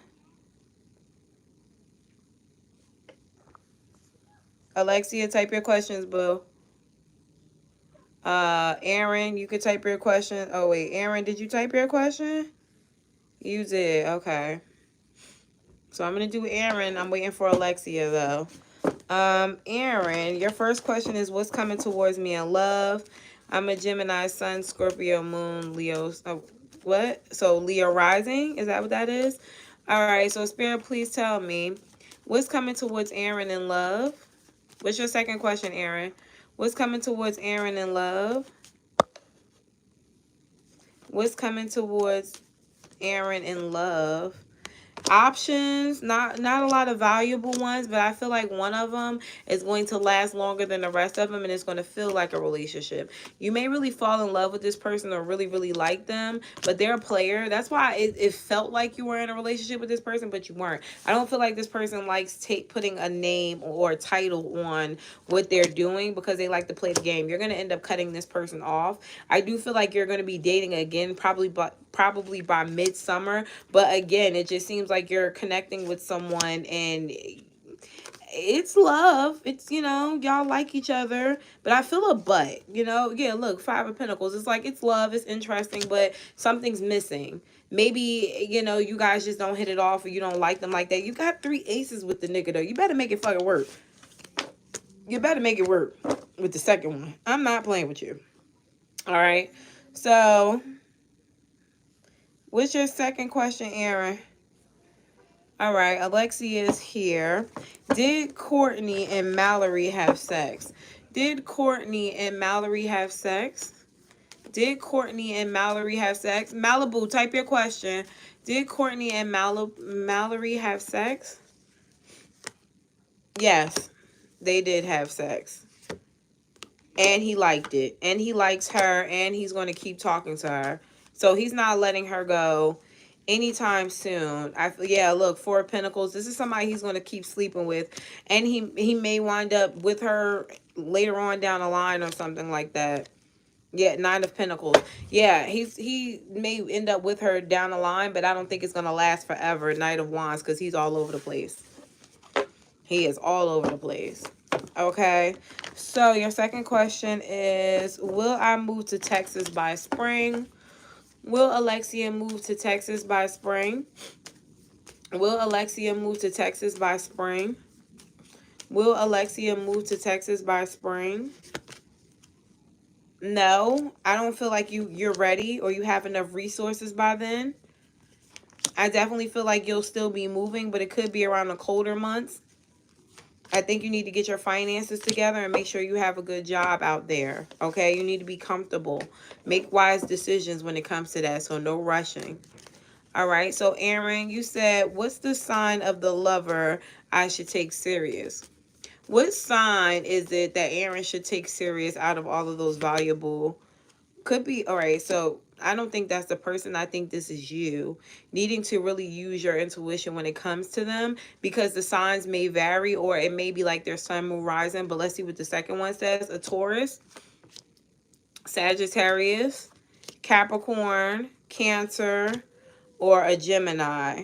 Alexia, type your questions, boo. Aaron, you could type your question. Oh, wait. Aaron, did you type your question? You did. Okay. So I'm going to do Aaron. I'm waiting for Alexia, though. Aaron, your first question is, what's coming towards me in love? I'm a Gemini, Sun, Scorpio, Moon, Leo. What? So Leo rising? Is that what that is? All right. So Spirit, please tell me, what's coming towards Aaron in love? What's your second question, Aaron? What's coming towards Aaron in love? What's coming towards Aaron in love? Options, not a lot of valuable ones, but I feel like one of them is going to last longer than the rest of them, and it's going to feel like a relationship. You may really fall in love with this person or really like them, but they're a player. That's why it felt like you were in a relationship with this person, but you weren't. I don't feel like this person likes putting a name or a title on what they're doing, because they like to play the game. You're going to end up cutting this person off. I do feel like you're going to be dating again, probably by midsummer, but again, it just seems like you're connecting with someone and it's love. It's, y'all like each other, but I feel a but, yeah, look, 5 of Pentacles. It's like, it's love, it's interesting, but something's missing. Maybe, you guys just don't hit it off, or you don't like them like that. You got 3 aces with the nigga, though. You better make it fucking work. You better make it work with the second one. I'm not playing with you. All right. So, what's your second question, Aaron? All right, Alexia is here. Did Courtney and Mallory have sex? Did Courtney and Mallory have sex? Did Courtney and Mallory have sex? Malibu, type your question. Did Courtney and Mallory have sex? Yes, they did have sex. And he liked it. And he likes her. And he's going to keep talking to her. So he's not letting her go anytime soon. Yeah, look, 4 of Pentacles. This is somebody he's going to keep sleeping with. And he may wind up with her later on down the line or something like that. Yeah, 9 of Pentacles. Yeah, he may end up with her down the line, but I don't think it's going to last forever. Knight of Wands, because he's all over the place. He is all over the place. Okay, so your second question is, will I move to Texas by spring? Will Alexia move to Texas by spring? Will Alexia move to Texas by spring? Will Alexia move to Texas by spring? No, I don't feel like you're ready or you have enough resources by then. I definitely feel like you'll still be moving, but it could be around the colder months. I think you need to get your finances together and make sure you have a good job out there. Okay, you need to be comfortable. Make wise decisions when it comes to that, so no rushing. All right, so Aaron, you said, what's the sign of the lover I should take serious? What sign is it that Aaron should take serious out of all of those valuable? Could be, all right, so I don't think that's the person. I think this is you needing to really use your intuition when it comes to them, because the signs may vary, or it may be like their sun, moon, rising. But let's see what the second one says. A Taurus, Sagittarius, Capricorn, Cancer, or a Gemini.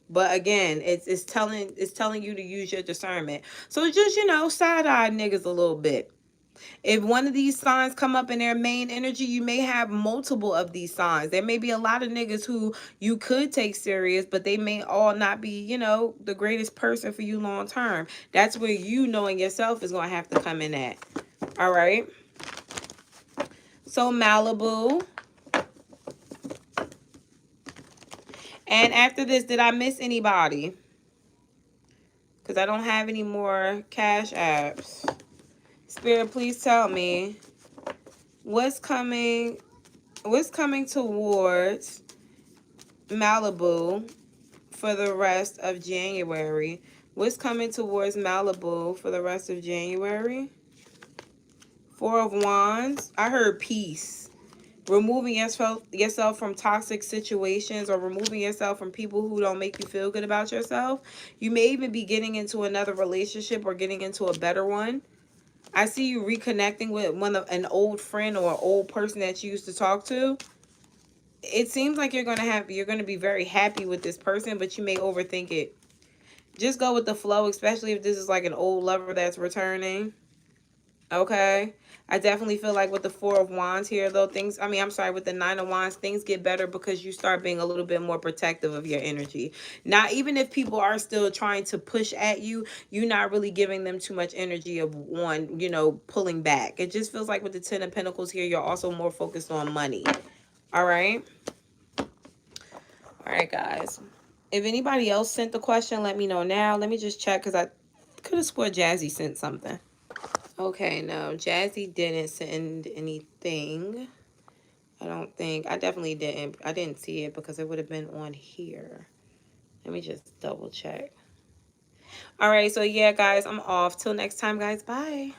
But again, it's telling you to use your discernment. So just, side-eye niggas a little bit. If one of these signs come up in their main energy, you may have multiple of these signs. There may be a lot of niggas who you could take serious, but they may all not be, the greatest person for you long term. That's where you knowing yourself is going to have to come in at. All right. So Malibu. And after this, did I miss anybody? Because I don't have any more cash apps. Spirit, please tell me what's coming towards Malibu for the rest of January. What's coming towards Malibu for the rest of January? 4 of Wands. I heard peace. removing yourself from toxic situations, or removing yourself from people who don't make you feel good about yourself. You may even be getting into another relationship or getting into a better one. I see you reconnecting with an old friend or an old person that you used to talk to. It seems like you're gonna be very happy with this person, but you may overthink it. Just go with the flow, especially if this is like an old lover that's returning. Okay. I definitely feel like with the Four of Wands here, though, I'm sorry, with the Nine of Wands, things get better because you start being a little bit more protective of your energy. Now, even if people are still trying to push at you, you're not really giving them too much energy of pulling back. It just feels like with the Ten of Pentacles here, you're also more focused on money. All right. All right, guys. If anybody else sent the question, let me know now. Let me just check because I could have swore Jazzy sent something. Okay, no, Jazzy didn't send anything. I don't think. I definitely didn't. I didn't see it because it would have been on here. Let me just double check. All right, so yeah, guys, I'm off. Till next time, guys. Bye.